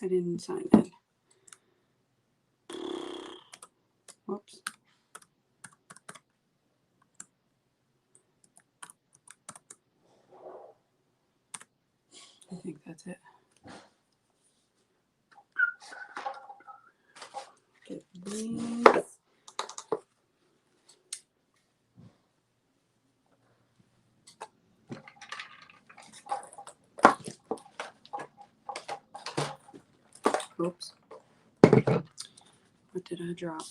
I didn't sign it. Whoops. I think that's it. Get these. Oops. What did I drop?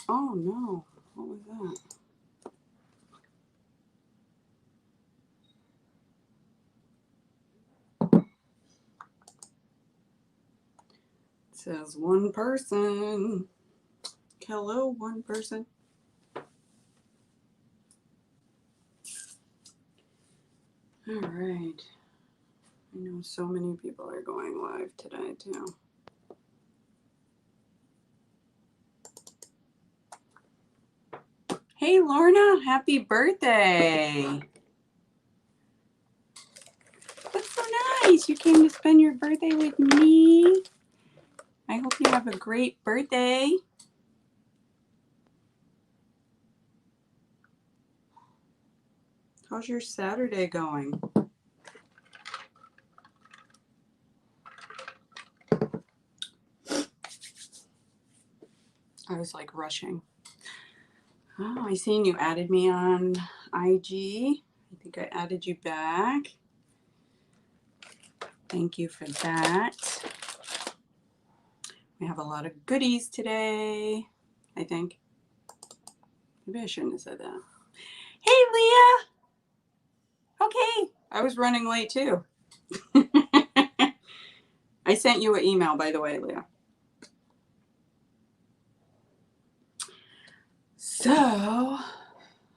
Oh no, what was that? It says one person. Hello, one person. All right. I know so many people are going live today too. Hey Lorna, happy birthday. That's so nice. You came to spend your birthday with me. I hope you have a great birthday. How's your Saturday going? I was like rushing. Oh, I seen you added me on IG. I think I added you back. Thank you for that. We have a lot of goodies today, I think. Maybe I shouldn't have said that. Hey, Leah. Okay, I was running late too. I sent you an email, by the way, Leah. So,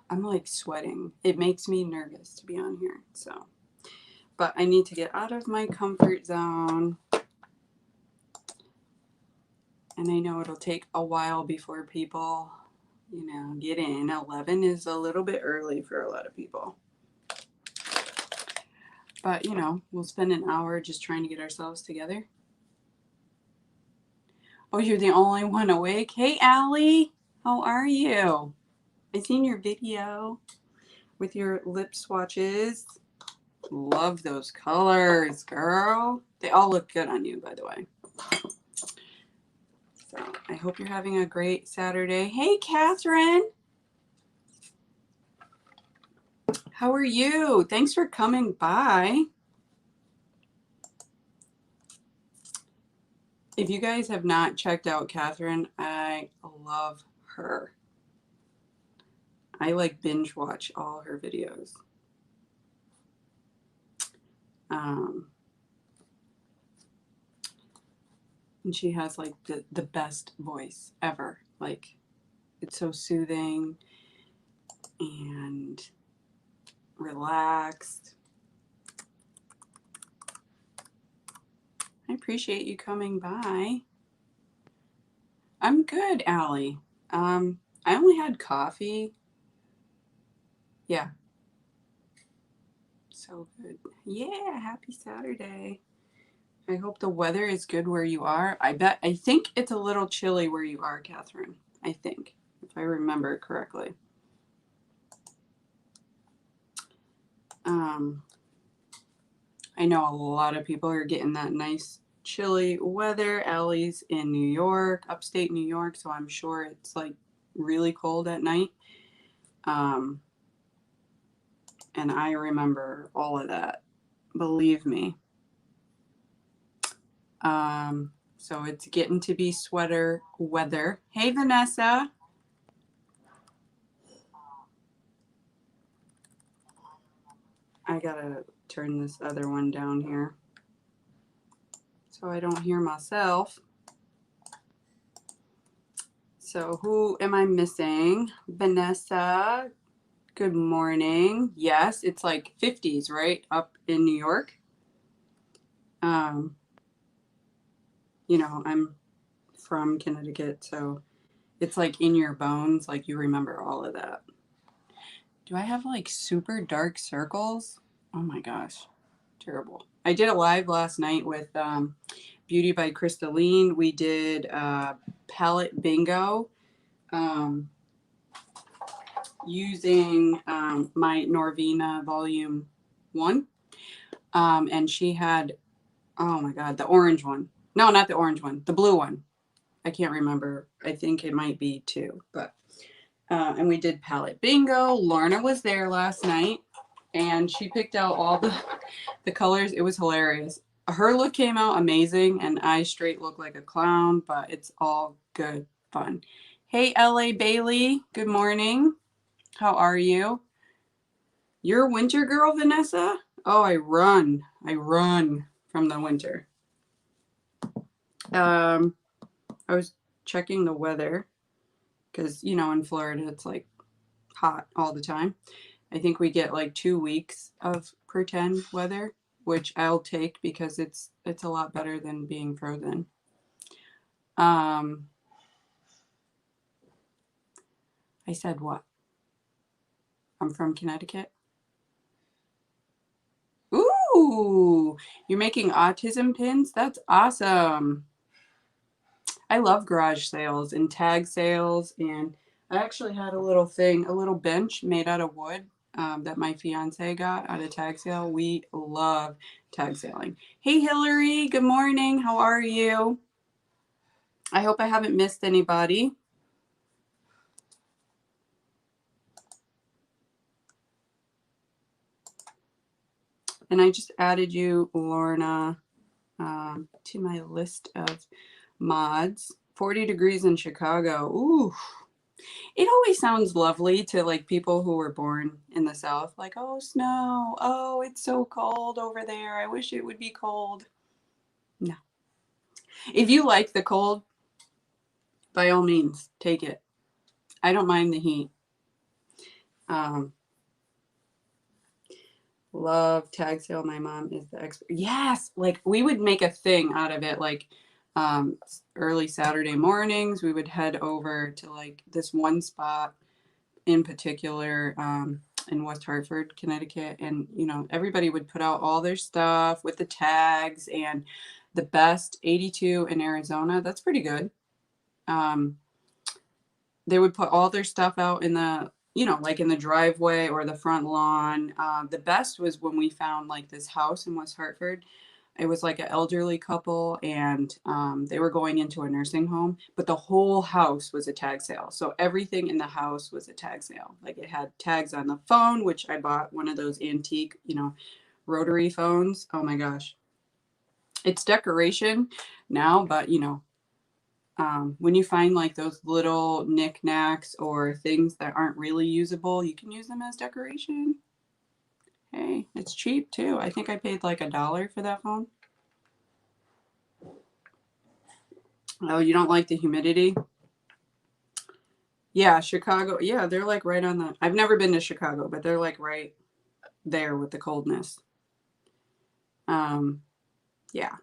I'm like sweating. It makes me nervous to be on here, so. But I need to get out of my comfort zone. And I know it'll take a while before people, you know, get in. 11 is a little bit early for a lot of people. But, you know, we'll spend an hour just trying to get ourselves together. Oh, you're the only one awake? Hey, Allie, how are you? I seen your video with your lip swatches. Love those colors, girl. They all look good on you, by the way. So I hope you're having a great Saturday. Hey, Catherine. How are you? Thanks for coming by. If you guys have not checked out Catherine, I love her. I like binge watch all her videos. And she has like the best voice ever. Like, it's so soothing and relaxed. I appreciate you coming by. I'm good, Allie. I only had coffee. Yeah. So good. Yeah, happy Saturday. I hope the weather is good where you are. I think it's a little chilly where you are, Catherine. I think, if I remember correctly. I know a lot of people are getting that nice chilly weather. Allie's in New York, upstate New York, so I'm sure it's like really cold at night. And I remember all of that, believe me. So it's getting to be sweater weather. Hey, Vanessa. I gotta turn this other one down here so I don't hear myself. So who am I missing? Vanessa, good morning. Yes, it's like 50s, right? Up in New York. You know, I'm from Connecticut, so it's like in your bones, like you remember all of that. Do I have like super dark circles? Oh my gosh, terrible. I did a live last night with Beauty by Crystalline. We did palette bingo using my Norvina Volume 1. And she had, oh my God, the orange one. No, not the orange one, the blue one. I can't remember. I think it might be 2, but and we did palette bingo. Lorna was there last night, and she picked out all the colors. It was hilarious. Her look came out amazing, and I straight look like a clown, but it's all good fun. Hey, LA Bailey. Good morning. How are you? You're a winter girl, Vanessa? Oh, I run from the winter. I was checking the weather because, you know, in Florida, it's like hot all the time. I think we get like 2 weeks of pretend weather, which I'll take because it's a lot better than being frozen. I said what? I'm from Connecticut. Ooh, you're making autism pins? That's awesome. I love garage sales and tag sales, and I actually had a little bench made out of wood that my fiance got at a tag sale. We love tag sailing. Hey, Hillary, good morning. How are you? I hope I haven't missed anybody. And I just added you, Lorna, to my list of mods. 40 degrees in Chicago. Ooh. It always sounds lovely to like people who were born in the South, like, oh, snow. Oh, it's so cold over there. I wish it would be cold. No. If you like the cold, by all means, take it. I don't mind the heat. Love tag sale. My mom is the expert. Yes, like we would make a thing out of it. Like early Saturday mornings, we would head over to like this one spot in particular in West Hartford, Connecticut. And, you know, everybody would put out all their stuff with the tags, and the best 82 in Arizona. That's pretty good. They would put all their stuff out in the, you know, like in the driveway or the front lawn. The best was when we found like this house in West Hartford. It was like an elderly couple, and they were going into a nursing home, but the whole house was a tag sale. So everything in the house was a tag sale. Like it had tags on the phone, which I bought one of those antique, you know, rotary phones. Oh my gosh. It's decoration now, but you know, when you find like those little knickknacks or things that aren't really usable, you can use them as decoration. Hey, it's cheap too. I think I paid like $1 for that phone. Oh, you don't like the humidity? Yeah, Chicago. Yeah, they're like right on the. I've never been to Chicago, but they're like right there with the coldness. Yeah.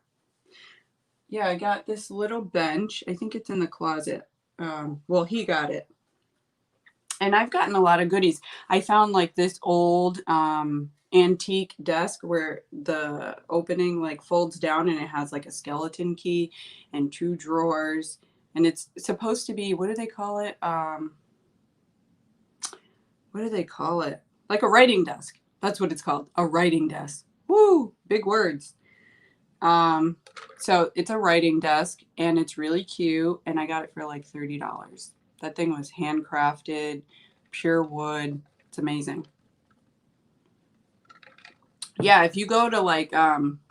Yeah, I got this little bench. I think it's in the closet. Well, he got it. And I've gotten a lot of goodies. I found like this old antique desk where the opening like folds down, and it has like a skeleton key and 2 drawers. And it's supposed to be, what do they call it? What do they call it? Like a writing desk. That's what it's called. A writing desk. Woo, big words. So it's a writing desk, and it's really cute, and I got it for like $30. That thing was handcrafted, pure wood. It's amazing. Yeah, if you go to like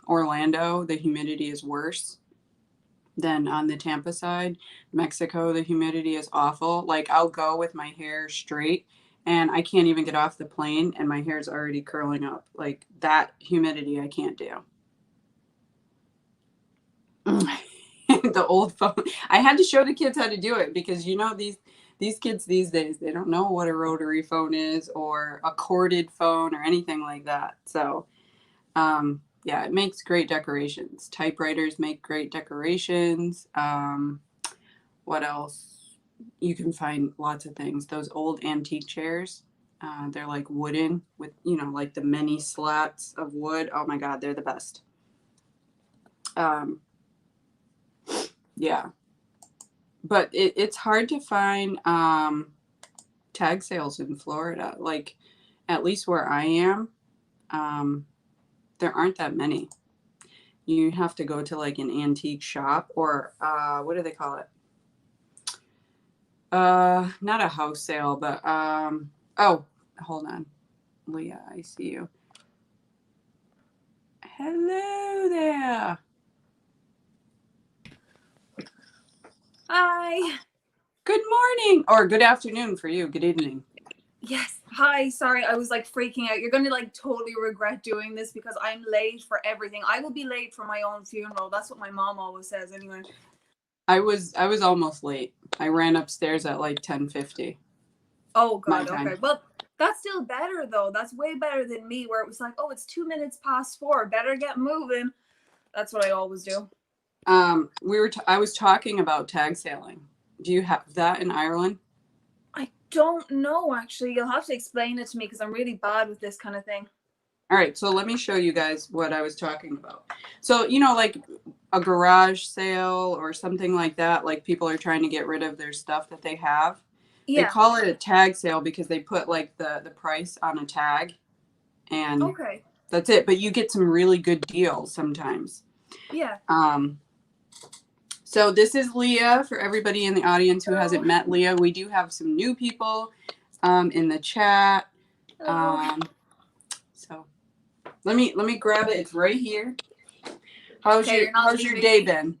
Orlando, the humidity is worse than on the Tampa side. Mexico, the humidity is awful. Like I'll go with my hair straight, and I can't even get off the plane, and my hair's already curling up. Like that humidity I can't do. The old phone. I had to show the kids how to do it because you know these kids these days, they don't know what a rotary phone is or a corded phone or anything like that. So yeah, it makes great decorations. Typewriters make great decorations. What else? You can find lots of things. Those old antique chairs. They're like wooden with, like the many slats of wood. Oh my God, they're the best. Yeah. But it's hard to find tag sales in Florida. Like, at least where I am, there aren't that many. You have to go to like an antique shop or what do they call it? Not a house sale, but oh, hold on. Leah, I see you. Hello there. Hi. Good morning or good afternoon for you. Good evening. Yes. Hi. Sorry, I was like freaking out. You're going to like totally regret doing this because I'm late for everything. I will be late for my own funeral. That's what my mom always says anyway. I was almost late. I ran upstairs at like 10:50. Oh My God. time. Okay. Well, that's still better though. That's way better than me where it was like, oh, it's 2 minutes past 4. Better get moving. That's what I always do. I was talking about tag sailing. Do you have that in Ireland? I don't know actually. You'll have to explain it to me because I'm really bad with this kind of thing. All right, so let me show you guys what I was talking about. So, like a garage sale or something like that, like people are trying to get rid of their stuff that they have. They Yeah. call it a tag sale because they put like the price on a tag and Okay. that's it. But you get some really good deals sometimes. Yeah. So this is Leah for everybody in the audience who hasn't Hello. met Leah. We do have some new people in the chat. Hello. So let me grab it. It's right here. How's Okay, you're not your leaving day me. been?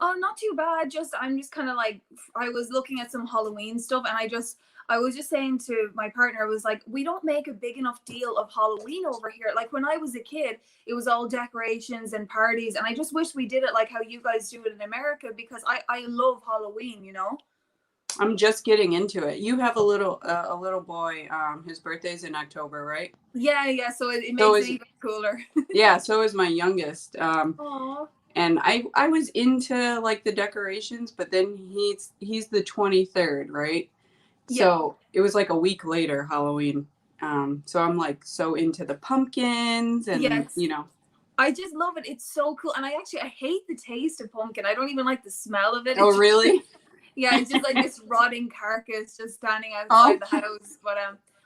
Oh, not too bad. I'm just kind of like, I was looking at some Halloween stuff and I was just saying to my partner, I was like, we don't make a big enough deal of Halloween over here. Like when I was a kid, it was all decorations and parties. And I just wish we did it like how you guys do it in America because I love Halloween, you know? I'm just getting into it. You have a little boy. His birthday's in October, right? Yeah. So it So makes it is even cooler. yeah. So is my youngest. Aw. And I was into like the decorations, but then he's the 23rd, right? Yeah. So it was like a week later, Halloween. So I'm like so into the pumpkins and Yes. I just love it. It's so cool. And I hate the taste of pumpkin. I don't even like the smell of it. Oh, really? Yeah, it's just like this rotting carcass just standing outside Oh, the house. But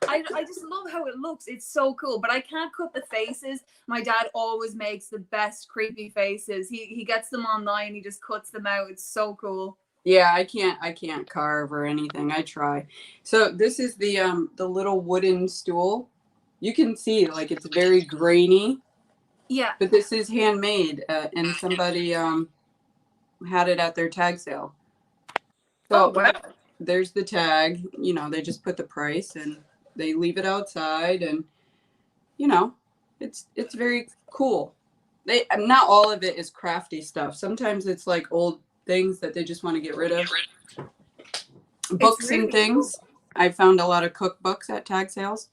I just love how it looks. It's so cool. But I can't cut the faces. My dad always makes the best creepy faces. He gets them online. He just cuts them out. It's so cool. yeah. I can't carve or anything. I try. So this is the little wooden stool. You can see like it's very grainy, Yeah. but this is handmade, and somebody had it at their tag sale. Oh So wow. there's the tag. They just put the price and they leave it outside, and it's very cool. Not all of it is crafty stuff. Sometimes it's like old things that they just want to get rid of. It's Books and really cool. things. I found a lot of cookbooks at tag sales.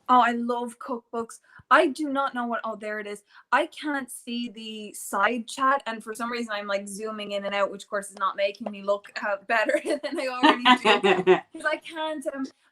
Oh, I love cookbooks. I do not know what. Oh, there it is. I can't see the side chat, and for some reason, I'm like zooming in and out, which of course is not making me look better than I already do. Because I can't.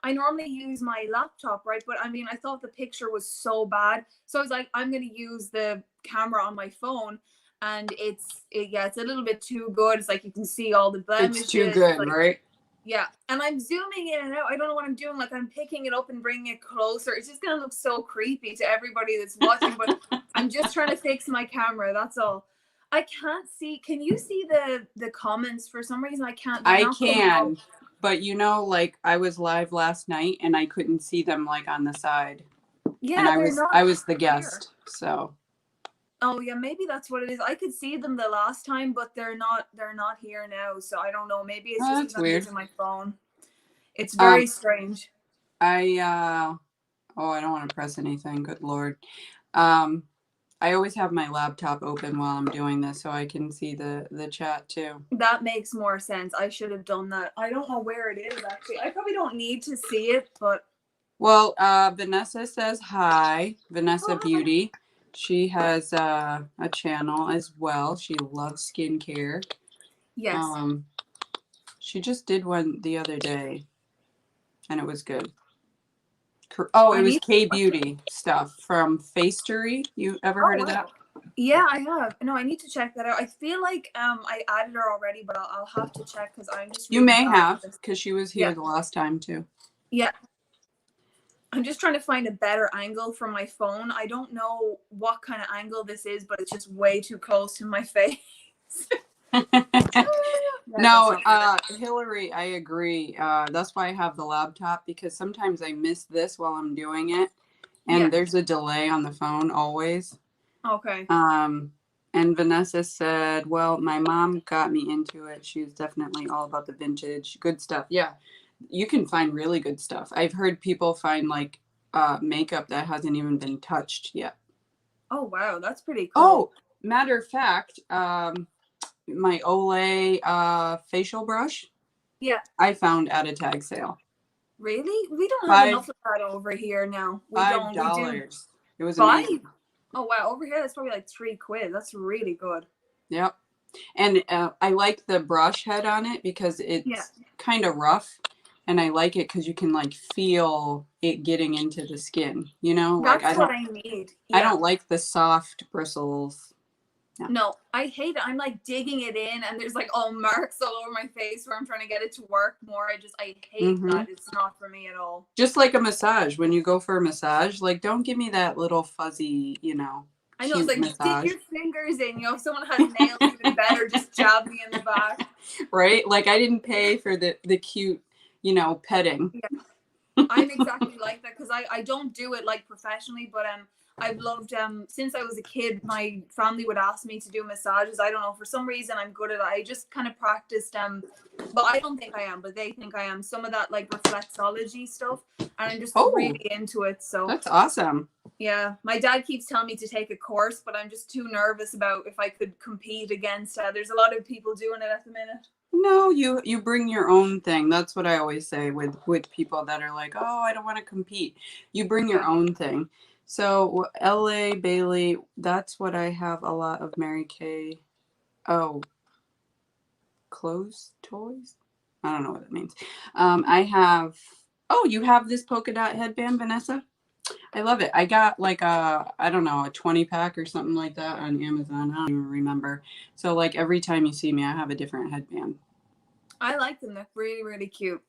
I normally use my laptop, right? But I mean, I thought the picture was so bad, so I was like, I'm gonna use the camera on my phone, and it's a little bit too good. It's like you can see all the blemishes. It's too good, like, right? yeah, and I'm zooming in and out. I don't know what I'm doing. Like I'm picking it up and bringing it closer. It's just gonna look so creepy to everybody that's watching. But I'm just trying to fix my camera. That's all. I can't see. Can you see the comments? For some reason, I can't. They're I not coming up. can, but like I was live last night and I couldn't see them like on the side. Yeah, And they're not I was the here. guest, so. Oh yeah, maybe that's what it is. I could see them the last time, but they're not here now. So I don't know. Maybe it's just That's because I'm weird. using my phone. It's very strange. I don't want to press anything. Good Lord. I always have my laptop open while I'm doing this so I can see the chat too. That makes more sense. I should have done that. I don't know where it is actually. I probably don't need to see it, but Well, Vanessa says hi. Vanessa Beauty. She has a channel as well. She loves skincare. yes. She just did one the other day, and it was good. Oh, it was K Beauty stuff from Facery. You ever heard of that? Yeah, I have. No, I need to check that out. I feel like I added her already, but I'll have to check because I'm just. You may have, because she was here the last time too. Yeah. I'm just trying to find a better angle for my phone. I don't know what kind of angle this is, but it's just way too close to my face. No, Hillary, I agree. That's why I have the laptop, because sometimes I miss this while I'm doing it, and there's a delay on the phone always. Okay. And Vanessa said, well, my mom got me into it. She was definitely all about the vintage, good stuff. Yeah, you can find really good stuff. I've heard people find like makeup that hasn't even been touched yet. Oh, wow. That's pretty cool. Oh, matter of fact, my Olay facial brush. Yeah. I found at a tag sale. Really? We don't have enough of that over here now. We $5. don't. We do. It was amazing. Oh, wow. Over here, that's probably like £3. That's really good. Yep. And I like the brush head on it because it's kind of rough. And I like it because you can like feel it getting into the skin, you know? That's like, what I need. Yeah. I don't like the soft bristles. No, I hate it. I'm like digging it in and there's like all marks all over my face where I'm trying to get it to work more. I hate that. It's not for me at all. Just like a massage. When you go for a massage, like don't give me that little fuzzy, you know. I know, it's like stick your fingers in, you know, if someone has nails even better, just jab me in the back. Right? Like I didn't pay for the cute, you know, petting. Yeah. I'm exactly like that because I don't do it like professionally, but I've loved since I was a kid, my family would ask me to do massages. I don't know, for some reason I'm good at it. I just kind of practiced but I don't think I am, but they think I am, some of that like reflexology stuff, and I'm just really into it. So that's awesome. Yeah, my dad keeps telling me to take a course, but I'm just too nervous about if I could compete against there's a lot of people doing it at the minute. No, you bring your own thing. That's what I always say with people that are like, oh, I don't want to compete. You bring your own thing. So LA Bailey, that's what I have a lot of. Mary Kay. Oh, clothes, toys? I don't know what that means. I have, you have this polka dot headband, Vanessa? I love it. I got like I don't know, a 20 pack or something like that on Amazon. I don't even remember. So like every time you see me, I have a different headband. I like them. They're really, really cute.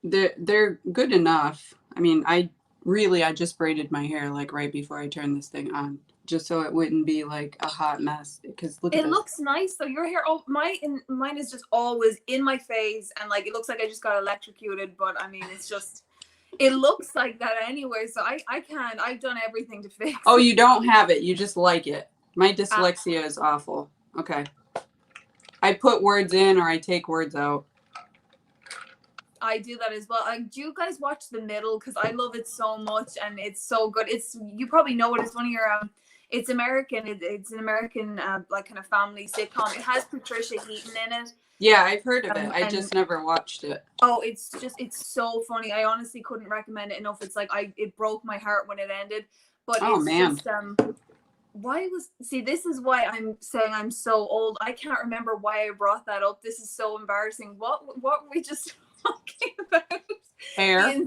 They're good enough. I mean, I just braided my hair like right before I turned this thing on, just so it wouldn't be like a hot mess. Because look at this. It looks nice though. Your hair, mine is just always in my face, and like it looks like I just got electrocuted. But I mean, it's just. It looks like that anyway, so I can't. I've done everything to fix it. Oh, you don't have it. You just like it. My dyslexia is awful. Okay. I put words in or I take words out. I do that as well. Do you guys watch The Middle? Because I love it so much and it's so good. You probably know it. It's one of your it's American. It's an American like kind of family sitcom. It has Patricia Heaton in it. Yeah, I've heard of it. I just never watched it. Oh, it's so funny. I honestly couldn't recommend it enough. It's like it broke my heart when it ended. But it's just this is why I'm saying I'm so old. I can't remember why I brought that up. This is so embarrassing. What were we just talking about? Hair.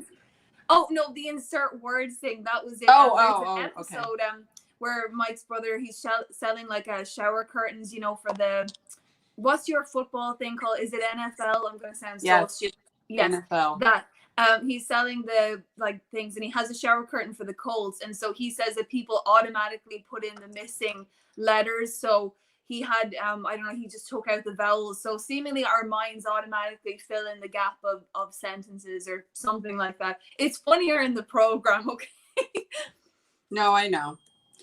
The insert words thing. That was it. An episode where Mike's brother, he's selling like shower curtains, you know, for the. What's your football thing called? Is it NFL? I'm going to sound so stupid. Yes, NFL. That. He's selling the like things, and he has a shower curtain for the Colts. And so he says that people automatically put in the missing letters. So he had, I don't know, he just took out the vowels. So seemingly our minds automatically fill in the gap of sentences or something like that. It's funnier in the program, okay? No, I know.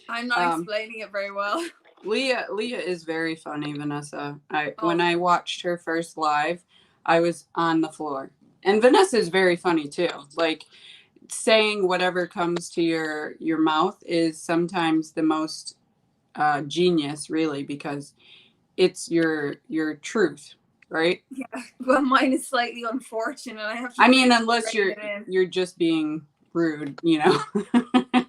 I'm not explaining it very well. Leah is very funny, Vanessa. When I watched her first live, I was on the floor. And Vanessa is very funny too. Like saying whatever comes to your mouth is sometimes the most genius, really, because it's your truth, right? Yeah. Well, mine is slightly unfortunate. Unless you're just being rude, you know.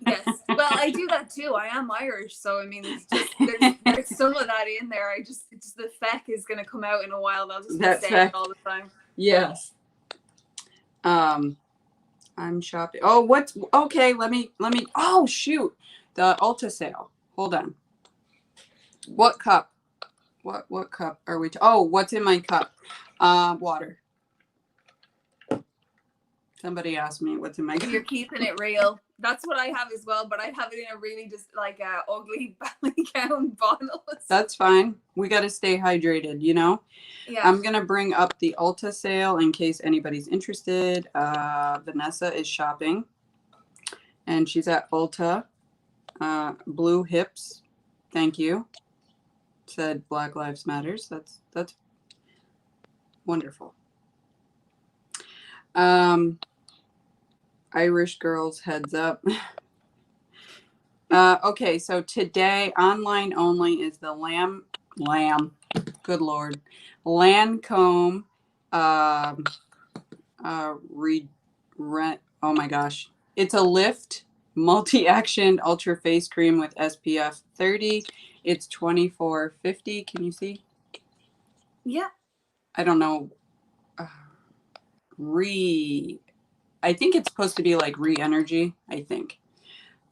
Yes. Well, I do that too. I am Irish, so I mean, it's just there's some of that in there. It's just the feck is gonna come out in a while. I'll just say it all the time. Yes. I'm shopping. Oh, what's okay? Let me. Oh, shoot, the Ulta sale. Hold on. What cup? What cup are we? Oh, what's in my cup? Water. Somebody asked me what's in my cup. You're keeping it real. That's what I have as well, but I have it in a really just like a ugly ballet gown bottle. That's fine. We got to stay hydrated, you know? Yeah. I'm going to bring up the Ulta sale in case anybody's interested. Vanessa is shopping, and she's at Ulta. Blue hips. Thank you. Said Black Lives Matters. That's wonderful. Irish girls, heads up. Okay, so today online only is the lamb. Good Lord, Lancome. Oh my gosh, it's a lift multi-action ultra face cream with SPF 30. It's $24.50. Can you see? Yeah. I don't know. I think it's supposed to be like Re-Energy, I think.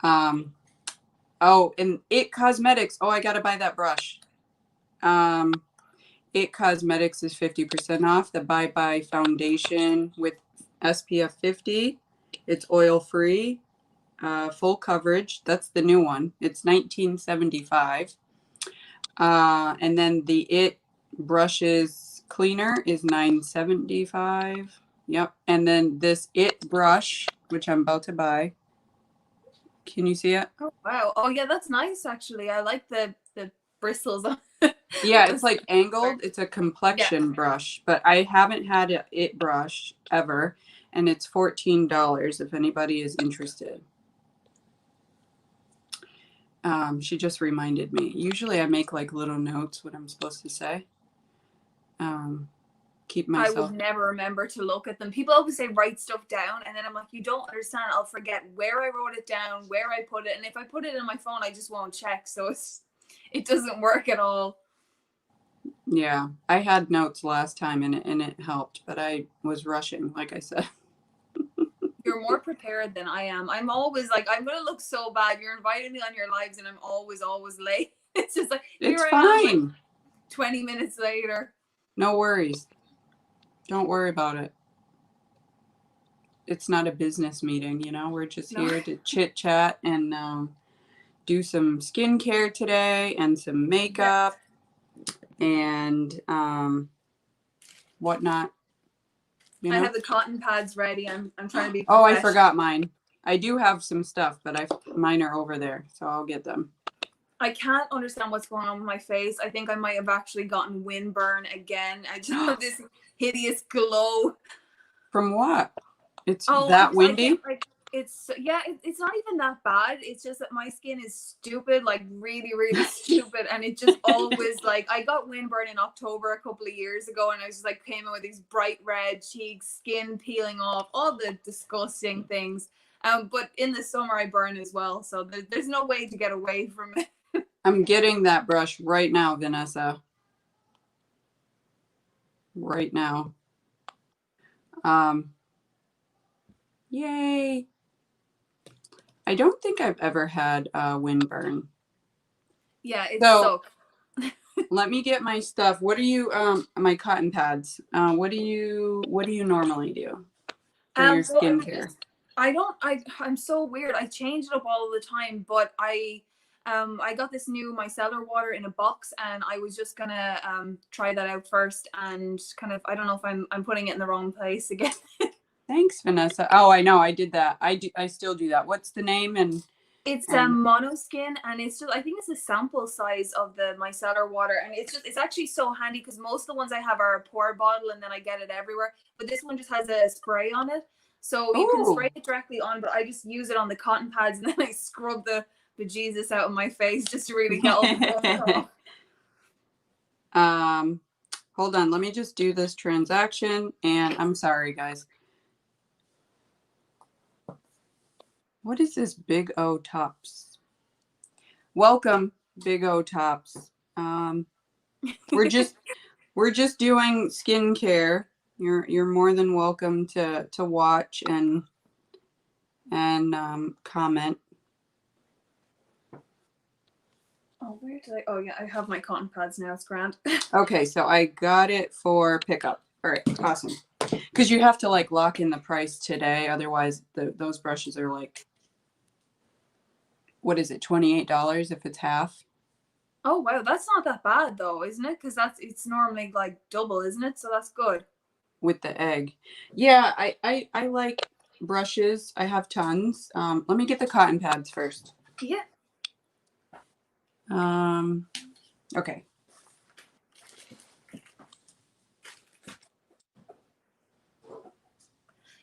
Oh, and It Cosmetics. Oh, I gotta buy that brush. It Cosmetics is 50% off the Bye Bye foundation with SPF 50. It's oil free, full coverage. That's the new one. It's $19.75. And then the It brushes cleaner is $9.75. Yep. And then this It brush, which I'm about to buy. Can you see it? Oh wow. Oh yeah, that's nice actually. I like the bristles on Yeah, it's like angled. It's a complexion brush, but I haven't had an It brush ever, and it's $14 if anybody is interested. She just reminded me. Usually I make like little notes what I'm supposed to say. Keep myself. I would never remember to look at them. People always say write stuff down, and then I'm like, you don't understand. I'll forget where I wrote it down, where I put it, and if I put it in my phone, I just won't check. So it doesn't work at all. Yeah, I had notes last time and it helped, but I was rushing, like I said. You're more prepared than I am. I'm always like, I'm gonna look so bad. You're inviting me on your lives, and I'm always late. It's just like It's here fine. I am, like 20 minutes later. No worries. Don't worry about it. It's not a business meeting, you know. We're just here to chit chat and do some skincare today and some makeup and whatnot. You know? I have the cotton pads ready. I'm trying to be. Oh, I forgot mine. I do have some stuff, but mine are over there, so I'll get them. I can't understand what's going on with my face. I think I might have actually gotten windburn again. I just have this hideous glow. From what? It's that windy? It's not even that bad. It's just that my skin is stupid, like really, really stupid. And it just always like, I got windburn in October a couple of years ago, and I was just like came in with these bright red cheeks, skin peeling off, all the disgusting things. But in the summer I burn as well. So there's no way to get away from it. I'm getting that brush right now, Vanessa. Right now. Yay. I don't think I've ever had windburn. Yeah, it sucks. Let me get my stuff. What are you my cotton pads? What do you normally do for your skincare? I'm so weird. I change it up all the time, but I got this new micellar water in a box, and I was just gonna try that out first, and kind of, I don't know if I'm putting it in the wrong place again. Thanks, Vanessa. Oh, I know, I did that. I still do that. What's the name? And it's Monoskin, and it's just, I think it's a sample size of the micellar water, and it's actually so handy because most of the ones I have are a pour bottle and then I get it everywhere, but this one just has a spray on it, so you can spray it directly on, but I just use it on the cotton pads, and then I scrub the Jesus out of my face just to really get all the off. Hold on, let me just do this transaction, and I'm sorry, guys. What is this Big O Tops? Welcome, Big O Tops. We're just doing skincare. You're more than welcome to watch and comment. Oh, where did I? Oh, yeah, I have my cotton pads now. It's grand. Okay, so I got it for pickup. All right, awesome. Because you have to like lock in the price today, otherwise those brushes are like, what is it, $28 if it's half? Oh, wow, that's not that bad though, isn't it? Because it's normally like double, isn't it? So that's good. With the egg. Yeah, I like brushes. I have tons. Let me get the cotton pads first. Yeah. Okay.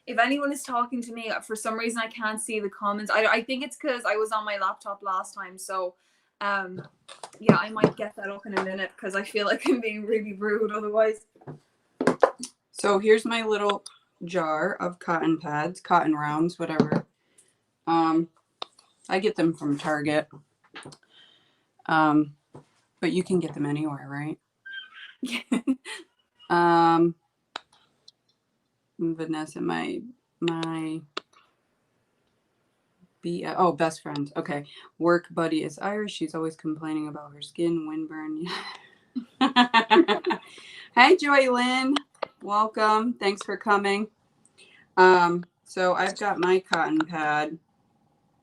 If anyone is talking to me, for some reason I can't see the comments. I think it's because I was on my laptop last time. So, yeah, I might get that up in a minute because I feel like I'm being really rude otherwise. So here's my little jar of cotton pads, cotton rounds, whatever. I get them from Target. But you can get them anywhere, right? Vanessa, my best friend. Okay. Work buddy is Irish. She's always complaining about her skin, windburn. Hi, Joylyn. Welcome. Thanks for coming. So I've got my cotton pad.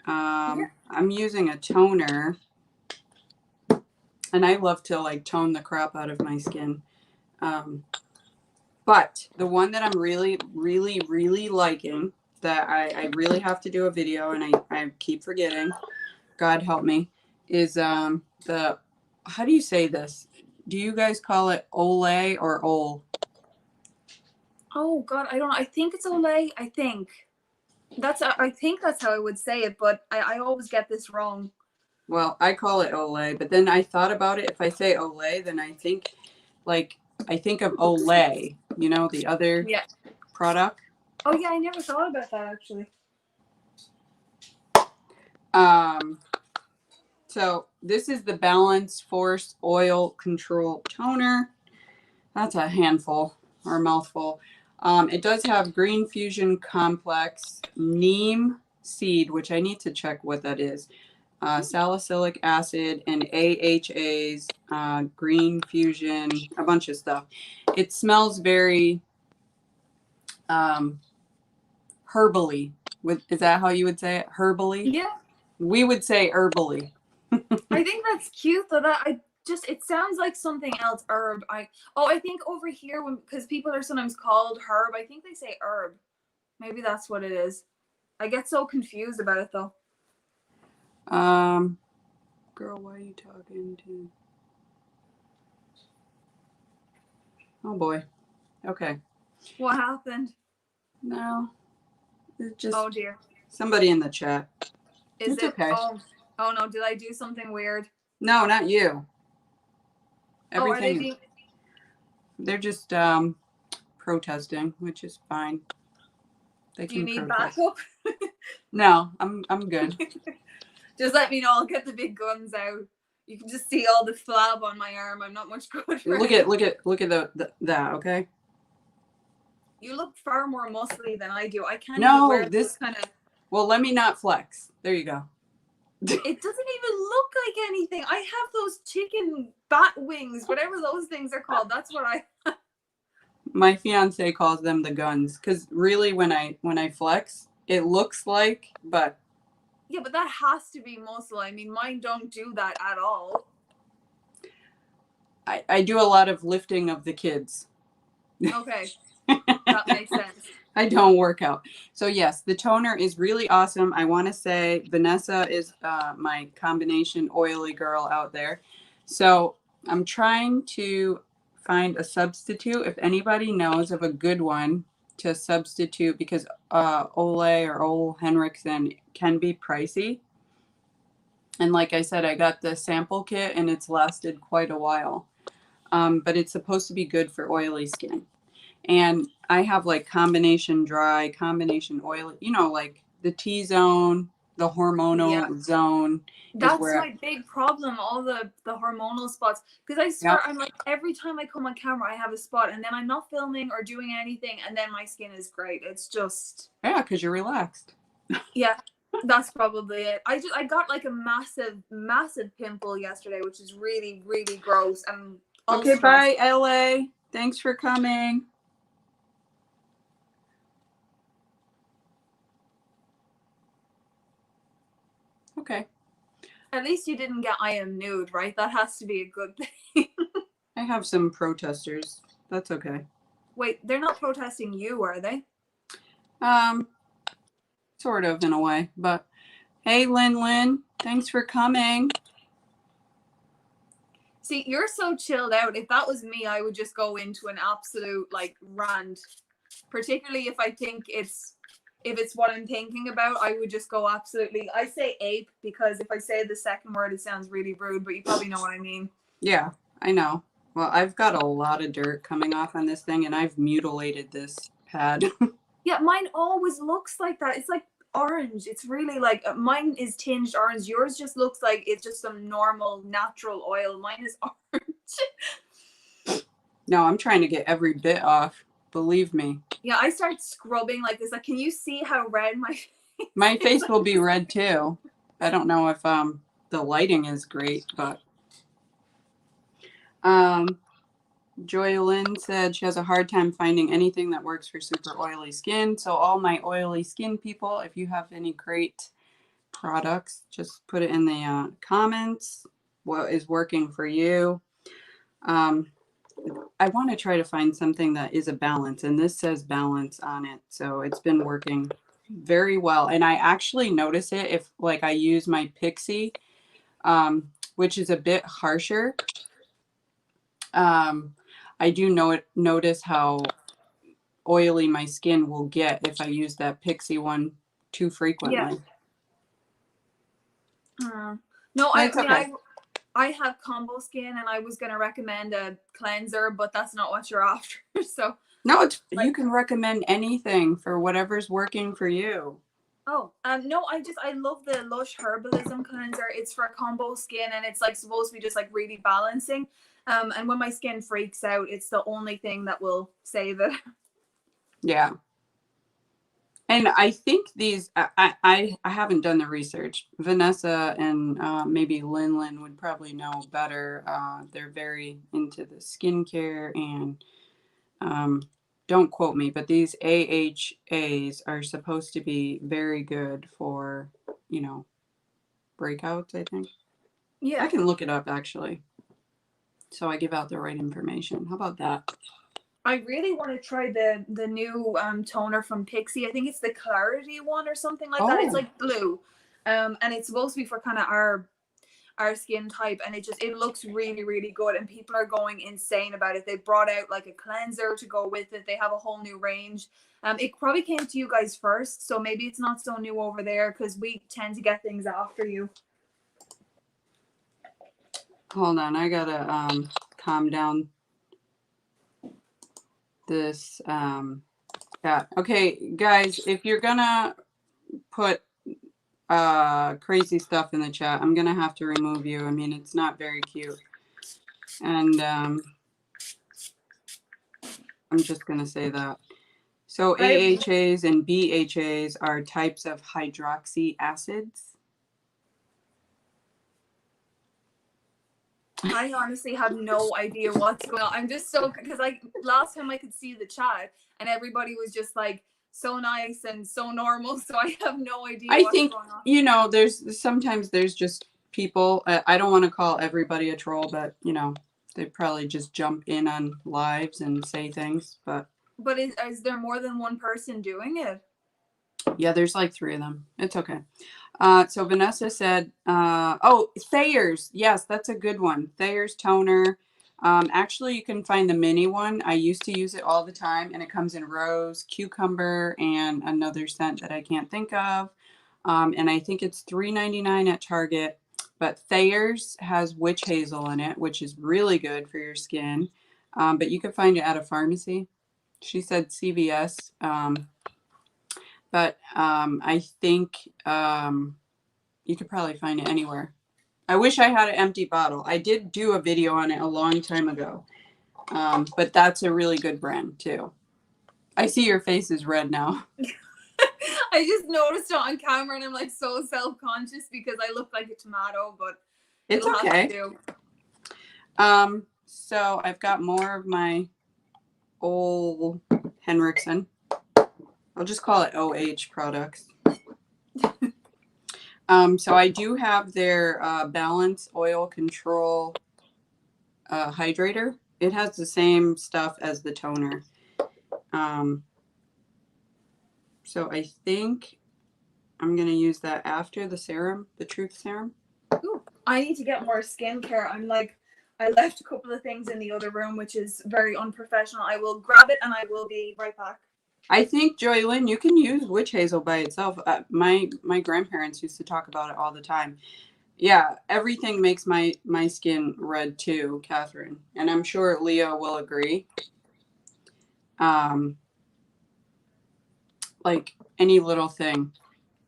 I'm using a toner. And I love to like tone the crap out of my skin. But the one that I'm really, really, really liking, that I really have to do a video and I keep forgetting, God help me, is how do you say this? Do you guys call it Olay or Ol? Oh God, I don't know. I think it's Olay. I think that's how I would say it, but I always get this wrong. Well, I call it Olay, but then I thought about it. If I say Olay, then I think of Olay, the other product. Oh yeah, I never thought about that actually. So this is the Balance Force Oil Control Toner. That's a handful or a mouthful. It does have Green Fusion Complex, neem seed, which I need to check what that is, salicylic acid, and AHAs, Green Fusion, a bunch of stuff. It smells very herbally. Is that how you would say it? Herbally? Yeah. We would say herbally. I think that's cute though. It sounds like something else. Herb. I think over here because people are sometimes called herb. I think they say herb. Maybe that's what it is. I get so confused about it though. Girl, why are you talking to? Oh boy. Okay. What happened? No. It's just. Oh dear. Somebody in the chat. Is it's it? Okay. Oh no! Did I do something weird? No, not you. Everything. They're just protesting, which is fine. They do you need protest. backup? No, I'm good. Just let me know. I'll get the big guns out. You can just see all the flab on my arm. I'm not much good for Look at that. Okay. You look far more muscly than I do. I can't even wear this kind of. Well, let me not flex. There you go. It doesn't even look like anything. I have those chicken bat wings, whatever those things are called. That's what I. My fiance calls them the guns because really, when I flex, it looks like, but. Yeah, but that has to be muscle. I mean, mine don't do that at all. I do a lot of lifting of the kids. Okay. That makes sense. I don't work out. So yes, the toner is really awesome. I want to say Vanessa is my combination oily girl out there. So I'm trying to find a substitute. If anybody knows of a good one to substitute, because Olay or Ole Henriksen can be pricey. And like I said, I got the sample kit and it's lasted quite a while. But it's supposed to be good for oily skin. And I have like combination dry, combination oily, like the T-zone, the hormonal zone is That's where my big problem, all the hormonal spots. Because I swear, I'm like, every time I come on camera, I have a spot, and then I'm not filming or doing anything, and then my skin is great. It's just... Yeah, because you're relaxed. Yeah, that's probably it. I got like a massive pimple yesterday, which is really, really gross. Okay, bye, LA. Thanks for coming. Okay. At least you didn't get I am nude, right? That has to be a good thing. I have some protesters. That's okay. Wait, they're not protesting you, are they? Sort of in a way, but hey, Lynn, thanks for coming. See, you're so chilled out. If that was me, I would just go into an absolute like rant. Particularly if I think if it's what I'm thinking about, I would just go absolutely... I say ape because if I say the second word, it sounds really rude, but you probably know what I mean. Yeah, I know. Well, I've got a lot of dirt coming off on this thing, and I've mutilated this pad. Yeah, mine always looks like that. It's like orange. It's really like... mine is tinged orange. Yours just looks like it's just some normal natural oil. Mine is orange. No, I'm trying to get every bit off. Believe me. Yeah, I start scrubbing like this. Like, can you see how red my face My face will be red too. I don't know if the lighting is great, but Joylyn said she has a hard time finding anything that works for super oily skin. So all my oily skin people, if you have any great products, just put it in the comments. What is working for you? I want to try to find something that is a balance, and this says balance on it. So it's been working very well. And I actually notice it if like I use my Pixie, which is a bit harsher. I do notice how oily my skin will get if I use that Pixie one too frequently. Yeah. No, I have combo skin, and I was going to recommend a cleanser, but that's not what you're after. So no, you can recommend anything for whatever's working for you. Oh, no, I love the Lush Herbalism cleanser. It's for combo skin, and it's like supposed to be just like really balancing. And when my skin freaks out, it's the only thing that will save it. Yeah. And I think these, I haven't done the research. Vanessa and maybe Lynn would probably know better. They're very into the skincare, and don't quote me, but these AHAs are supposed to be very good for, breakouts, I think. Yeah. I can look it up actually. So I give out the right information. How about that? I really want to try the new toner from Pixie. I think it's the Clarity one or something like that. It's like blue. And it's supposed to be for kind of our skin type, and it looks really, really good, and people are going insane about it. They brought out like a cleanser to go with it. They have a whole new range. It probably came to you guys first, so maybe it's not so new over there because we tend to get things after you. Hold on, I gotta calm down this chat. Okay, guys, if you're gonna put crazy stuff in the chat, I'm gonna have to remove you. I mean, it's not very cute. And I'm just gonna say that. So AHAs and BHAs are types of hydroxy acids. I honestly have no idea what's going on. I'm just so, because last time I could see the chat and everybody was just like so nice and so normal, so I have no idea what's going on. Sometimes there's just people, I don't want to call everybody a troll, but they probably just jump in on lives and say things, but is there more than one person doing it? Yeah, there's like 3 of them. It's okay. So Vanessa said, Thayer's. Yes, that's a good one. Thayer's toner. Actually, you can find the mini one. I used to use it all the time, and it comes in rose, cucumber, and another scent that I can't think of. And I think it's $3.99 at Target. But Thayer's has witch hazel in it, which is really good for your skin. But you can find it at a pharmacy. She said CVS. But I think You could probably find it anywhere. I wish I had an empty bottle. I did do a video on it a long time ago. But that's a really good brand too. I see your face is red now. I just noticed it on camera and I'm like so self-conscious because I look like a tomato, but It's it'll okay. have to do. So I've got more of my old Henriksen. I'll just call it OH products. So I do have their Balance Oil Control hydrator. It has the same stuff as the toner. So I think I'm going to use that after the serum, the Truth Serum. Ooh, I need to get more skincare. I'm like, I left a couple of things in the other room, which is very unprofessional. I will grab it and I will be right back. I think, Joy Lynn, you can use witch hazel by itself. My grandparents used to talk about it all the time. Yeah, everything makes my skin red too, Catherine. And I'm sure Leah will agree. Like any little thing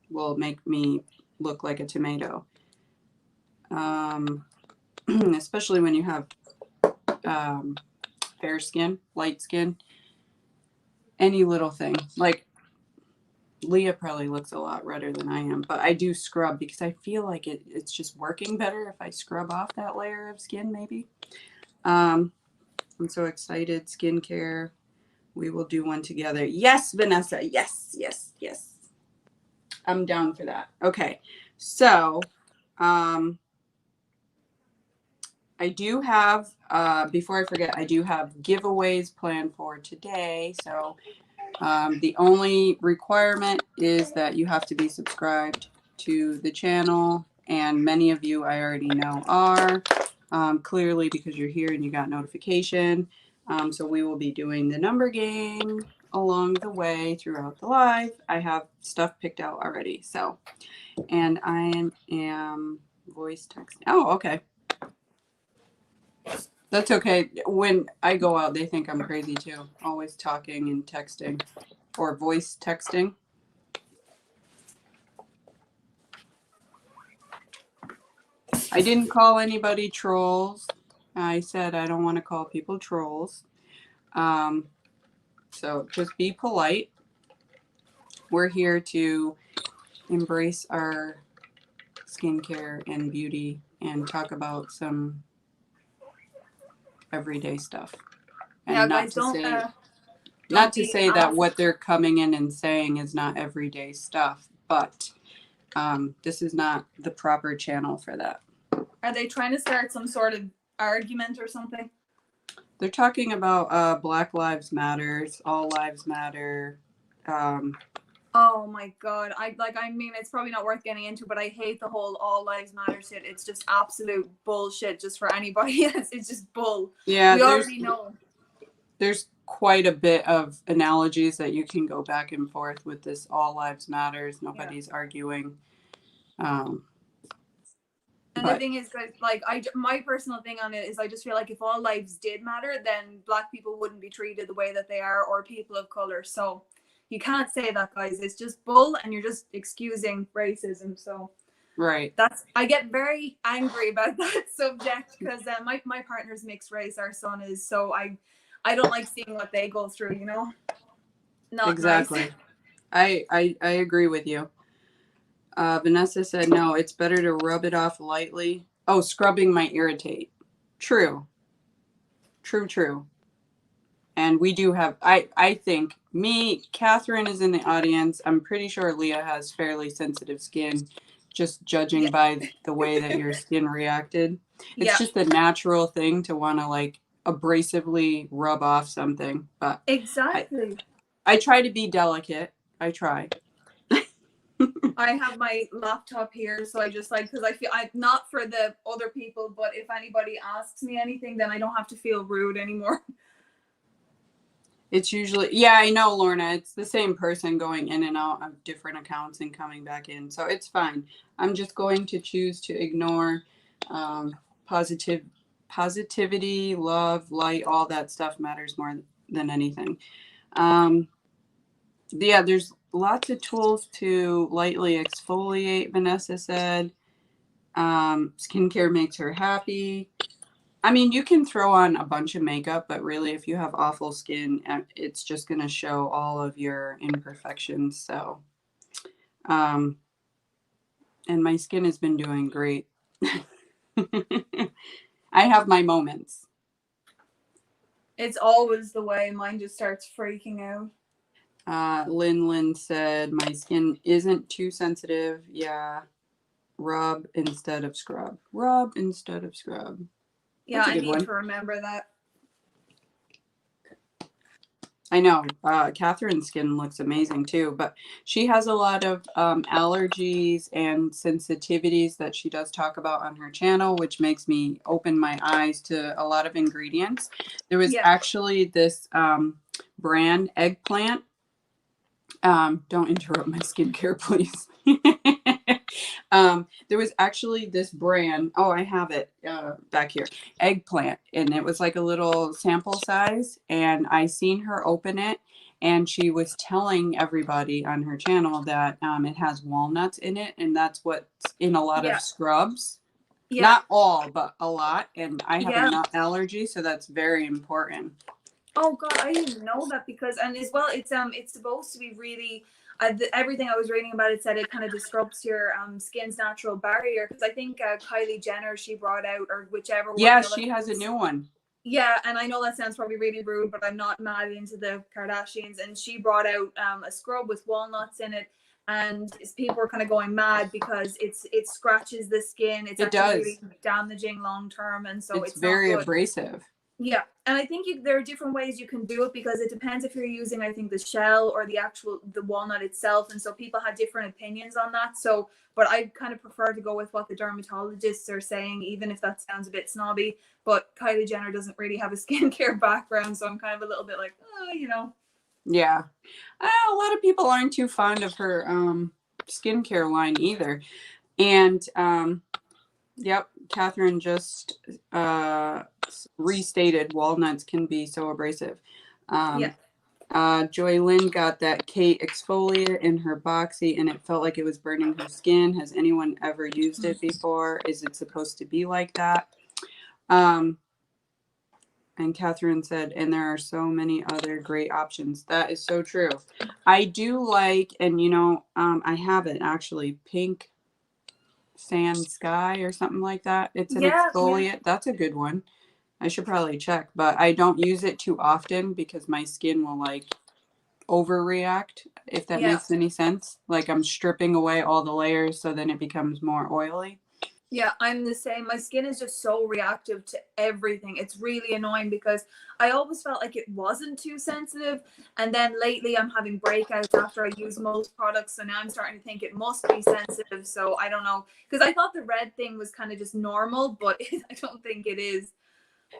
will make me look like a tomato. Especially when you have fair skin, light skin. Any little thing. Like Leah probably looks a lot redder than I am, but I do scrub because I feel like it's just working better if I scrub off that layer of skin, maybe. I'm so excited. Skincare. We will do one together. Yes, Vanessa. Yes, yes, yes. I'm down for that. Okay. So, I do have, before I forget, I do have giveaways planned for today. So the only requirement is that you have to be subscribed to the channel. And many of you I already know are, clearly because you're here and you got notification. So we will be doing the number game along the way throughout the live. I have stuff picked out already. So, and I am voice texting. Oh, okay. That's okay. When I go out, they think I'm crazy too. Always talking and texting or voice texting. I didn't call anybody trolls. I said I don't want to call people trolls. So just be polite. We're here to embrace our skincare and beauty and talk about some everyday stuff. And Yeah, not guys, to say don't to be say that what they're coming in and saying is not everyday stuff, but this is not the proper channel for that. Are they trying to start some sort of argument or something? They're talking about Black Lives Matter, All Lives Matter. Oh my god. I mean, it's probably not worth getting into, but I hate the whole all lives matter shit. It's just absolute bullshit just for anybody else. It's just bull. Yeah, we already know. There's quite a bit of analogies that you can go back and forth with this All Lives Matters. Nobody's arguing. And the thing is, guys, like my personal thing on it is I just feel like if all lives did matter, then Black people wouldn't be treated the way that they are, or people of color. So you can't say that, guys. It's just bull, and you're just excusing racism. So right, I get very angry about that subject because my partner's mixed race. Our son is, so I don't like seeing what they go through. You know, not exactly. Nice. I agree with you. Vanessa said, no, it's better to rub it off lightly. Oh, scrubbing might irritate. True. And we do have, I think, Catherine is in the audience. I'm pretty sure Leah has fairly sensitive skin, just judging by the way that your skin reacted. It's just a natural thing to want to like abrasively rub off something. But exactly. I try to be delicate. I try. I have my laptop here, so I just like, because I feel I'm not for the other people, but if anybody asks me anything, then I don't have to feel rude anymore. It's usually, yeah, I know, Lorna. It's the same person going in and out of different accounts and coming back in. So it's fine. I'm just going to choose to ignore positivity, love, light, all that stuff matters more than anything. Yeah, there's lots of tools to lightly exfoliate, Vanessa said. Skincare makes her happy. I mean, you can throw on a bunch of makeup, but really, if you have awful skin, it's just going to show all of your imperfections. So, and my skin has been doing great. I have my moments. It's always the way mine just starts freaking out. Lynn said, my skin isn't too sensitive. Yeah. Rub instead of scrub. Rub instead of scrub. Yeah, I need to remember that. I know. Catherine's skin looks amazing too, but she has a lot of allergies and sensitivities that she does talk about on her channel, which makes me open my eyes to a lot of ingredients. There was actually this brand, Eggplant. Don't interrupt my skincare, please. There was actually this brand. Oh, I have it back here. Eggplant. And it was like a little sample size. And I seen her open it. And she was telling everybody on her channel that it has walnuts in it. And that's what's in a lot of scrubs. Yeah. Not all, but a lot. And I have a nut allergy. So that's very important. Oh God, I didn't know that because, and as well, it's supposed to be really, everything I was reading about it said it kind of disrupts your skin's natural barrier. Because I think Kylie Jenner, she brought out, or whichever one. Yeah, she has a new one. Yeah, and I know that sounds probably really rude, but I'm not mad into the Kardashians. And she brought out a scrub with walnuts in it, and people were kind of going mad because it scratches the skin. It's actually really damaging long term, and so it's very not good. Abrasive. Yeah, and I think there are different ways you can do it because it depends if you're using, I think, the shell or the walnut itself, and so people had different opinions on that. So, but I kind of prefer to go with what the dermatologists are saying, even if that sounds a bit snobby. But Kylie Jenner doesn't really have a skincare background, so I'm kind of a little bit like, Yeah, a lot of people aren't too fond of her skincare line either, and yep, Catherine just restated walnuts can be so abrasive. Joy Lynn got that Kate exfoliant in her boxy and it felt like it was burning her skin. Has anyone ever used it before? Is it supposed to be like that? And Catherine said, and there are so many other great options. That is so true. I do like, and I have it actually, Pink Sand Sky or something like that. It's an exfoliant. Yeah. That's a good one. I should probably check, but I don't use it too often because my skin will like overreact, if that makes any sense. Like I'm stripping away all the layers so then it becomes more oily. Yeah, I'm the same. My skin is just so reactive to everything. It's really annoying because I always felt like it wasn't too sensitive. And then lately I'm having breakouts after I use most products. So now I'm starting to think it must be sensitive. So I don't know. Because I thought the red thing was kind of just normal, but I don't think it is.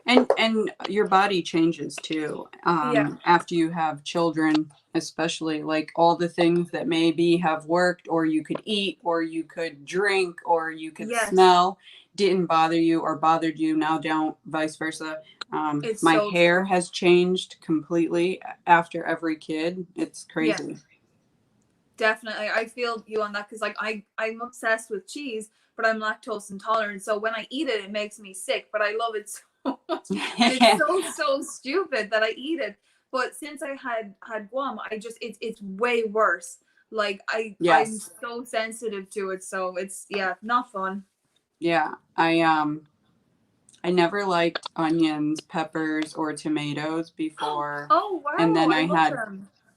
And your body changes too after you have children, especially like all the things that maybe have worked or you could eat or you could drink or you could smell didn't bother you or bothered you, now don't, vice versa. My hair has changed completely after every kid. It's crazy. Yeah. Definitely. I feel you on that because like I'm obsessed with cheese, but I'm lactose intolerant. So when I eat it, it makes me sick, but I love it so much. It's so stupid that I eat it. But since I had Guam, it's way worse. Like I'm so sensitive to it. So it's not fun. Yeah. I never liked onions, peppers, or tomatoes before. Oh wow. And then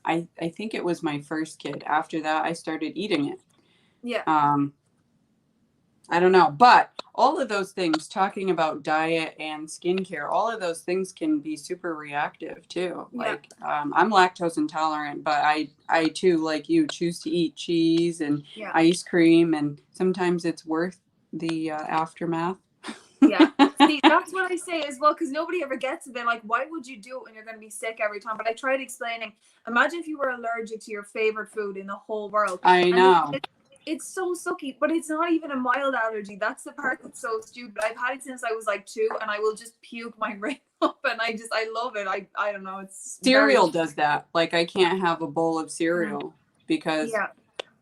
I think it was my first kid. After that I started eating it. Yeah. I don't know, but all of those things, talking about diet and skincare, all of those things can be super reactive too. Yeah. Like I'm lactose intolerant, but I too, like you, choose to eat cheese and ice cream, and sometimes it's worth the aftermath. Yeah. See, that's what I say as well, because nobody ever gets it. They're like, why would you do it when you're going to be sick every time? But I tried explaining, imagine if you were allergic to your favorite food in the whole world. I know. It's so sucky, but it's not even a mild allergy. That's the part that's so stupid. I've had it since I was like 2, and I will just puke my brain up, and I love it. I don't know. It's cereal does that. Like I can't have a bowl of cereal. because Yeah.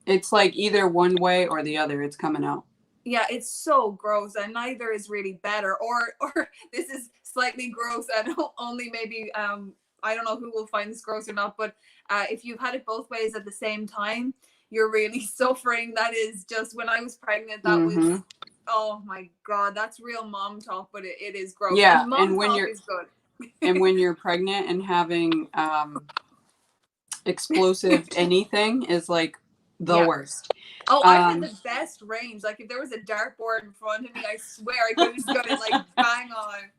it's like either one way or the other. It's coming out. Yeah, it's so gross, and neither is really better. Or this is slightly gross, and only maybe I don't know who will find this gross or not. But if you've had it both ways at the same time, you're really suffering. That is just when I was pregnant. That was, Mm-hmm. oh my god, that's real mom talk, but it is gross. Yeah, And mom and when talk you're is good. and when you're pregnant and having explosive anything is like the Yeah. worst. Oh, I had the best range. Like if there was a dartboard in front of me, I swear I could have just got it like bang on.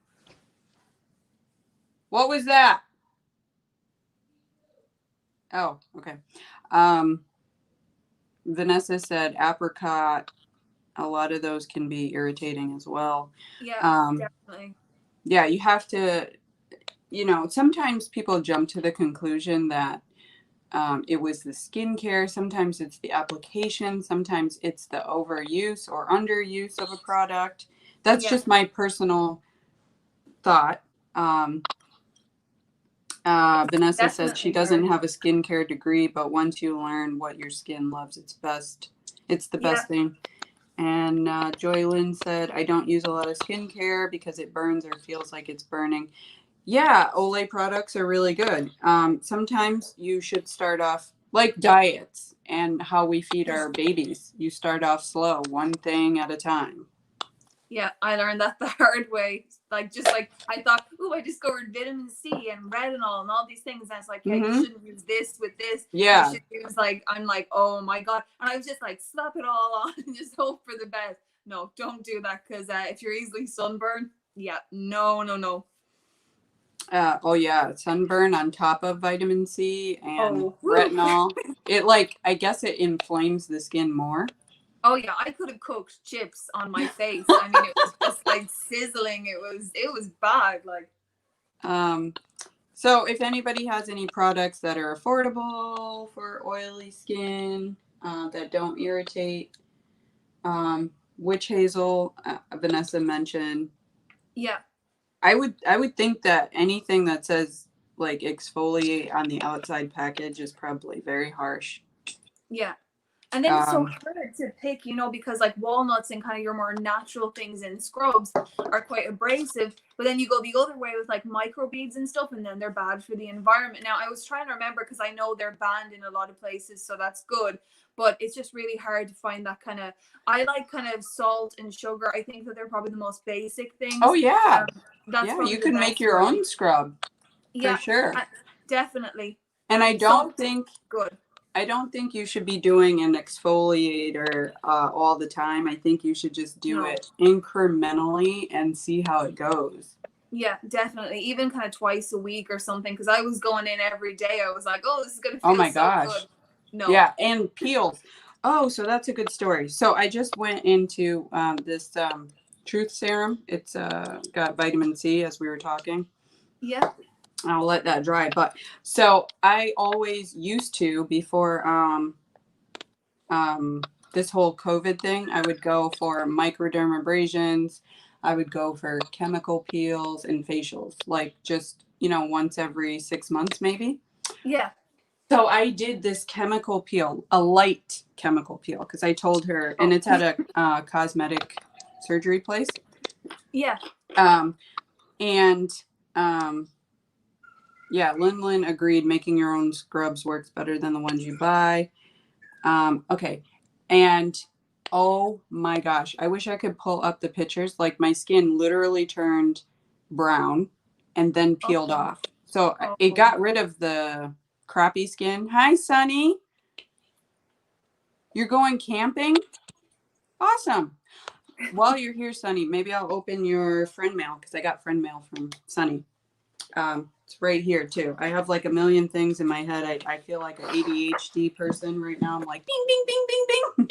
What was that? Oh, okay. Vanessa said apricot. A lot of those can be irritating as well. Yeah, definitely. Yeah, you have to, sometimes people jump to the conclusion that it was the skincare. Sometimes it's the application. Sometimes it's the overuse or underuse of a product. That's just my personal thought. Vanessa said she doesn't have a skincare degree, but once you learn what your skin loves, it's the best thing. And Joylyn said, I don't use a lot of skincare because it burns or feels like it's burning. Yeah, Olay products are really good. Sometimes you should start off like diets and how we feed our babies. You start off slow, one thing at a time. Yeah, I learned that the hard way. Like I thought, I discovered vitamin C and retinol and all these things. And it's like, yeah, you shouldn't use this with this. Yeah. You should use I'm like, oh my god. And I was just like, slap it all on and just hope for the best. No, don't do that because if you're easily sunburned, yeah, no. Oh yeah, sunburn on top of vitamin C and Oh, retinol. It I guess it inflames the skin more. Oh yeah, I could have cooked chips on my face. I mean, it was just like sizzling. It was bad. Like, so if anybody has any products that are affordable for oily skin that don't irritate, witch hazel, Vanessa mentioned. Yeah. I would think that anything that says like exfoliate on the outside package is probably very harsh. Yeah. And then it's so hard to pick, because like walnuts and kind of your more natural things in scrubs are quite abrasive. But then you go the other way with like microbeads and stuff, and then they're bad for the environment. Now, I was trying to remember because I know they're banned in a lot of places, so that's good. But it's just really hard to find that kind of. I like kind of salt and sugar. I think that they're probably the most basic things. Oh yeah, that's you could make your own scrub. Yeah, for sure, definitely. And I don't think good. I don't think you should be doing an exfoliator all the time. I think you should just do it incrementally and see how it goes. Yeah, definitely. Even kind of twice a week or something. Because I was going in every day. I was like, oh, this is going to feel so good. No. Yeah, and peels. Oh, so that's a good story. So I just went into this Truth Serum. It's got vitamin C, as we were talking. Yeah. I'll let that dry. But so I always used to, before this whole COVID thing, I would go for microdermabrasions. I would go for chemical peels and facials, like just, once every 6 months, maybe. Yeah. So I did this chemical peel, a light chemical peel, because I told her, and it's at a cosmetic surgery place. Yeah. Yeah, Lin agreed. Making your own scrubs works better than the ones you buy. Okay. And oh my gosh, I wish I could pull up the pictures. Like my skin literally turned brown and then peeled off. So it got rid of the crappy skin. Hi, Sunny. You're going camping? Awesome. While you're here, Sunny, maybe I'll open your friend mail because I got friend mail from Sunny. It's right here too. I have like a million things in my head. I feel like an ADHD person right now. I'm like, bing, bing, bing, bing,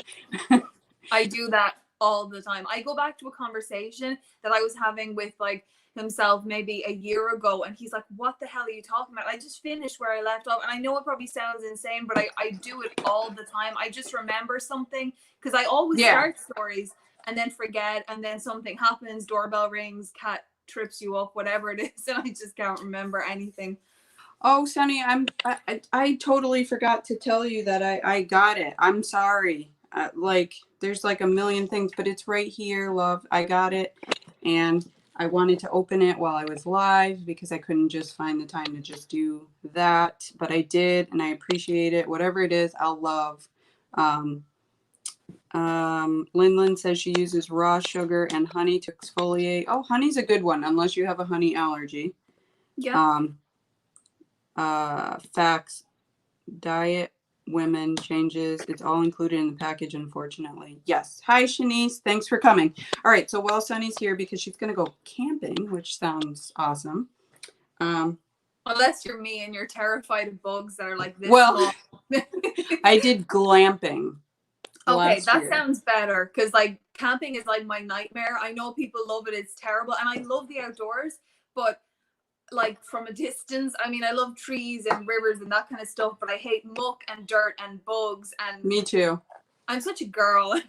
bing. I do that all the time. I go back to a conversation that I was having with like himself maybe a year ago, and he's like, what the hell are you talking about? I just finished where I left off. And I know it probably sounds insane, but I do it all the time. I just remember something because I always start stories and then forget, and then something happens, doorbell rings, cat trips you up, whatever it is, and I just can't remember anything. Oh, Sunny, I totally forgot to tell you that I got it. I'm sorry. Like, there's like a million things, but it's right here, love. I got it. And I wanted to open it while I was live because I couldn't just find the time to just do that. But I did, and I appreciate it. Whatever it is, I'll love. Lynn says she uses raw sugar and honey to exfoliate. Oh, honey's a good one, unless you have a honey allergy. Yeah. Facts, diet, women, changes. It's all included in the package, unfortunately. Yes. Hi, Shanice. Thanks for coming. All right. So while Sunny's here because she's going to go camping, which sounds awesome. Unless you're me and you're terrified of bugs that are like this well, small. I did glamping. Okay, that sounds better because like camping is like my nightmare. I know people love it, it's terrible, and I love the outdoors, but like from a distance, I mean, I love trees and rivers and that kind of stuff, but I hate muck and dirt and bugs. And me too. I'm such a girl.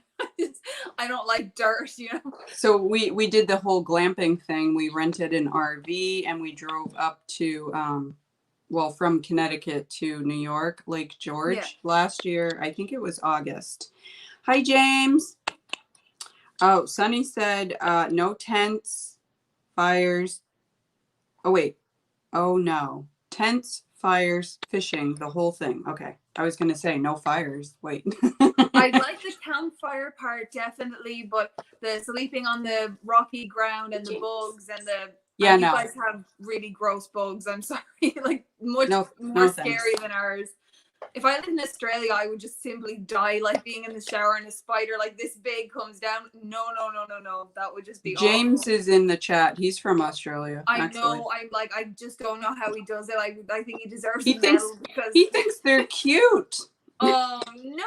I don't like dirt, you know. So we did the whole glamping thing. We rented an RV and we drove up to from Connecticut to New York, Lake George last year. I think it was August. Hi, James. Oh, Sunny said no tents, fires. Oh, wait. Oh, no. Tents, fires, fishing, the whole thing. Okay. I was going to say no fires. Wait. I like the campfire part, definitely, but the sleeping on the rocky ground and the bugs and the... Yeah, you guys have really gross bugs. I'm sorry. Like, much more scary than ours. If I lived in Australia, I would just simply die, like being in the shower and a spider like this big comes down. No. That would just be James awful. is in the chat. He's from Australia. I know. I'm like, I just don't know how he does it. I think he deserves a medal because he thinks they're cute. Oh no.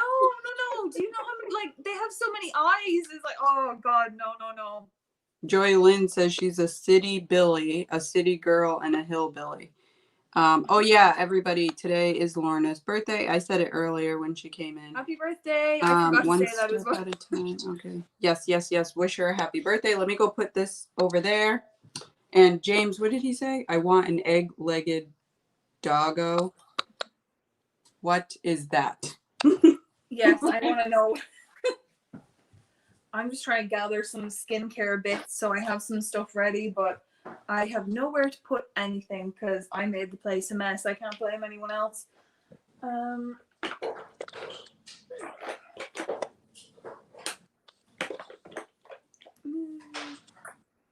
Do you know how many, like, they have so many eyes? It's like, oh God, no. Joy Lynn says she's a city Billy, a city girl, and a hillbilly. Oh yeah, everybody, today is Lorna's birthday. I said it earlier when she came in. Happy birthday. I forgot to say that as well. At a time. Okay. Yes. Wish her a happy birthday. Let me go put this over there. And James, what did he say? I want an egg-legged doggo. What is that? Yes, I want to know. I'm just trying to gather some skincare bits so I have some stuff ready, but I have nowhere to put anything because I made the place a mess. I can't blame anyone else.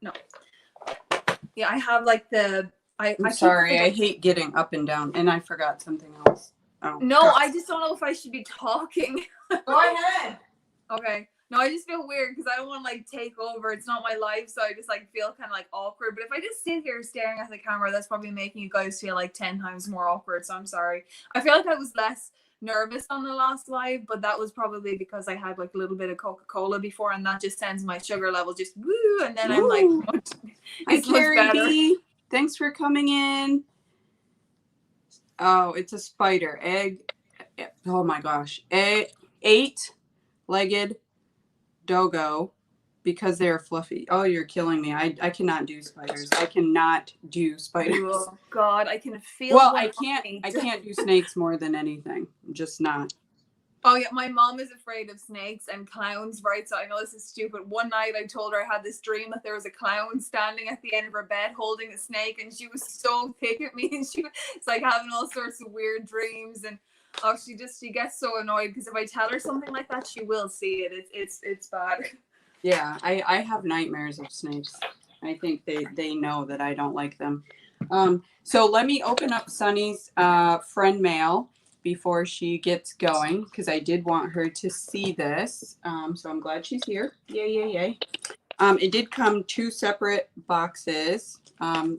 No. Yeah, I have like the... I'm sorry, I hate getting up and down, and I forgot something else. Oh, no, gosh. I just don't know if I should be talking. Go ahead. Okay. No, I just feel weird because I don't want to like take over. It's not my life, so I just like feel kind of like awkward. But if I just sit here staring at the camera, that's probably making you guys feel like 10 times more awkward. So I'm sorry. I feel like I was less nervous on the last live, but that was probably because I had like a little bit of Coca-Cola before, and that just sends my sugar level just woo, and then I'm like, it's much better. Thanks for coming in. Oh, it's a spider egg. Oh my gosh, 8-legged doggo because they're fluffy. Oh, you're killing me. I cannot do spiders. I cannot do spiders. Oh God, I can feel. Well, I can't do snakes more than anything. I'm just not. Oh yeah, my mom is afraid of snakes and clowns, right? So I know this is stupid. One night I told her I had this dream that there was a clown standing at the end of her bed holding a snake, and she was so thick at me, and she was like having all sorts of weird dreams, and oh, she gets so annoyed because if I tell her something like that, she will see it. It's bad. Yeah, I have nightmares of snakes. I think they know that I don't like them. So let me open up Sunny's friend mail before she gets going, because I did want her to see this. So I'm glad she's here. Yay. It did come 2 separate boxes.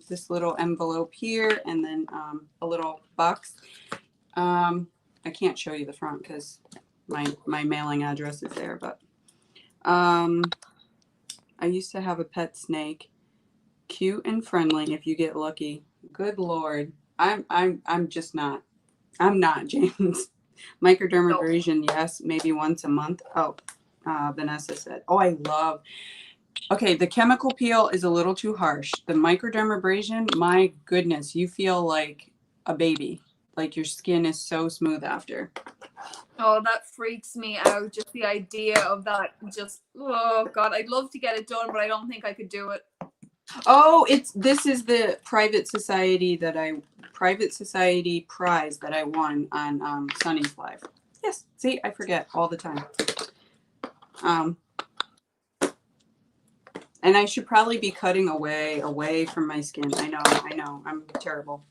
This little envelope here, and then a little box. I can't show you the front because my mailing address is there, but I used to have a pet snake. Cute and friendly if you get lucky. Good Lord. I'm just not. I'm not, James. Microdermabrasion, yes, maybe once a month. Oh, Vanessa said. Oh, I love. Okay, the chemical peel is a little too harsh. The microdermabrasion, my goodness, you feel like a baby. Like your skin is so smooth after. Oh, that freaks me out. Just the idea of that. Just, oh God, I'd love to get it done, but I don't think I could do it. Oh, this is the private society prize that I won on Sunny's Live. Yes, see, I forget all the time. And I should probably be cutting away from my skin. I know, I'm terrible.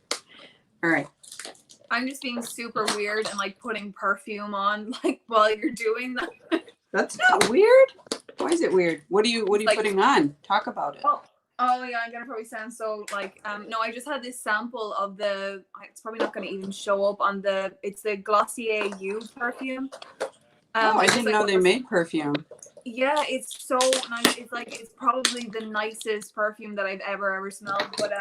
All right. I'm just being super weird and like putting perfume on like while you're doing that. That's not weird. Why is it weird? What are you like, putting on? Talk about it. Oh yeah, I'm gonna probably sound so like no, I just had this sample of it's probably not gonna even show up on it's the Glossier You perfume. I didn't know they made perfume. Yeah, it's so nice. It's probably the nicest perfume that I've ever smelled, but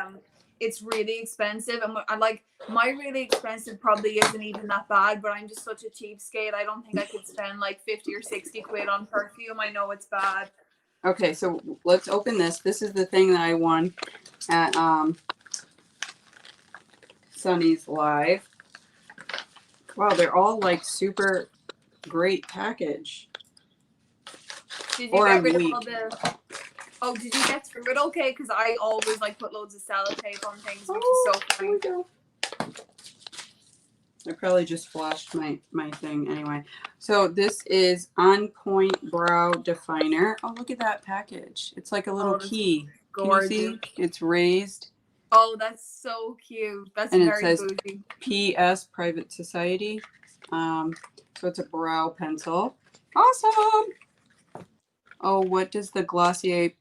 it's really expensive, and I like my really expensive probably isn't even that bad, but I'm just such a cheapskate. I don't think I could spend like 50 or 60 quid on perfume. I know it's bad. Okay, so let's open this. This is the thing that I won at Sunny's Live. Wow, they're all like super great package. Did you get rid of all the... Oh, did you get through it okay? Because I always like put loads of sellotape on things, which is so funny. I probably just flashed my thing anyway. So this is On Point Brow Definer. Oh, look at that package. It's like a little key. Gorgeous. Can you see? It's raised. Oh, that's so cute. That's and very it says bougie. PS Private Society. So it's a brow pencil. Awesome. Oh, what does the Glossier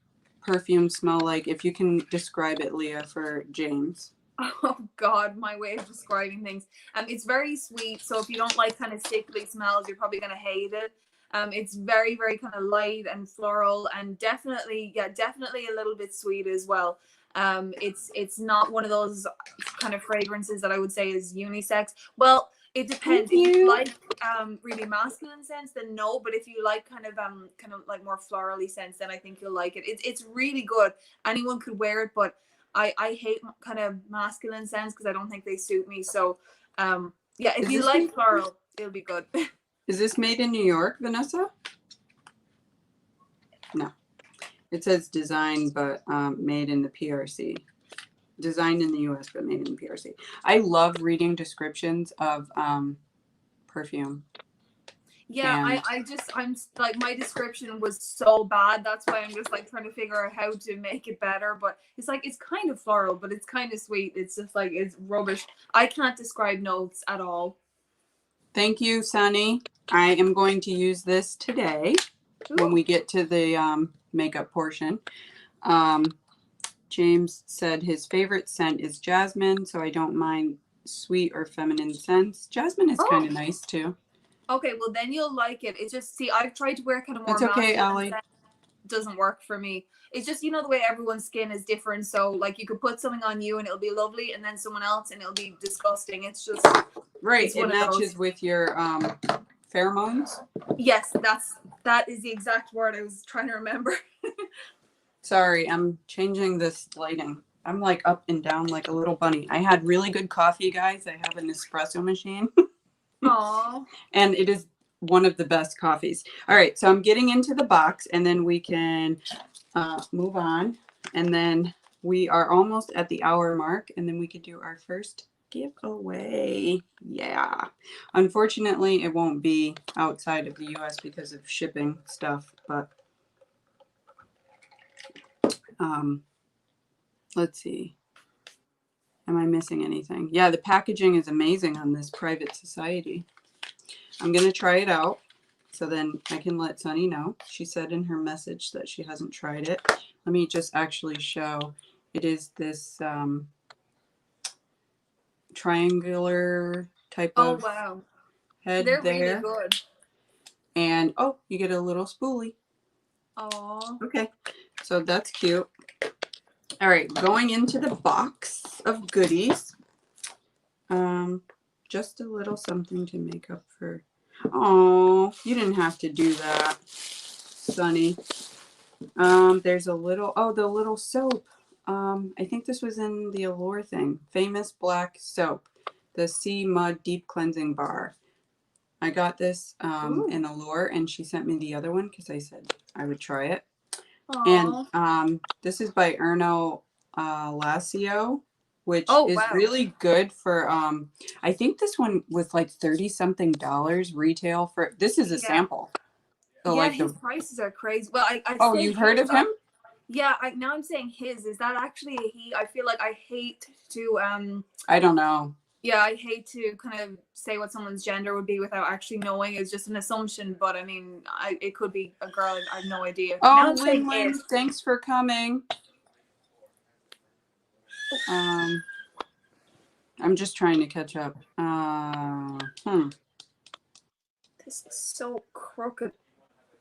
perfume smell like? If you can describe it, Leah, for James. Oh God, my way of describing things. It's very sweet. So if you don't like kind of sickly smells, you're probably gonna hate it. It's very, very kind of light and floral, and definitely a little bit sweet as well. It's not one of those kind of fragrances that I would say is unisex. Well, it depends. If you like really masculine scents, then no. But if you like kind of like more florally scents, then I think you'll like it. It's really good. Anyone could wear it, but I hate kind of masculine scents because I don't think they suit me. So yeah, if you like floral, it'll be good. Is this made in New York, Vanessa? No. It says design, but made in the PRC. Designed in the US, but made in the PRC. I love reading descriptions of perfume. Yeah, I'm like, my description was so bad. That's why I'm just like trying to figure out how to make it better. But it's like, it's kind of floral, but it's kind of sweet. It's just like, it's rubbish. I can't describe notes at all. Thank you, Sunny. I am going to use this today when we get to the makeup portion. James said his favorite scent is jasmine, so I don't mind sweet or feminine scents. Jasmine is kind of nice too. Okay, well then you'll like it. It's just, see, I've tried to wear kind of more. It's okay, Allie. Scent. Doesn't work for me. It's just, you know, the way everyone's skin is different. So like you could put something on you and it'll be lovely, and then someone else and it'll be disgusting. It's just right. It matches with your pheromones. Yes, that is the exact word I was trying to remember. Sorry, I'm changing this lighting. I'm like up and down like a little bunny. I had really good coffee, guys. I have an espresso machine. Aww. And it is one of the best coffees. All right, so I'm getting into the box, and then we can move on. And then we are almost at the hour mark, and then we could do our first giveaway. Yeah. Unfortunately, it won't be outside of the US because of shipping stuff, but let's see. Am I missing anything? Yeah, the packaging is amazing on this Private Society. I'm going to try it out so then I can let Sunny know. She said in her message that she hasn't tried it. Let me just actually show. It is this triangular type of head. They're there. Really good. And oh, you get a little spoolie. Oh. Okay, so that's cute. All right, going into the box of goodies. Just a little something to make up for. Oh, you didn't have to do that, Sunny. There's a little, the little soap. I think this was in the Allure thing. Famous black soap. the Sea Mud Deep Cleansing Bar. I got this in Allure, and she sent me the other one because I said I would try it. Aww. And this is by Erno Lacio, which is wow. really good for, I think this one was like $30-something retail for, this is a sample. So yeah, like his prices are crazy. Well, I oh, say you've heard of him? Yeah, now I'm saying his. Is that actually a he? I feel like I hate to I don't know. yeah, I hate to kind of say what someone's gender would be without actually knowing. It's just an assumption, but I mean, it could be a girl. I have no idea. Oh, now I'm Lynn, saying it. thanks for coming. I'm just trying to catch up. This is so crooked.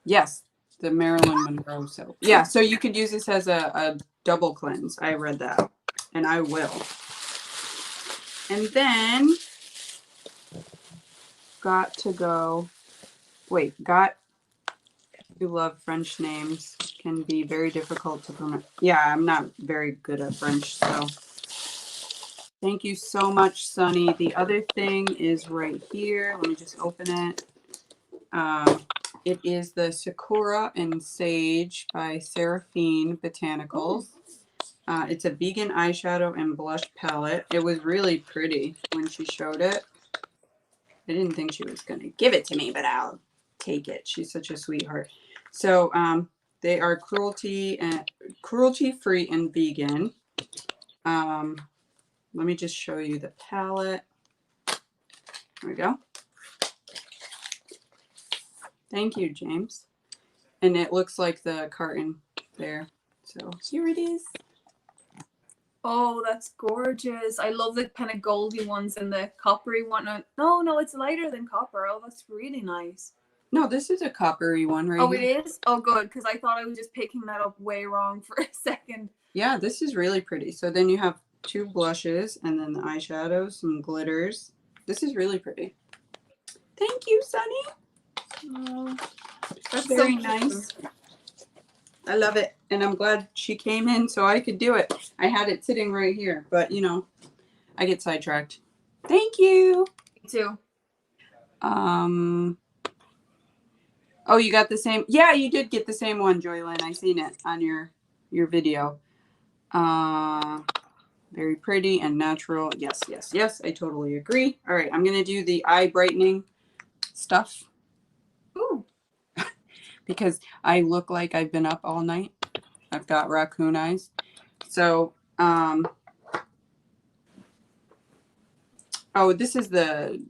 Yes, the Marilyn Monroe soap. Yeah, so you could use this as a double cleanse. I read that, and I will. And then got to go. Wait, got to love French names can be very difficult to pronounce. Yeah, I'm not very good at French, so thank you so much, Sunny. The other thing is right here. Let me just open it. It is the Sakura and Sage by Seraphine Botanicals. It's a vegan eyeshadow and blush palette. It was really pretty when she showed it. I didn't think she was going to give it to me, but I'll take it. She's such a sweetheart. So they are cruelty-free and vegan. Let me just show you the palette. There we go. Thank you, James. And it looks like the carton there. So here it is. Oh, that's gorgeous. I love the kind of goldy ones and the coppery one. No, it's lighter than copper. Oh, that's really nice. No, this is a coppery one right here. It is? Oh, good, because I thought I was just picking that up way wrong for a second. Yeah, this is really pretty. So then you have 2 blushes and then the eyeshadows, some glitters. This is really pretty. Thank you, Sunny. Oh, that's very so nice. I love it. And I'm glad she came in so I could do it. I had it sitting right here, but you know, I get sidetracked. Thank you. Me too. Oh, you got the same. Yeah, you did get the same one, Joylyn. I seen it on your video. Very pretty and natural. Yes, yes, yes. I totally agree. All right, I'm gonna do the eye brightening stuff. Ooh. Because I look like I've been up all night. I've got raccoon eyes. So, oh, this is the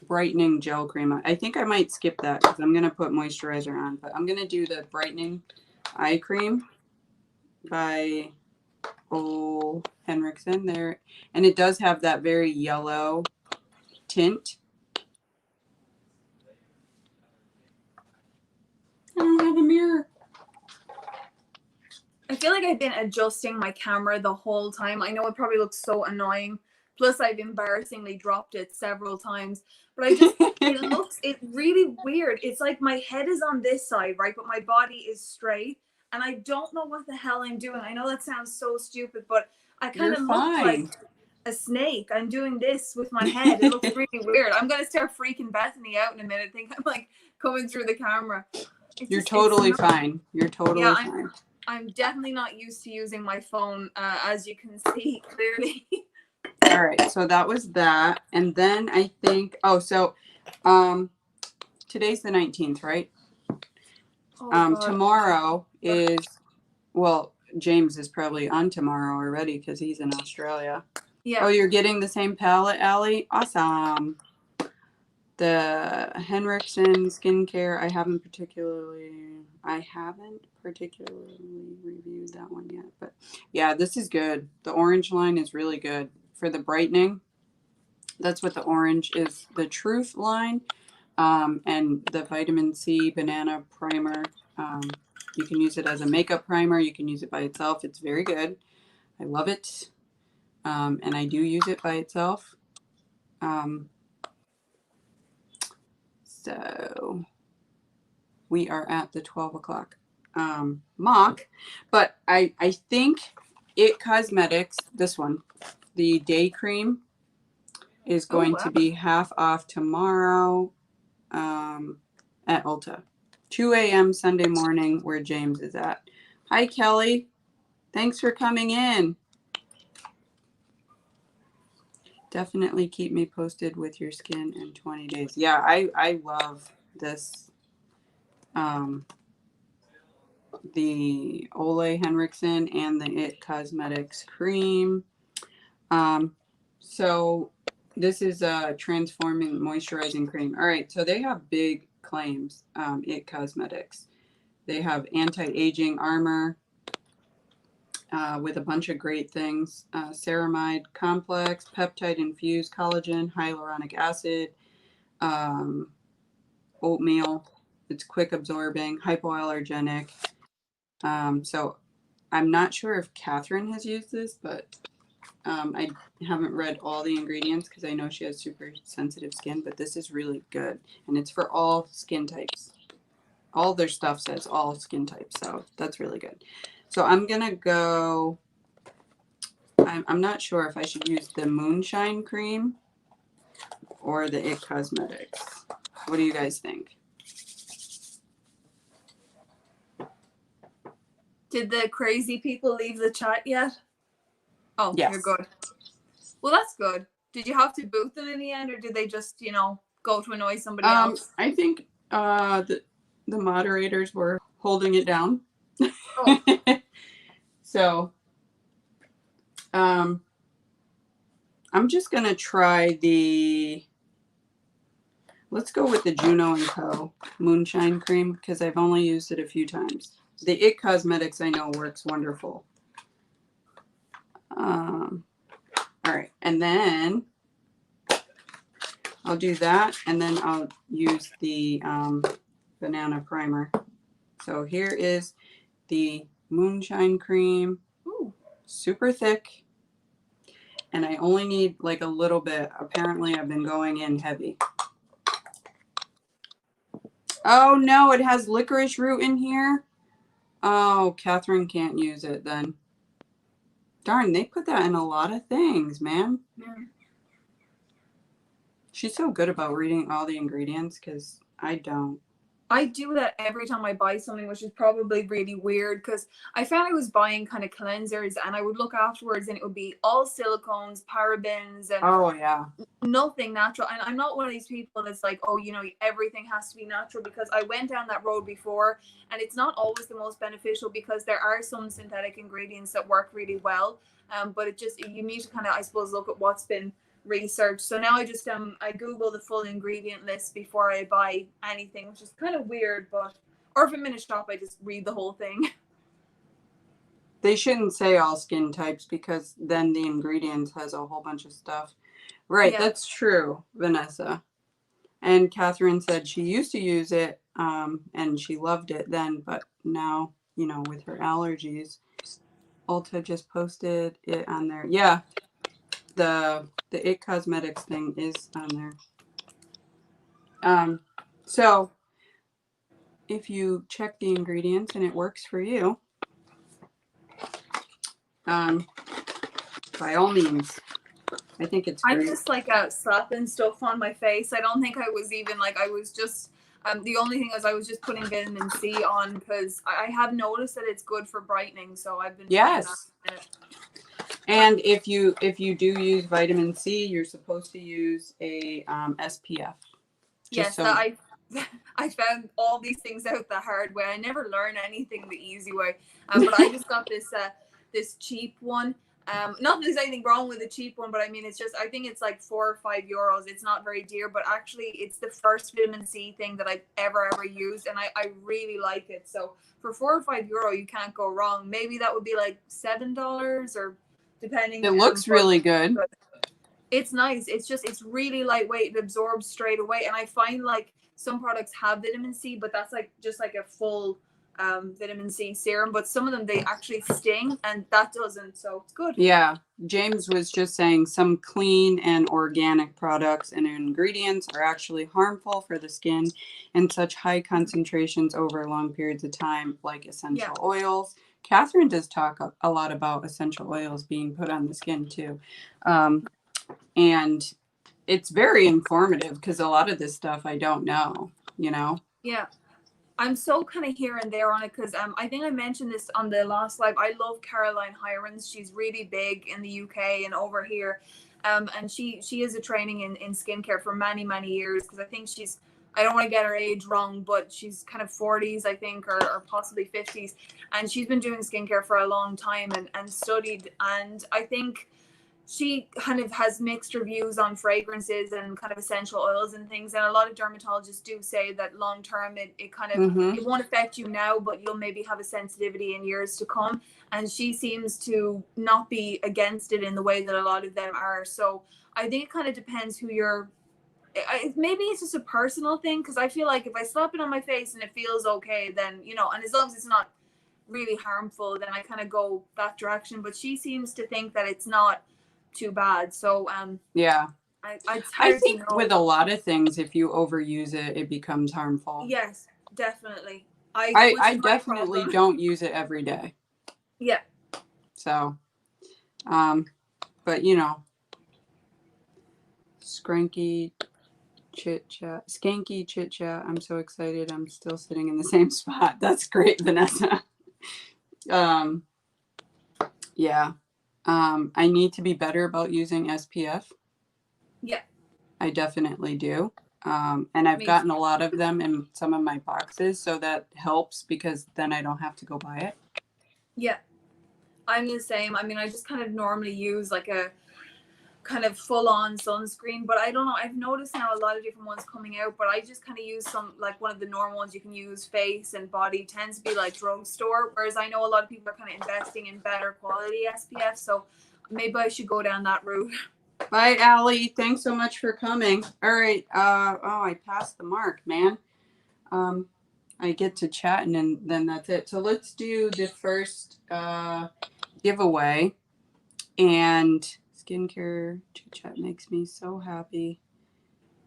brightening gel cream. I think I might skip that because I'm going to put moisturizer on. But I'm going to do the brightening eye cream by O. Henriksen there. And it does have that very yellow tint. I don't have a mirror. I feel like I've been adjusting my camera the whole time. I know it probably looks so annoying. Plus, I've embarrassingly dropped it several times. But it's really weird. It's like my head is on this side, right? But my body is straight. And I don't know what the hell I'm doing. I know that sounds so stupid, but I kind of look like a snake. I'm doing this with my head. It looks really weird. I'm going to start freaking Bethany out in a minute. I think I'm like coming through the camera. You're totally fine. You're totally fine. I'm definitely not used to using my phone, as you can see clearly. All right, so that was that. And then I think, so today's the 19th, right? Tomorrow is, well, James is probably on tomorrow already because he's in Australia. Yeah. Oh, you're getting the same palette, Allie? Awesome. The Henriksen skincare, I haven't particularly reviewed that one yet. But yeah, this is good. The orange line is really good for the brightening. That's what the orange is, the Truth line. And the vitamin C banana primer. You can use it as a makeup primer. You can use it by itself. It's very good. I love it. And I do use it by itself. So we are at the 12 o'clock mock, but I think It Cosmetics, this one, the day cream is going to be half off tomorrow at Ulta. 2 a.m. Sunday morning where James is at. Hi, Kelly. Thanks for coming in. Definitely keep me posted with your skin in 20 days. Yeah, I love this. The Ole Henriksen and the It Cosmetics cream. So this is a transforming moisturizing cream. All right, so they have big claims, It Cosmetics. They have anti-aging armor with a bunch of great things. Ceramide complex, peptide infused collagen, hyaluronic acid, oatmeal. It's quick absorbing, hypoallergenic. So I'm not sure if Catherine has used this, but I haven't read all the ingredients because I know she has super sensitive skin, but this is really good. And it's for all skin types. All their stuff says all skin types, so that's really good. So I'm going to go, I'm not sure if I should use the Moonshine cream or the It Cosmetics. What do you guys think? Did the crazy people leave the chat yet? Oh, yes. You're good. Well, that's good. Did you have to boot them in the end, or did they just, go to annoy somebody else? I think the moderators were holding it down. Oh. So I'm just going to try let's go with the Juno & Co. Moonshine Cream because I've only used it a few times. The It Cosmetics I know works wonderful. All right, and then I'll do that, and then I'll use the banana primer. So here is the Moonshine Cream. Ooh, super thick. And I only need like a little bit. Apparently I've been going in heavy. Oh no, it has licorice root in here. Oh, Catherine can't use it then. Darn, they put that in a lot of things, man. Yeah. She's so good about reading all the ingredients because I don't. I do that every time I buy something, which is probably really weird because I found I was buying kind of cleansers and I would look afterwards and it would be all silicones, parabens, and Oh yeah, nothing natural. And I'm not one of these people that's like, oh, everything has to be natural, because I went down that road before and it's not always the most beneficial because there are some synthetic ingredients that work really well. But you need to kind of, I suppose, look at what's been research. So now I just I Google the full ingredient list before I buy anything, which is kind of weird, or if I'm in a shop I just read the whole thing. They shouldn't say all skin types because then the ingredients has a whole bunch of stuff. Right, yeah. That's true, Vanessa. And Catherine said she used to use it and she loved it then, but now, with her allergies, Ulta just posted it on there. Yeah, the It Cosmetics thing is on there. So if you check the ingredients and it works for you, by all means, I think it's great. I'm just like slapping stuff on my face. I don't think I was even I was just the only thing is I was just putting vitamin C on because I have noticed that it's good for brightening, so I've been yes. And if you do use vitamin C, you're supposed to use a SPF. Yes, so I found all these things out the hard way. I never learn anything the easy way. But I just got this cheap one. Not that there's anything wrong with the cheap one, but I mean, I think it's like €4 or €5. It's not very dear, but actually it's the first vitamin C thing that I've ever used. And I really like it. So for €4 or €5, you can't go wrong. Maybe that would be like $7 or depending. It looks really good. It's nice. It's really lightweight. It absorbs straight away. And I find some products have vitamin C, but that's just a full vitamin C serum, but some of them they actually sting and that doesn't, so it's good. Yeah, James was just saying some clean and organic products and ingredients are actually harmful for the skin in such high concentrations over long periods of time, like essential oils, Catherine does talk a lot about essential oils being put on the skin too. And it's very informative because a lot of this stuff I don't know, you know? Yeah. I'm so kind of here and there on it because I think I mentioned this on the last live. I love Caroline Hirons. She's really big in the UK and over here. And she is a training in skincare for many, many years because I think she's, I don't want to get her age wrong, but she's kind of 40s, I think, or possibly 50s. And she's been doing skincare for a long time and studied. And I think she kind of has mixed reviews on fragrances and kind of essential oils and things, and a lot of dermatologists do say that long term it kind of it won't affect you now, but you'll maybe have a sensitivity in years to come. And she seems to not be against it in the way that a lot of them are. So I think it kind of depends who you're, maybe it's just a personal thing, because I feel like if I slap it on my face and it feels okay, then, you know, and as long as it's not really harmful, then I kind of go that direction. But she seems to think that it's not too bad. So yeah, it's I hard think to know. with a lot of things, if you overuse it, it becomes harmful. Yes, definitely. I definitely don't use it every day. Yeah. So, but you know, skanky chit chat. I'm so excited. I'm still sitting in the same spot. That's great, Vanessa. Yeah. I need to be better about using SPF. Yeah. I definitely do. And I've gotten a lot of them in some of my boxes, so that helps because then I don't have to go buy it. Yeah. I'm the same. I mean, I just kind of normally use like a kind of full-on sunscreen, but I don't know, I've noticed now a lot of different ones coming out, but I just kind of use some, like one of the normal ones you can use, face and body, tends to be like drugstore, whereas I know a lot of people are kind of investing in better quality SPF, so maybe I should go down that route. Bye, Allie. Thanks so much for coming. All right. I passed the mark, man. I get to chat and then that's it. So let's do the first giveaway. And skincare chit chat makes me so happy.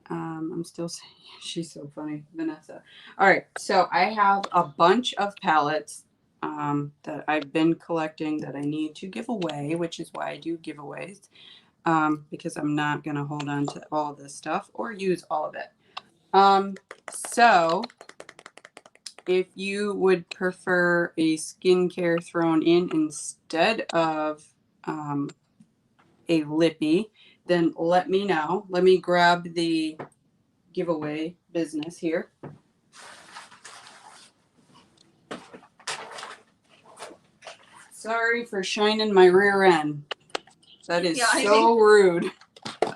I'm still saying she's so funny, Vanessa. All right, so I have a bunch of palettes that I've been collecting that I need to give away, which is why I do giveaways, because I'm not gonna hold on to all of this stuff or use all of it. So if you would prefer a skincare thrown in instead of a lippy, then let me know. Let me grab the giveaway business here. Sorry for shining my rear end. That is so rude.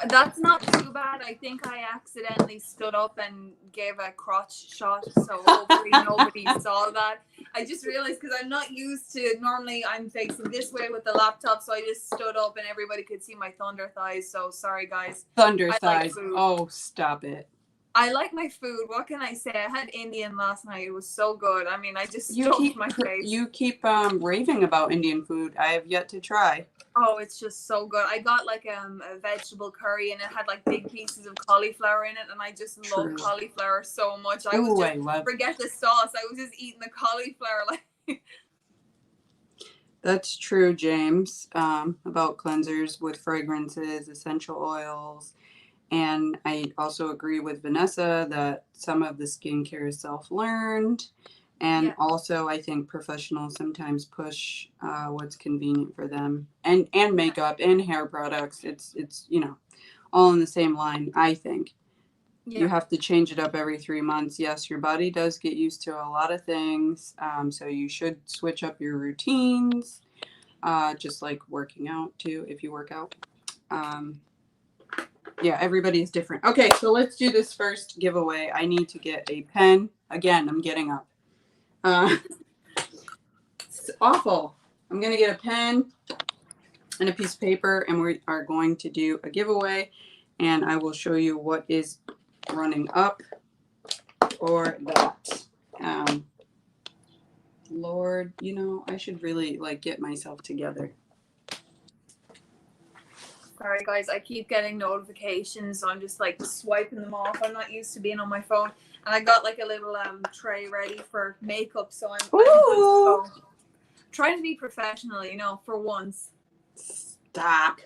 That's not too bad. I think I accidentally stood up and gave a crotch shot, so hopefully nobody saw that. I just realized because I'm not used to, normally I'm facing this way with the laptop, so I just stood up and everybody could see my thunder thighs, so sorry guys. Thunder thighs. Oh, stop it. I like my food. What can I say? I had Indian last night. It was so good. I mean, I just stuffed my face. You keep raving about Indian food. I have yet to try. Oh, it's just so good. I got like a vegetable curry and it had like big pieces of cauliflower in it, and I just love cauliflower so much. I was just forget the sauce. I was just eating the cauliflower like. That's true, James. About cleansers with fragrances, essential oils. And I also agree with Vanessa that some of the skincare is self-learned. And also I think professionals sometimes push what's convenient for them. And makeup and hair products. It's you know, all in the same line, I think. You have to change it up every 3 months. Yes, your body does get used to a lot of things. So you should switch up your routines. Just like working out too, if you work out. Yeah, everybody is different. Okay, so let's do this first giveaway. I need to get a pen. Again, I'm getting up. It's awful. I'm going to get a pen and a piece of paper, and we are going to do a giveaway. And I will show you what is running up for that. Lord, you know, I should really like get myself together. Sorry guys, I keep getting notifications, so I'm just like swiping them off. I'm not used to being on my phone, and I got like a little tray ready for makeup, so I'm good to go. Trying to be professional, you know, for once. Stop.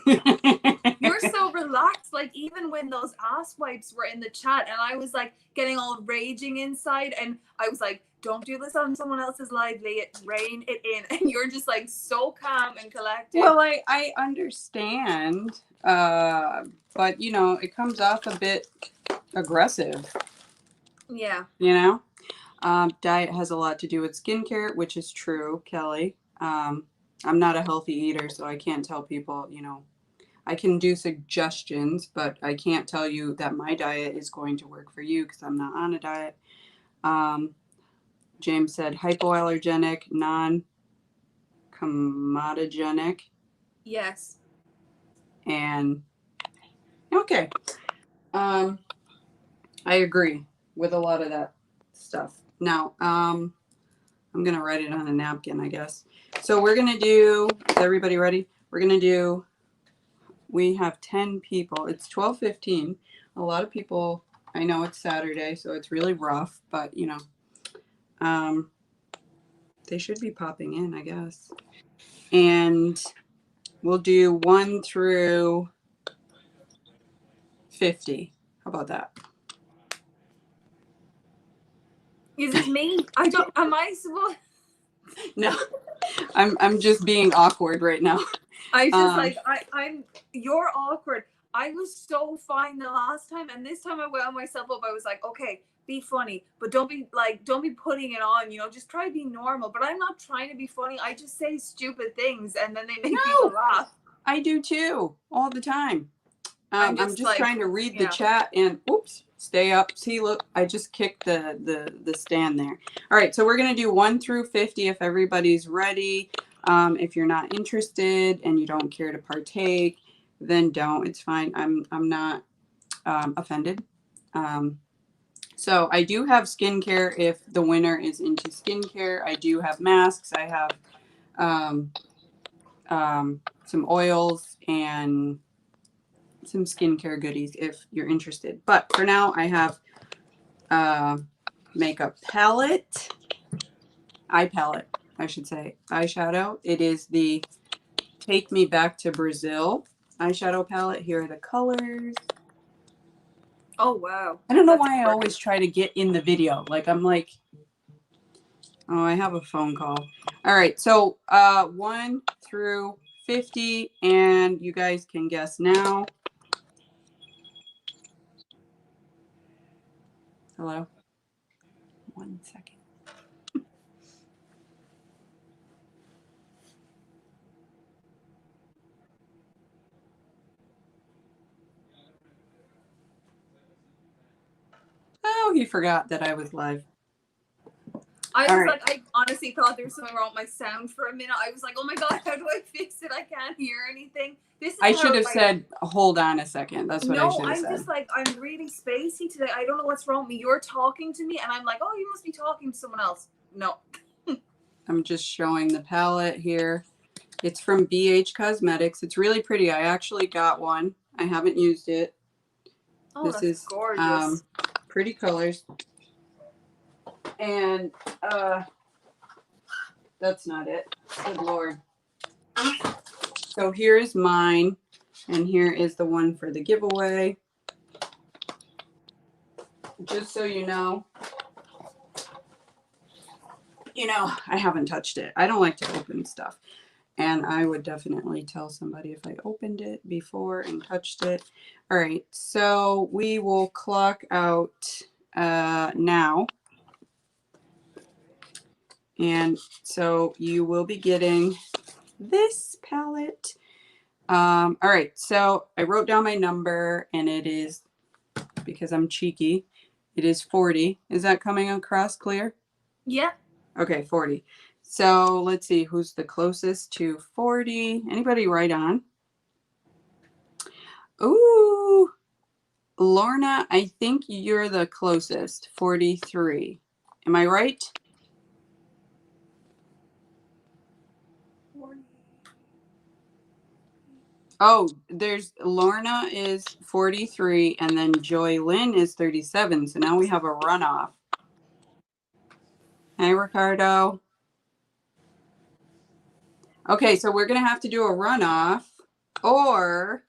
You're so relaxed. Like, even when those ass wipes were in the chat and I was like getting all raging inside, and I was like, don't do this on someone else's live, rein it in. And you're just like so calm and collected. Well, I understand, but you know, it comes off a bit aggressive. Yeah. You know, diet has a lot to do with skincare, which is true, Kelly. I'm not a healthy eater, so I can't tell people, you know, I can do suggestions, but I can't tell you that my diet is going to work for you because I'm not on a diet. James said hypoallergenic, non-comedogenic. Yes. And okay. I agree with a lot of that stuff. Now, I'm going to write it on a napkin, I guess. So we're going to do, is everybody ready? We're going to do, we have 10 people. It's 12:15. A lot of people, I know it's Saturday, so it's really rough, but you know, they should be popping in, I guess. And we'll do 1 through 50. How about that? Is it me? Am I supposed? No, I'm just being awkward right now. I just you're awkward. I was so fine the last time, and this time I wound myself up. I was like, okay, be funny, but don't be putting it on, you know, just try to be normal. But I'm not trying to be funny. I just say stupid things and then they make people laugh. I do too, all the time. I'm just trying to read the chat and oops, stay up. See, look, I just kicked the stand there. All right, so we're gonna do 1 through 50 if everybody's ready. If you're not interested and you don't care to partake, then don't. It's fine. I'm not offended. So I do have skincare if the winner is into skincare. I do have masks. I have some oils and some skincare goodies if you're interested. But for now, I have makeup palette, eye palette, I should say, eyeshadow. It is the Take Me Back to Brazil eyeshadow palette. Here are the colors. Oh, wow. I don't know why I always try to get in the video. Like, I'm like, oh, I have a phone call. All right. So 1 through 50, and you guys can guess now. Hello? 1 second. Oh, he forgot that I was live. I honestly thought there was something wrong with my sound for a minute. I was like, oh my God, how do I fix it? I can't hear anything. I should have said, hold on a second. That's what I should have said. No, I'm just like, I'm really spacey today. I don't know what's wrong with me. You're talking to me and I'm like, oh, you must be talking to someone else. No. I'm just showing the palette here. It's from BH Cosmetics. It's really pretty. I actually got one. I haven't used it. Oh, this is gorgeous. Pretty colors. And that's not it. Good Lord. So here is mine, and here is the one for the giveaway. Just so you know, I haven't touched it. I don't like to open stuff. And I would definitely tell somebody if I opened it before and touched it. All right, so we will clock out now. And so you will be getting this palette. All right, so I wrote down my number, and it is, because I'm cheeky, it is 40. Is that coming across clear? Yeah. Okay, 40. So let's see who's the closest to 40. Anybody right on? Ooh, Lorna, I think you're the closest, 43. Am I right? Oh, there's Lorna is 43, and then Joy Lynn is 37. So now we have a runoff. Hi, Ricardo. Okay, so we're going to have to do a runoff, or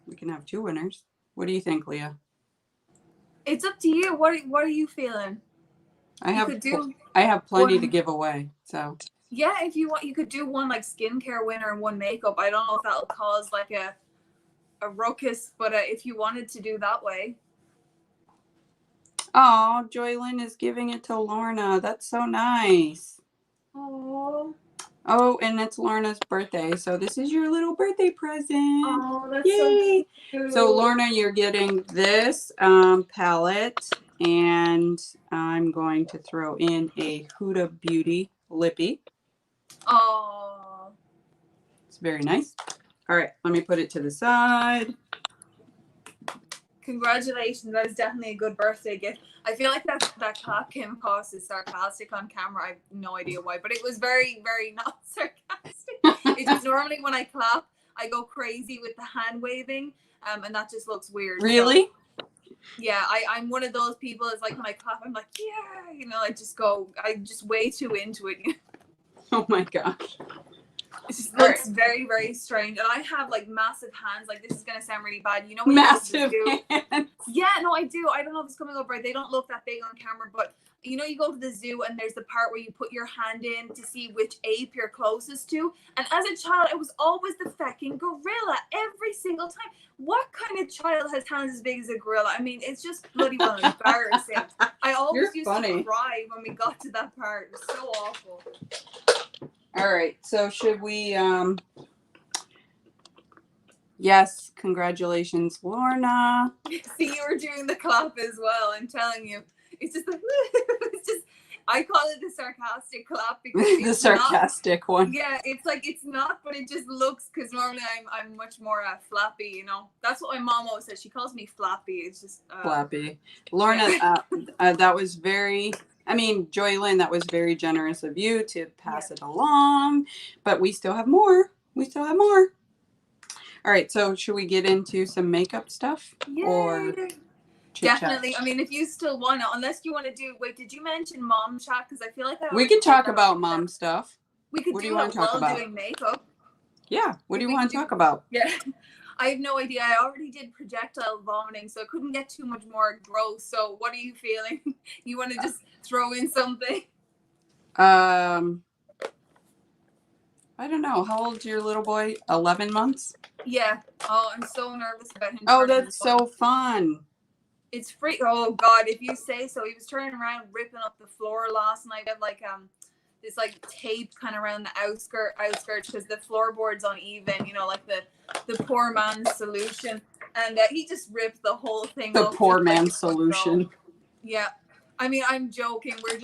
we can have two winners. What do you think, Leah? It's up to you. What are you feeling? I You could do have plenty to one. give away, so. Yeah, if you want, you could do one like skincare winner and one makeup. I don't know if that'll cause like a ruckus, but if you wanted to do that way. Oh, Joylyn is giving it to Lorna. That's so nice. Oh. Oh, and it's Lorna's birthday, so this is your little birthday present. Oh, that's Yay! so cute. So Lorna, you're getting this palette, and I'm going to throw in a Huda Beauty lippy. Oh. It's very nice. All right, let me put it to the side. Congratulations, that is definitely a good birthday gift. I feel like that clap came across as sarcastic on camera. I have no idea why, but it was very, very not sarcastic. It's just normally when I clap, I go crazy with the hand waving, and that just looks weird. Really? So, yeah, I'm one of those people. It's like when I clap, I'm like, yeah, you know, I just way too into it. Oh my gosh. It just looks very, very strange. And I have like massive hands. Like, this is going to sound really bad. You know, when massive hands. Yeah, no, I do. I don't know if it's coming up right. They don't look that big on camera, but you know, you go to the zoo and there's the part where you put your hand in to see which ape you're closest to. And as a child, it was always the fucking gorilla every single time. What kind of child has hands as big as a gorilla? I mean, it's just bloody well embarrassing. I always used to cry when we got to that part. It was so awful. All right, so should we, yes, congratulations, Lorna. See, you were doing the clap as well, I'm telling you. It's just like, it's just, I call it the sarcastic clap because it's the sarcastic one. Yeah, it's like, it's not, but it just looks, because normally I'm much more flappy, you know. That's what my mom always says. She calls me flappy. It's just flappy. Lorna, yeah. That was very, I mean, Joylyn, that was very generous of you to pass it along, but we still have more. All right, so should we get into some makeup stuff? Yay. Or definitely. I mean, if you still want to, unless you want to do, wait, did you mention mom chat? Because I feel like we could talk about mom stuff. We could do it while doing makeup. Yeah, what do you want to talk about? Yeah, I have no idea. I already did projectile vomiting, so I couldn't get too much more gross. So what are you feeling? You want to just throw in something? I don't know. How old's your little boy? 11 months? Yeah. Oh, I'm so nervous about him. Oh, that's so fun. It's free. Oh God, if you say so. He was turning around, ripping up the floor last night. I had like this like tape kind of around the outskirts because the floorboard's uneven. You know, like the poor man's solution. And he just ripped the whole thing. The poor man's solution. Yeah. I mean, I'm joking. We're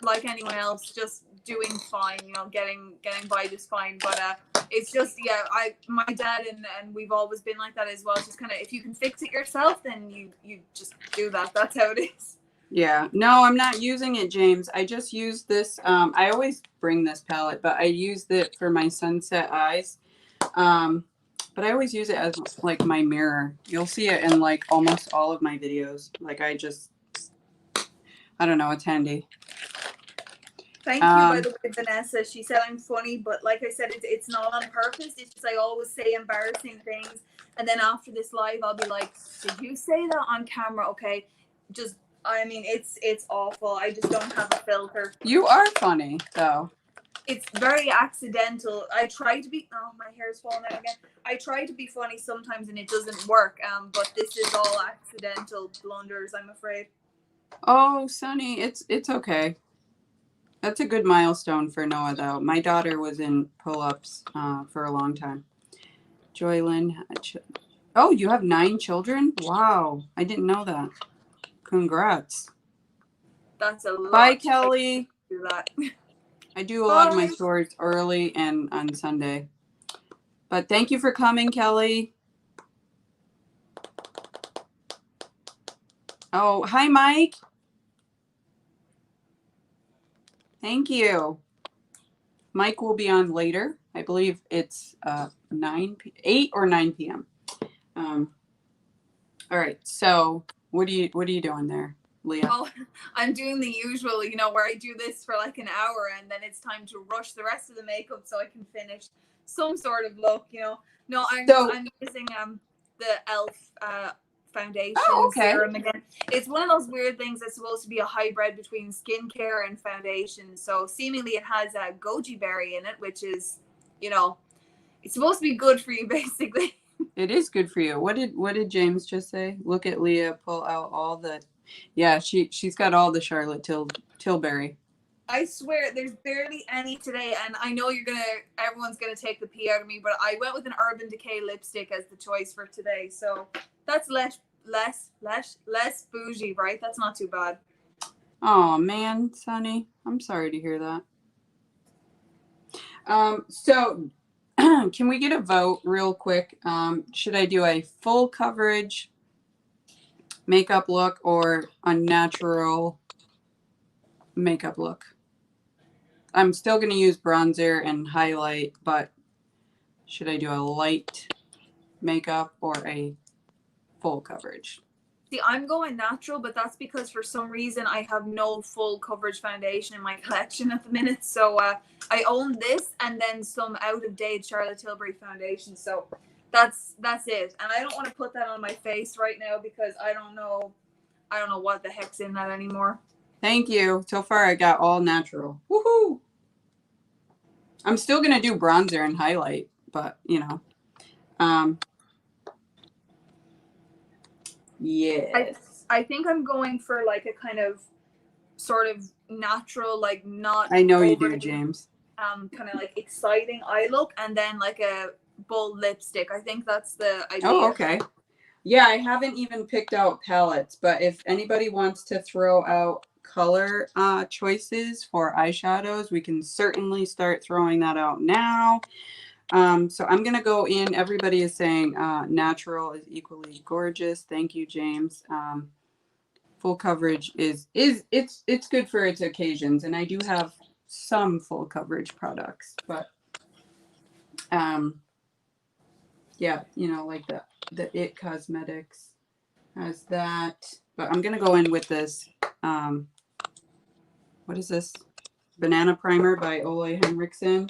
like anyone else, just doing fine, you know, getting by just fine. But it's just, yeah, my dad and we've always been like that as well. It's just kind of, if you can fix it yourself, then you just do that. That's how it is. Yeah. No, I'm not using it, James. I just use this. I always bring this palette, but I used it for my sunset eyes. But I always use it as like my mirror. You'll see it in like almost all of my videos. Like I don't know, it's handy. Thank you, by the way, Vanessa. She said I'm funny, but like I said, it's not on purpose. It's just I always say embarrassing things. And then after this live, I'll be like, did you say that on camera? Okay. Just, I mean, it's awful. I just don't have a filter. You are funny, though. It's very accidental. I try to be, oh, my hair's falling out again. I try to be funny sometimes and it doesn't work. But this is all accidental blunders, I'm afraid. Oh, Sunny, it's okay. That's a good milestone for Noah, though. My daughter was in pull-ups for a long time. Joylyn. Oh, you have 9 children? Wow, I didn't know that. Congrats. That's a lot. Bye, Kelly. Do that. I do a lot of my stories early and on Sunday. But thank you for coming, Kelly. Oh, hi, Mike. Thank you. Mike will be on later. I believe it's 8 or 9 p.m. All right. So what are you doing there, Leah? Oh, I'm doing the usual, you know, where I do this for like an hour and then it's time to rush the rest of the makeup so I can finish some sort of look, you know. No, I'm using the e.l.f. Foundation Oh, okay. serum again. It's one of those weird things that's supposed to be a hybrid between skincare and foundation. So seemingly it has a goji berry in it, which is, you know, it's supposed to be good for you basically. It is good for you. What did James just say? Look at Leah pull out all the, yeah, she's got all the Charlotte Tilbury. I swear there's barely any today, and I know everyone's gonna take the pee out of me, but I went with an Urban Decay lipstick as the choice for today. So that's less bougie, right? That's not too bad. Oh man, Sonny, I'm sorry to hear that. So can we get a vote real quick? Should I do a full coverage makeup look or a natural makeup look? I'm still going to use bronzer and highlight, but should I do a light makeup or a full coverage? See, I'm going natural, but that's because for some reason I have no full coverage foundation in my collection at the minute. So I own this and then some out of date Charlotte Tilbury foundation. So that's it. And I don't want to put that on my face right now because I don't know what the heck's in that anymore. Thank you. So far I got all natural. Woohoo! I'm still going to do bronzer and highlight, but you know. Yes. I think I'm going for like a kind of sort of natural, like not I know you do, James. Kind of like exciting eye look, and then like a bold lipstick. I think that's the idea. Oh, okay. Yeah, I haven't even picked out palettes, but if anybody wants to throw out color choices for eyeshadows, we can certainly start throwing that out now. So I'm going to go in. Everybody is saying natural is equally gorgeous. Thank you, James. Full coverage it's good for its occasions, and I do have some full coverage products, but yeah, you know, like the It Cosmetics has that, but I'm gonna go in with this what is this, banana primer by Ole Henriksen.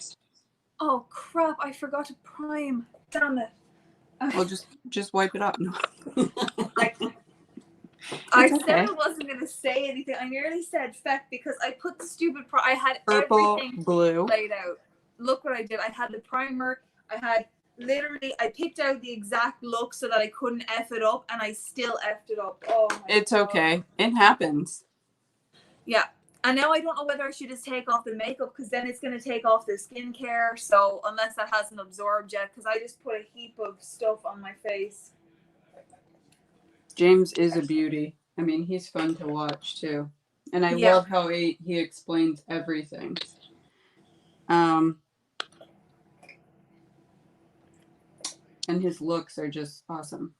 Oh crap, I forgot to prime. Damn it. Well, just wipe it up. No. I said I wasn't going to say anything. I nearly said feck because I put the stupid I had purple, everything blue laid out. Look what I did. I had the primer. I had literally, I picked out the exact look so that I couldn't F it up, and I still F'd it up. Oh my It's God. okay. It happens. Yeah. And now I don't know whether I should just take off the makeup because then it's going to take off the skincare. So unless that hasn't absorbed yet, because I just put a heap of stuff on my face. James is a beauty. I mean, he's fun to watch too. And I love how he explains everything. And his looks are just awesome.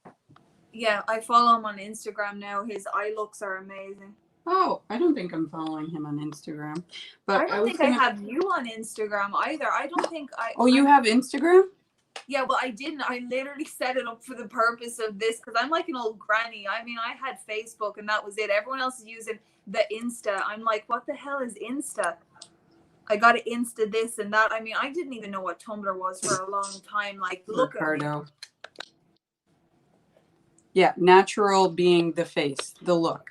Yeah, I follow him on Instagram now. His eye looks are amazing. Oh, I don't think I'm following him on Instagram. But I don't think I have you on Instagram either. I don't think I... Oh, you have Instagram? Yeah, well, I didn't. I literally set it up for the purpose of this because I'm like an old granny. I mean, I had Facebook and that was it. Everyone else is using the Insta. I'm like, what the hell is Insta? I got to Insta this and that. I mean, I didn't even know what Tumblr was for a long time. Like, look at me. Yeah, natural being the face, the look.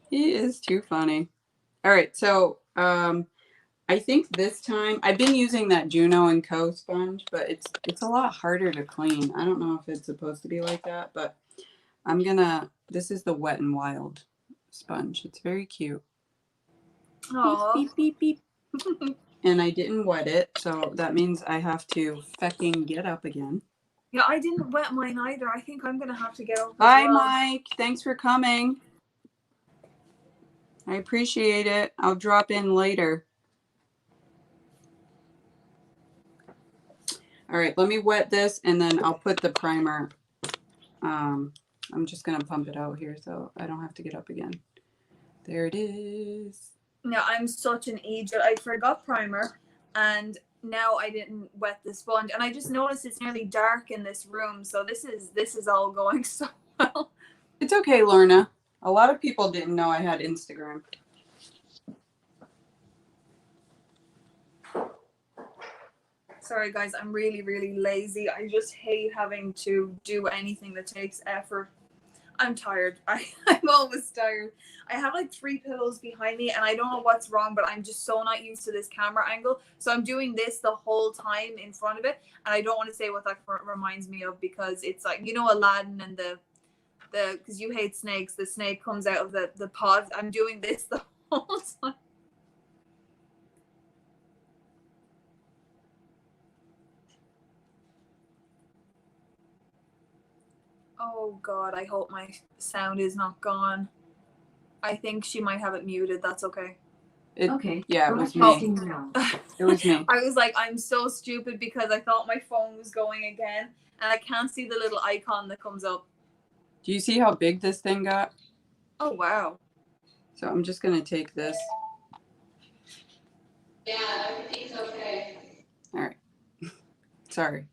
He is too funny. All right, so I think this time I've been using that Juno & Co sponge, but it's a lot harder to clean. I don't know if it's supposed to be like that, but this is the Wet n Wild sponge. It's very cute. Aww. Beep, beep, beep, beep. And I didn't wet it, so that means I have to fecking get up again. Yeah, I didn't wet mine either. I think I'm going to have to get up. Bye, Mike. Thanks for coming. I appreciate it. I'll drop in later. All right, let me wet this and then I'll put the primer. I'm just going to pump it out here so I don't have to get up again. There it is. Now, I'm such an idiot. I forgot primer and now I didn't wet the sponge. And I just noticed it's nearly dark in this room. So this is all going so well. It's okay, Lorna. A lot of people didn't know I had Instagram. Sorry guys, I'm really, really lazy. I just hate having to do anything that takes effort. I'm tired. I'm always tired. I have like 3 pillows behind me and I don't know what's wrong, but I'm just so not used to this camera angle. So I'm doing this the whole time in front of it. And I don't want to say what that reminds me of, because it's like, you know, Aladdin and the because you hate snakes, the snake comes out of the pod. I'm doing this the whole time. Oh God, I hope my sound is not gone. I think she might have it muted. That's okay. Okay. Yeah, it was me. It was me. I was like, I'm so stupid because I thought my phone was going again and I can't see the little icon that comes up. Do you see how big this thing got? Oh, wow. So I'm just going to take this. Yeah, everything's okay. All right. Sorry.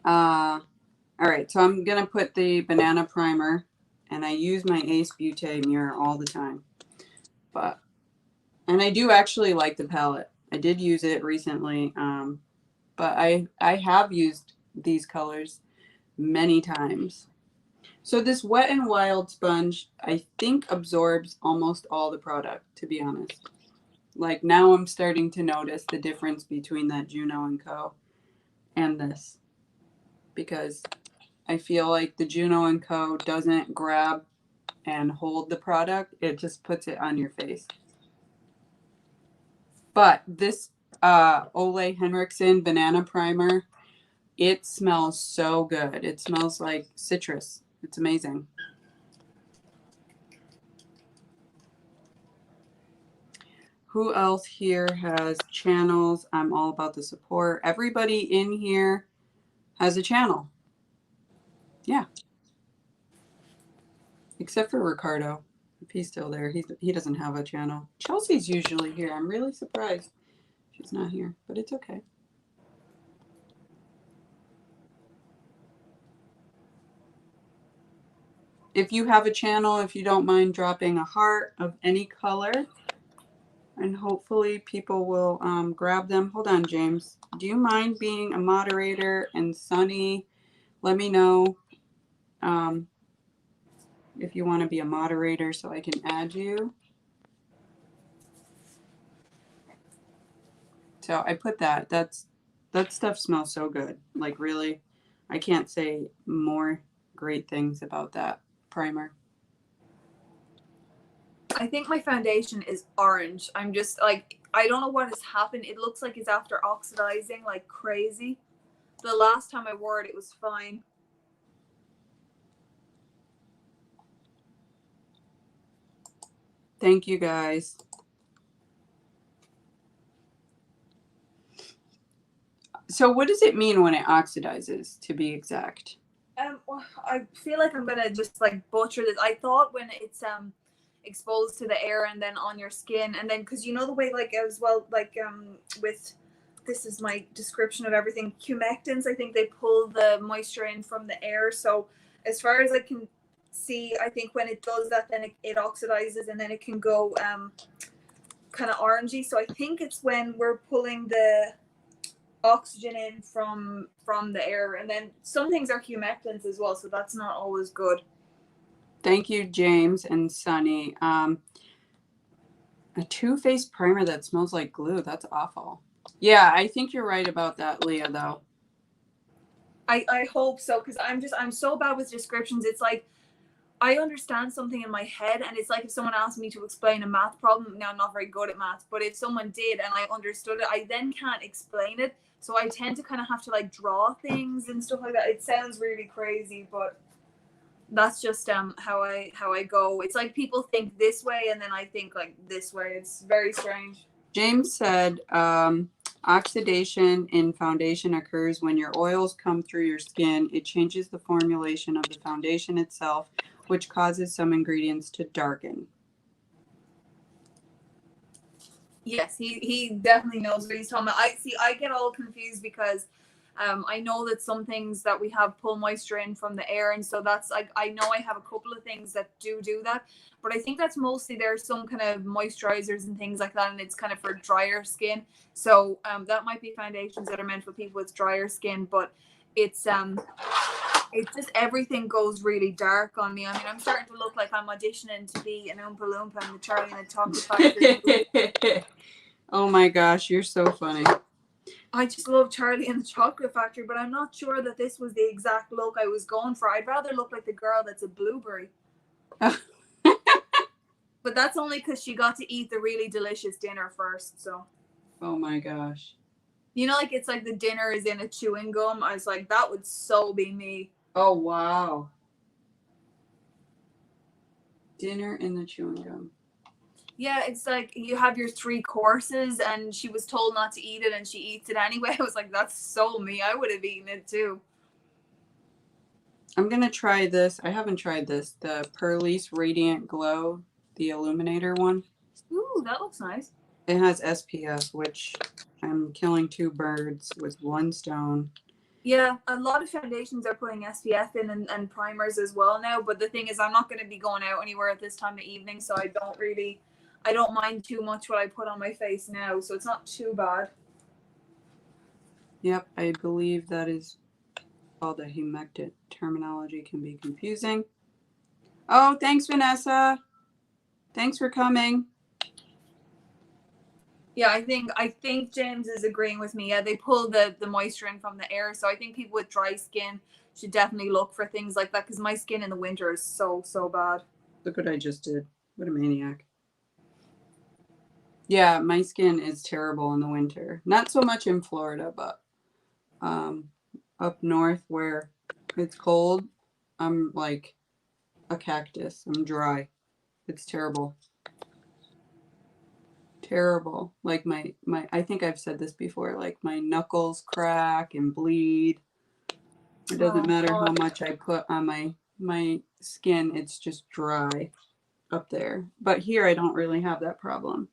All right. So I'm going to put the banana primer, and I use my Ace Beauté mirror all the time. And I do actually like the palette. I did use it recently, but I have used these colors many times. So this Wet n Wild sponge, I think, absorbs almost all the product, to be honest. Like now I'm starting to notice the difference between that Juno & Co. and this. Because I feel like the Juno & Co. doesn't grab and hold the product. It just puts it on your face. But this Ole Henriksen banana primer, it smells so good. It smells like citrus. It's amazing. Who else here has channels? I'm all about the support. Everybody in here has a channel. Yeah. Except for Ricardo. If he's still there, he doesn't have a channel. Chelsea's usually here. I'm really surprised she's not here, but it's okay. If you have a channel, if you don't mind dropping a heart of any color, and hopefully people will grab them. Hold on, James. Do you mind being a moderator? And Sunny, let me know if you want to be a moderator so I can add you. So I put that. That stuff smells so good. Like really, I can't say more great things about that primer. I think my foundation is orange. I'm just like, I don't know what has happened. It looks like it's after oxidizing like crazy. The last time I wore it, it was fine. Thank you guys. So what does it mean when it oxidizes, to be exact? Well, I feel like I'm gonna just like butcher this. I thought when it's exposed to the air and then on your skin, and then because you know the way like as well like with this is my description of everything, humectants, I think they pull the moisture in from the air. So as far as I can see, I think when it does that, then it oxidizes and then it can go kind of orangey. So I think it's when we're pulling the oxygen in from the air, and then some things are humectants as well, so that's not always good. Thank you, James and Sunny. A Too Faced primer that smells like glue. That's awful. Yeah, I think you're right about that, Leah, though. I hope so, because I'm so bad with descriptions. It's like I understand something in my head, and it's like if someone asked me to explain a math problem. Now I'm not very good at math, but if someone did and I understood it, I then can't explain it. So I tend to kind of have to like draw things and stuff like that. It sounds really crazy, but that's just how I go. It's like people think this way and then I think like this way. It's very strange. James said oxidation in foundation occurs when your oils come through your skin. It changes the formulation of the foundation itself, which causes some ingredients to darken. Yes, he definitely knows what he's talking about. I get all confused because I know that some things that we have pull moisture in from the air, and so that's like, I know I have a couple of things that do that, but I think that's mostly there's some kind of moisturizers and things like that, and it's kind of for drier skin. So that might be foundations that are meant for people with drier skin, but it's just everything goes really dark on me. I mean, I'm starting to look like I'm auditioning to be an Oompa Loompa in the Charlie and the Chocolate Factory. Oh my gosh, you're so funny. I just love Charlie and the Chocolate Factory, but I'm not sure that this was the exact look I was going for. I'd rather look like the girl that's a blueberry. But that's only because she got to eat the really delicious dinner first. So. Oh my gosh. You know, like it's like the dinner is in a chewing gum. I was like, that would so be me. Oh wow. Dinner in the chewing gum. Yeah, it's like you have your 3 courses and she was told not to eat it and she eats it anyway. I was like, that's so me. I would have eaten it too. I'm going to try this. I haven't tried this. The Perlice Radiant Glow, the Illuminator one. Ooh, that looks nice. It has SPF, which I'm killing 2 birds with 1 stone. Yeah, a lot of foundations are putting SPF in and primers as well now. But the thing is, I'm not going to be going out anywhere at this time of evening. So I don't mind too much what I put on my face now. So it's not too bad. Yep, I believe that is called a humectant. Terminology can be confusing. Oh, thanks, Vanessa. Thanks for coming. Yeah, I think James is agreeing with me. Yeah, they pull the moisture in from the air. So I think people with dry skin should definitely look for things like that because my skin in the winter is so bad. Look what I just did. What a maniac. Yeah, my skin is terrible in the winter. Not so much in Florida, but up north where it's cold, I'm like a cactus. I'm dry. It's terrible. Terrible. Like my I think I've said this before, like my knuckles crack and bleed. It doesn't matter how much I put on my skin, it's just dry up there. But here I don't really have that problem.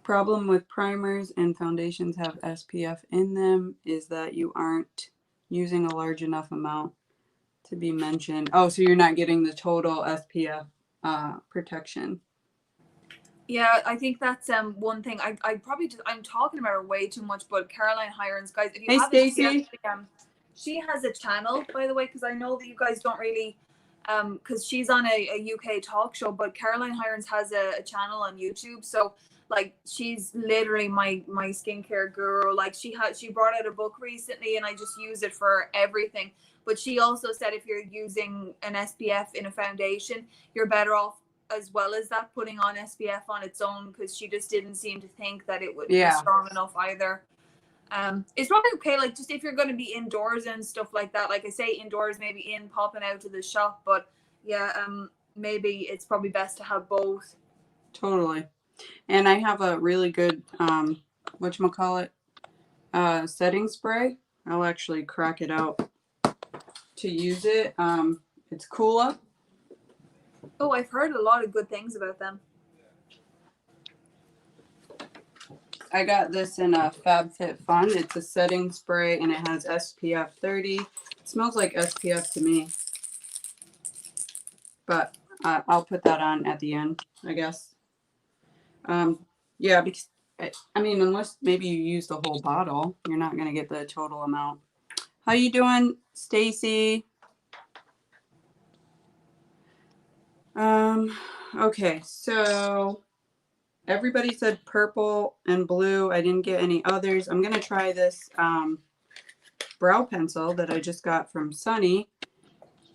Problem with primers and foundations have SPF in them is that you aren't using a large enough amount to be mentioned. Oh, so you're not getting the total SPF protection. Yeah, I think that's one thing. I probably just I'm talking about her way too much, but Caroline Hirons, guys, if you Hey, haven't Stacey. she has a channel, by the way, because I know that you guys don't really because she's on a UK talk show, but Caroline Hirons has a channel on YouTube. So like she's literally my skincare guru. Like she brought out a book recently and I just use it for everything. But she also said if you're using an SPF in a foundation, you're better off as well as that putting on SPF on its own because she just didn't seem to think that it would be strong enough either. It's probably okay, like just if you're going to be indoors and stuff like that, like I say indoors, maybe in popping out to the shop, but yeah, maybe it's probably best to have both. Totally. And I have a really good whatchamacallit setting spray. I'll actually crack it out to use it. It's Coola. Oh, I've heard a lot of good things about them. I got this in a FabFitFun. It's a setting spray and it has SPF 30. It smells like SPF to me. But I'll put that on at the end, I guess. Yeah, because I mean, unless maybe you use the whole bottle, you're not going to get the total amount. How you doing, Stacy? Okay, so everybody said purple and blue. I didn't get any others. I'm going to try this brow pencil that I just got from Sunny,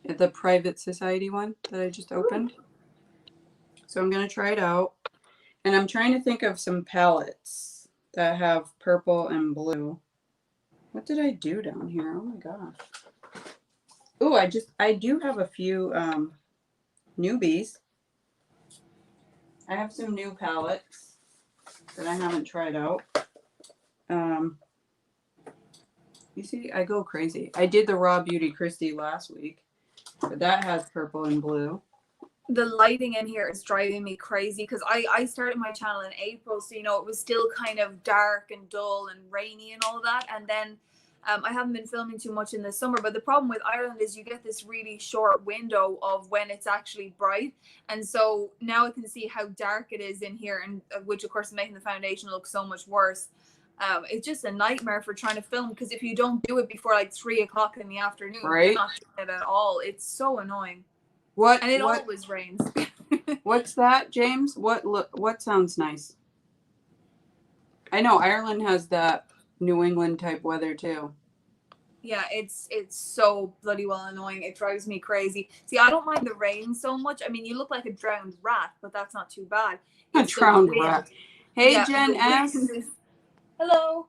the Private Society one that I just opened. So I'm going to try it out. And I'm trying to think of some palettes that have purple and blue. What did I do down here? Oh my gosh. Oh, I do have a few newbies. I have some new palettes that I haven't tried out. You see, I go crazy. I did the Raw Beauty Christie last week, but that has purple and blue. The lighting in here is driving me crazy because I started my channel in April, so you know it was still kind of dark and dull and rainy and all that, and then I haven't been filming too much in the summer, but the problem with Ireland is you get this really short window of when it's actually bright. And so now I can see how dark it is in here, and which of course is making the foundation look so much worse. It's just a nightmare for trying to film, because if you don't do it before like 3 o'clock in the afternoon, Right. you're not doing it at all. It's so annoying. And it always rains. What's that, James? What sounds nice? I know Ireland has that New England type weather too. Yeah, it's so bloody well annoying. It drives me crazy. See, I don't mind the rain so much. I mean, you look like a drowned rat, but that's not too bad. A drowned rat. Hey, Yeah, Jen S. Hello.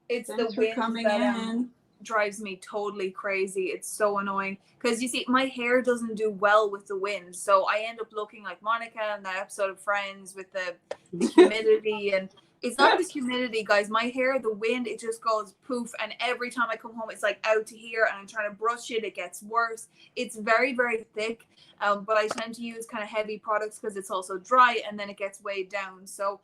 It's Thanks the for wind coming that in. drives me totally crazy. It's so annoying, because you see, my hair doesn't do well with the wind, so I end up looking like Monica in that episode of Friends with the humidity. And it's not just humidity, guys. My hair, the wind, it just goes poof, and every time I come home, it's like out to here, and I'm trying to brush it, it gets worse. It's very, very thick, but I tend to use kind of heavy products because it's also dry, and then it gets weighed down. So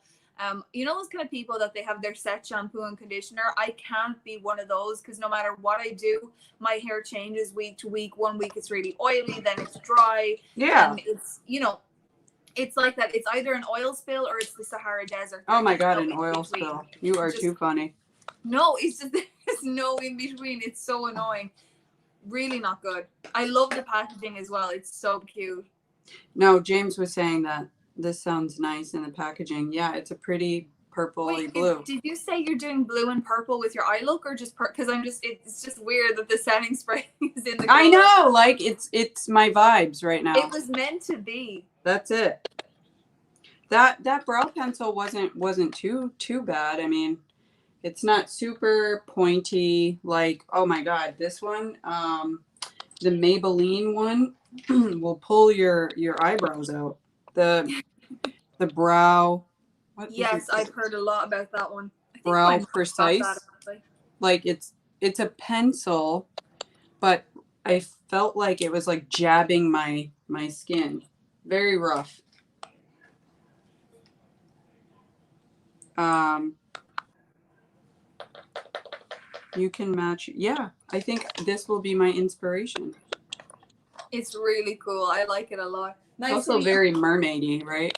you know, those kind of people that they have their set shampoo and conditioner. I can't be one of those, because no matter what I do, my hair changes week to week. 1 week it's really oily, then it's dry. Yeah. And it's, you know, it's like that. It's either an oil spill or it's the Sahara Desert. Oh my God, There's an no in oil between. spill. You are Just- too funny. No, it's just there's no in between. It's so annoying. Really not good. I love the packaging as well. It's so cute. No, James was saying that this sounds nice in the packaging. Yeah, it's a pretty purpley Wait, blue. did you say you're doing blue and purple with your eye look, or just because it's just weird that the setting spray is in the color. I know, like it's my vibes right now. It was meant to be. That's it. That brow pencil wasn't too bad. I mean, it's not super pointy like, oh my God, this one, the Maybelline one will pull your eyebrows out. The brow. What is Yes, it? I've heard a lot about that one. I think Brow my mom got Precise. that, actually. Like it's a pencil, but I felt like it was like jabbing my skin. Very rough. You can match. Yeah, I think this will be my inspiration. It's really cool. I like it a lot. It's also very mermaidy, right?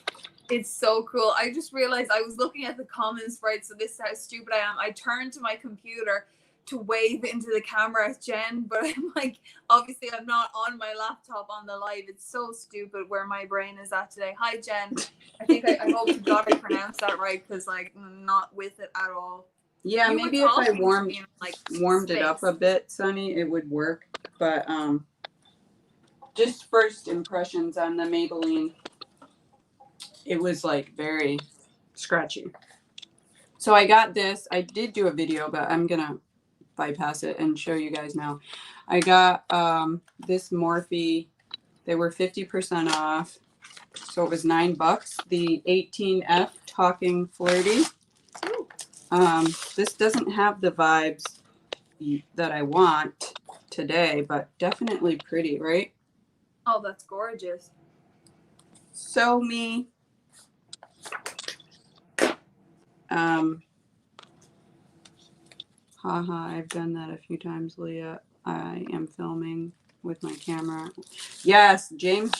It's so cool. I just realized I was looking at the comments, right? So this is how stupid I am. I turned to my computer to wave into the camera at Jen, but I'm like, obviously I'm not on my laptop on the live. It's so stupid where my brain is at today. Hi, Jen. I hope to God I pronounced that right, because like I'm not with it at all. Yeah, You maybe were if I talking to warmed me in, like, it up a bit, Sunny, it would work. But just first impressions on the Maybelline, it was like very scratchy. So I got this. I did do a video, but I'm gonna bypass it and show you guys now. I got this Morphe. They were 50% off, so it was $9. The 18F Talking Flirty. This doesn't have the vibes that I want today, but definitely pretty, right? Oh, that's gorgeous. So me. Haha, I've done that a few times, Leah. I am filming with my camera. Yes, James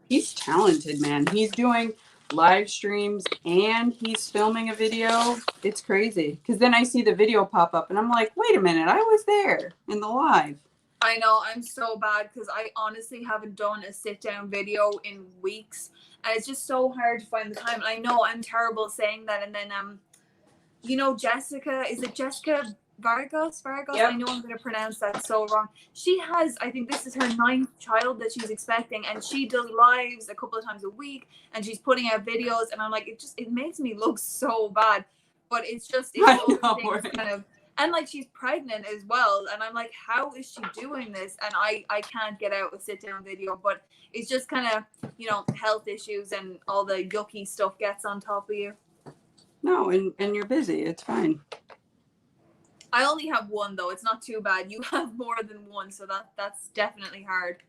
he's talented, man. He's doing live streams and he's filming a video. It's crazy. Because then I see the video pop up and I'm like, wait a minute, I was there in the live. I know, I'm so bad because I honestly haven't done a sit down video in weeks, and it's just so hard to find the time. And I know I'm terrible saying that. And then you know, Jessica, is it Jessica Vargas? Yep. I know I'm going to pronounce that so wrong. She has, I think this is her 9th child that she's expecting, and she does lives a couple of times a week, and she's putting out videos, and I'm like, it makes me look so bad. But it's just, it's those things kind of, and like she's pregnant as well, and I'm like, how is she doing this? And I can't get out a sit down video, but it's just kind of, you know, health issues and all the yucky stuff gets on top of you. No, and you're busy. It's fine. I only have one though. It's not too bad. You have more than one, so that's definitely hard.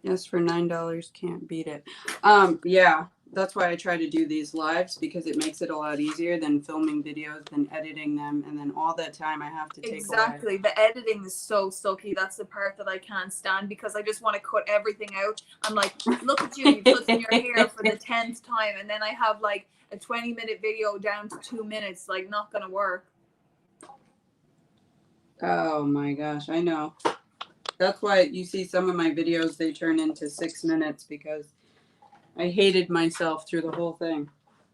Yes, for $9, can't beat it. Yeah, that's why I try to do these lives, because it makes it a lot easier than filming videos, than editing them, and then all that time I have to take away. Exactly. The editing is so sucky. That's the part that I can't stand because I just want to cut everything out. I'm like, look at you, you're flipping your hair for the 10th time, and then I have like a 20-minute video down to 2 minutes. Like, not gonna work. Oh my gosh, I know. That's why you see some of my videos, they turn into 6 minutes, because I hated myself through the whole thing.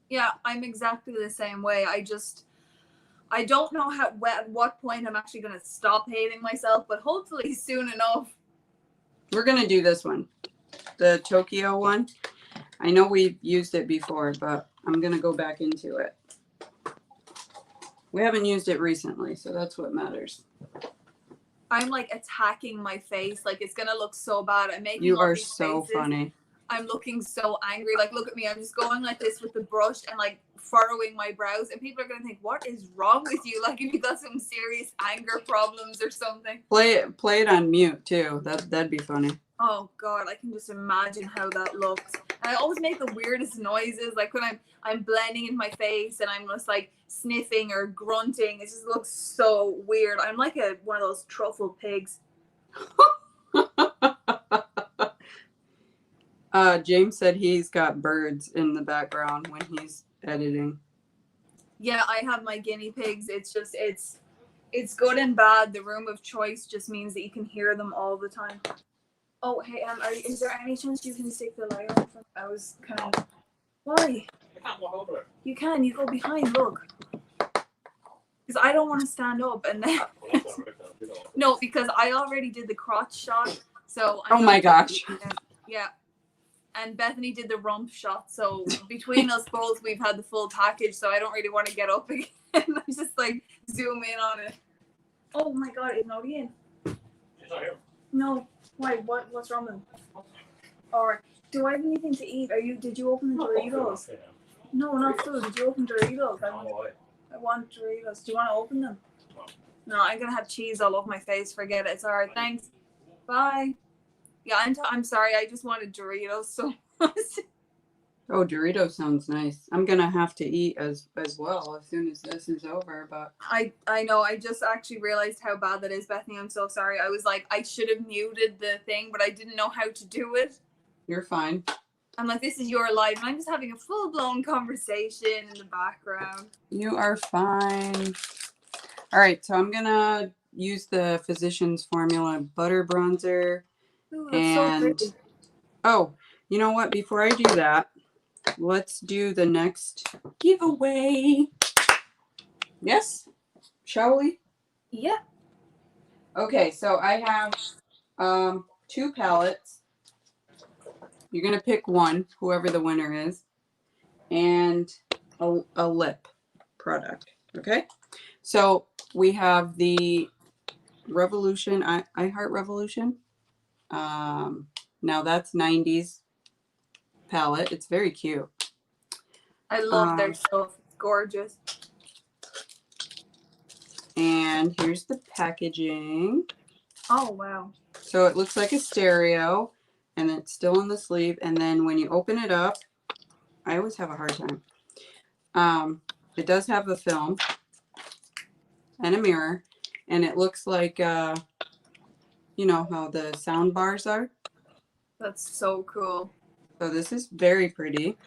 Yeah, I'm exactly the same way. I don't know at what point I'm actually going to stop hating myself, but hopefully soon enough. We're going to do this one, the Tokyo one. I know we've used it before, but I'm going to go back into it. We haven't used it recently, so that's what matters. I'm like attacking my face. Like, it's going to look so bad. I'm making You all are these so faces. funny. I'm looking so angry. Like, look at me. I'm just going like this with the brush and like furrowing my brows. And people are going to think, what is wrong with you? Like, if you got some serious anger problems or something. Play it on mute too. That'd be funny. Oh God, I can just imagine how that looks. And I always make the weirdest noises, like when I'm blending in my face and I'm just like sniffing or grunting. It just looks so weird. I'm like one of those truffle pigs. James said he's got birds in the background when he's editing. Yeah, I have my guinea pigs. It's just it's good and bad. The room of choice just means that you can hear them all the time. Oh, hey, is there any chance you can take the light off? I was kind of... Why? I can't walk over it. You can. You go behind, look. Because I don't want to stand up and then... No, because I already did the crotch shot, so... Oh my gosh. Yeah. And Bethany did the rump shot, so between us both, we've had the full package, so I don't really want to get up again. I just, like, zoom in on it. Oh my God, is Nodi in? She's not here. No. Why? What's wrong with him? Alright. Do I have anything to eat? Did you open the Doritos? No, not food. Did you open Doritos? I want Doritos. Do you want to open them? No, I'm gonna have cheese all over my face. Forget it. It's alright. Thanks. Bye. Yeah, I'm sorry. I just wanted Doritos so much. Oh, Doritos sounds nice. I'm gonna have to eat as well as soon as this is over. But I know. I just actually realized how bad that is, Bethany. I'm so sorry. I was like, I should have muted the thing, but I didn't know how to do it. you're fine. I'm like, this is your life, and I'm just having a full-blown conversation in the background. You are fine. All right, so I'm gonna use the Physicians Formula Butter Bronzer. Ooh, that's so pretty. Oh, you know what? Before I do that, let's do the next giveaway. Yes? Shall we? Yeah. Okay, so I have 2 palettes. You're going to pick one, whoever the winner is, and a lip product. Okay? So we have the Revolution, I Heart Revolution. Now that's 90s palette. It's very cute. I love their stuff. It's gorgeous. And here's the packaging. Oh, wow. So it looks like a stereo, and it's still in the sleeve. And then when you open it up, I always have a hard time. It does have a film and a mirror, and it looks like, you know how the sound bars are. That's so cool. So this is very pretty.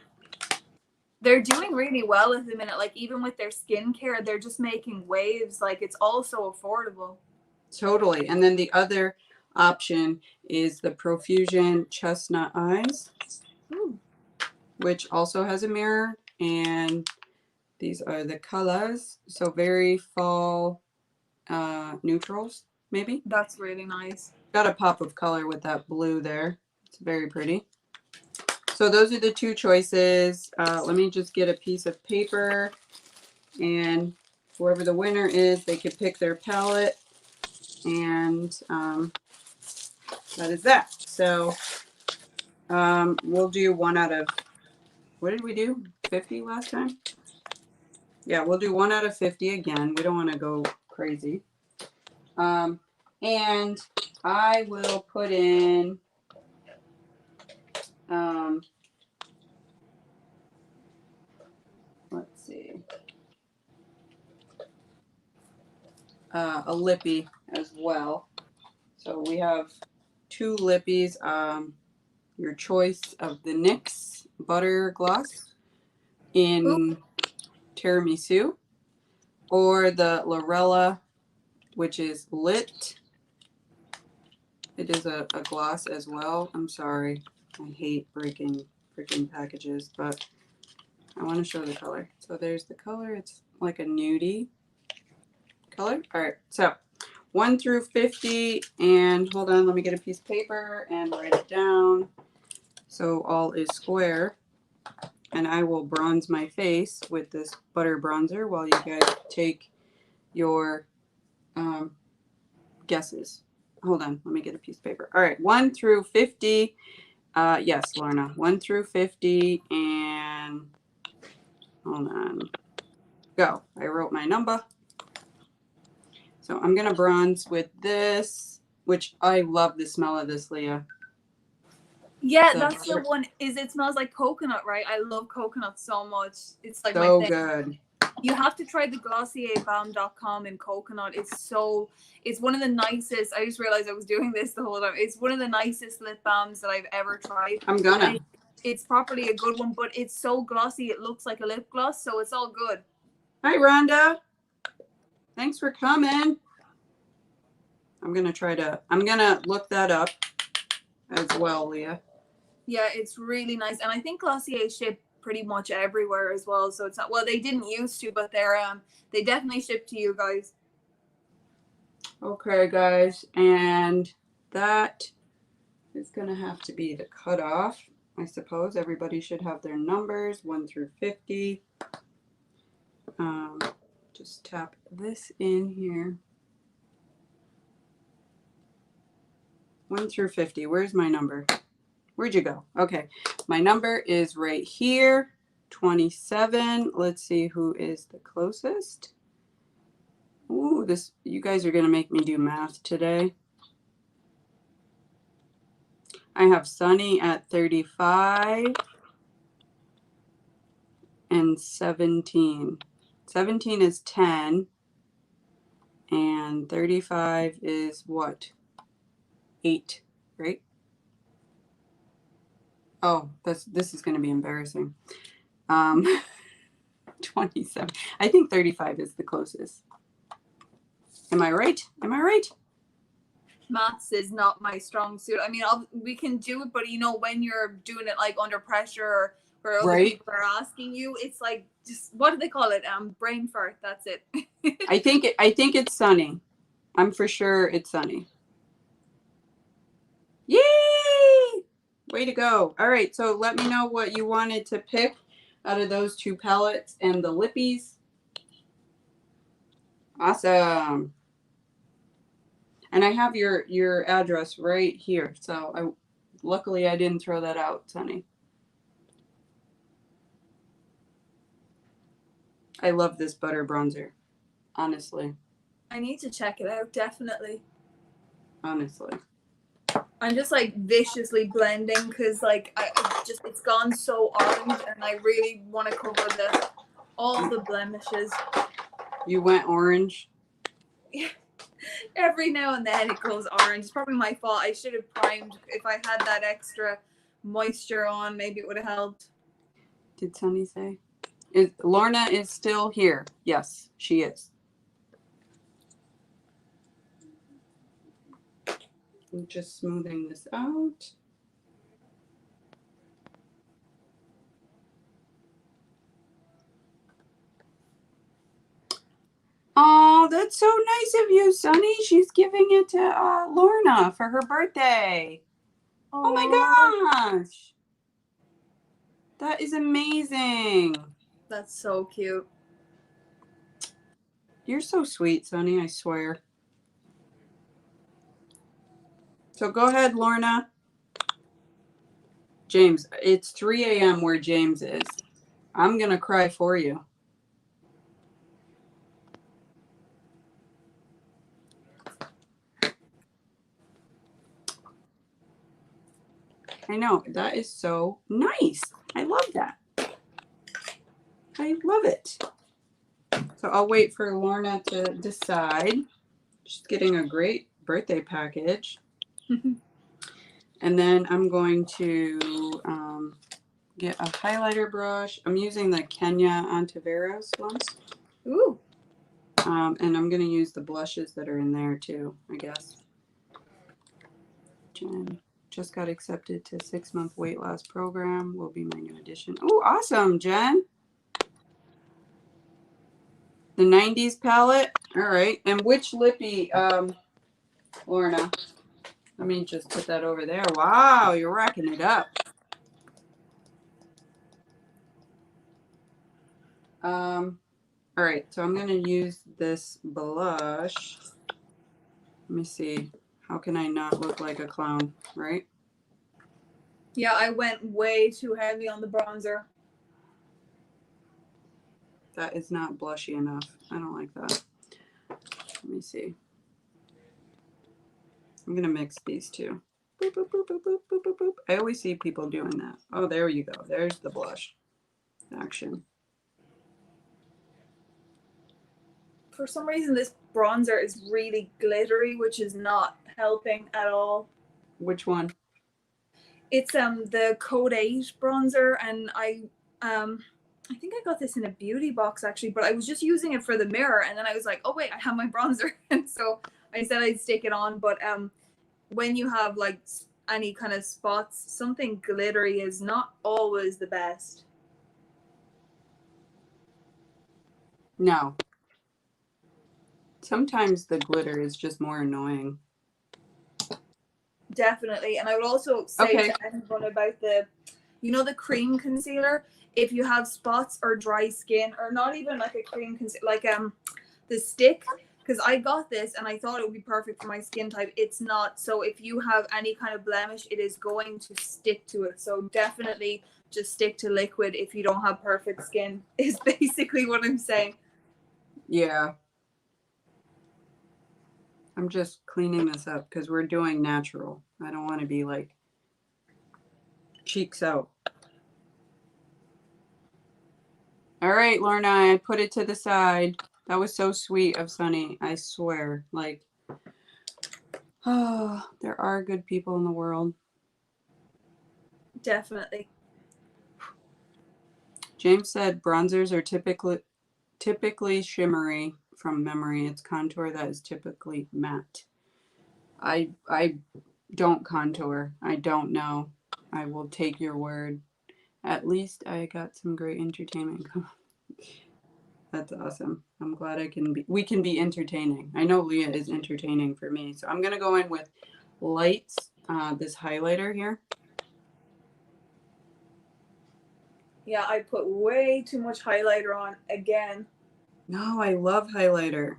They're doing really well at the minute. Like, even with their skincare, they're just making waves. Like, it's all so affordable. Totally. And then the other option is the Profusion Chestnut Eyes, which also has a mirror. And these are the colors. So very fall neutrals, maybe. That's really nice. Got a pop of color with that blue there. It's very pretty. So those are the 2 choices. Let me just get a piece of paper, and whoever the winner is, they could pick their palette, and that is that. So we'll do 1 out of, what did we do? 50 last time? Yeah, we'll do 1 out of 50 again. We don't want to go crazy. And I will put in a lippy as well. So we have 2 lippies. Your choice of the NYX butter gloss in tiramisu, or the Lorella, which is lit. It is a gloss as well. I'm sorry, I hate breaking freaking packages, but I want to show the color. So there's the color. It's like a nudie color. All right, so 1 through 50, and hold on, let me get a piece of paper and write it down so all is square. And I will bronze my face with this butter bronzer while you guys take your guesses. Hold on, let me get a piece of paper. All right, 1 through 50. Yes, Lorna, 1 through 50, and hold on. Go. I wrote my number. So I'm going to bronze with this, which I love the smell of this, Leah. Yeah, The that's the butter. one. It smells like coconut, right? I love coconut so much. It's like So my thing. good. You have to try the glossierbalm.com in coconut. It's one of the nicest. I just realized I was doing this the whole time. It's one of the nicest lip balms that I've ever tried. I'm gonna. It's properly a good one, but it's so glossy. It looks like a lip gloss, so it's all good. Hi, Rhonda. Thanks for coming. I'm going to look that up as well, Leah. Yeah, it's really nice. And I think Glossier ship pretty much everywhere as well. So it's not, well, they didn't used to, but they definitely ship to you guys. Okay, guys. And that is going to have to be the cutoff. I suppose everybody should have their numbers 1 through 50. Just tap this in here. 1 through 50. Where's my number? Where'd you go? Okay. My number is right here. 27. Let's see who is the closest. Ooh, you guys are going to make me do math today. I have Sunny at 35 and 17. 17 is 10 and 35 is what? 8, right? Oh, this is going to be embarrassing. 27. I think 35 is the closest. Am I right? Am I right? Maths is not my strong suit. I mean, we can do it, but you know, when you're doing it like under pressure or other Right. people are asking you, it's like, just what do they call it? Brain fart. That's it. I think it's Sunny. I'm for sure it's Sunny. Yay! Way to go. All right, so let me know what you wanted to pick out of those 2 palettes and the lippies. Awesome. And I have your address right here. So luckily I didn't throw that out, Sunny. I love this butter bronzer. Honestly. I need to check it out, definitely. Honestly. I'm just like viciously blending because like it's gone so orange and I really want to cover all the blemishes. You went orange? Every now and then it goes orange. It's probably my fault. I should have primed. If I had that extra moisture on, maybe it would have helped. Did Sunny say? Lorna is still here. Yes, she is. I'm just smoothing this out. Oh, that's so nice of you, Sunny. She's giving it to Lorna for her birthday. Oh my gosh. That is amazing. That's so cute. You're so sweet, Sunny, I swear. So go ahead, Lorna. James, it's 3 a.m. where James is. I'm going to cry for you. I know. That is so nice. I love that. I love it. So I'll wait for Lorna to decide. She's getting a great birthday package. And then I'm going to get a highlighter brush. I'm using the Kenya Ontiveros ones. Ooh. And I'm going to use the blushes that are in there too, I guess. Jen just got accepted to 6-month weight loss program. Will be my new addition. Oh, awesome, Jen. The 90s palette. All right. And which lippy, Lorna? Let me just put that over there. Wow, you're racking it up. All right, so I'm going to use this blush. Let me see. How can I not look like a clown, right? Yeah, I went way too heavy on the bronzer. That is not blushy enough. I don't like that. Let me see. I'm going to mix these two. Boop, boop, boop, boop, boop, boop, boop, boop. I always see people doing that. Oh, there you go. There's the blush action. For some reason, this bronzer is really glittery, which is not helping at all. Which one? It's the Code 8 bronzer, and I think I got this in a beauty box actually, but I was just using it for the mirror, and then I was like, oh wait, I have my bronzer, and so I said I'd stick it on. But when you have like any kind of spots, something glittery is not always the best. No. Sometimes the glitter is just more annoying. Definitely. And I would also say to anyone about the cream concealer, if you have spots or dry skin, or not even like a cream concealer, like the stick, because I got this and I thought it would be perfect for my skin type. It's not. So if you have any kind of blemish, it is going to stick to it. So definitely just stick to liquid if you don't have perfect skin, is basically what I'm saying. Yeah. I'm just cleaning this up because we're doing natural. I don't want to be like cheeks out. All right, Lorna, I put it to the side. That was so sweet of Sunny. I swear. Like, oh, there are good people in the world. Definitely. James said bronzers are typically shimmery from memory. It's contour that is typically matte. I don't contour. I don't know. I will take your word. At least I got some great entertainment. That's awesome. I'm glad we can be entertaining. I know Leah is entertaining for me. So I'm going to go in with lights, this highlighter here. Yeah, I put way too much highlighter on again. No, I love highlighter.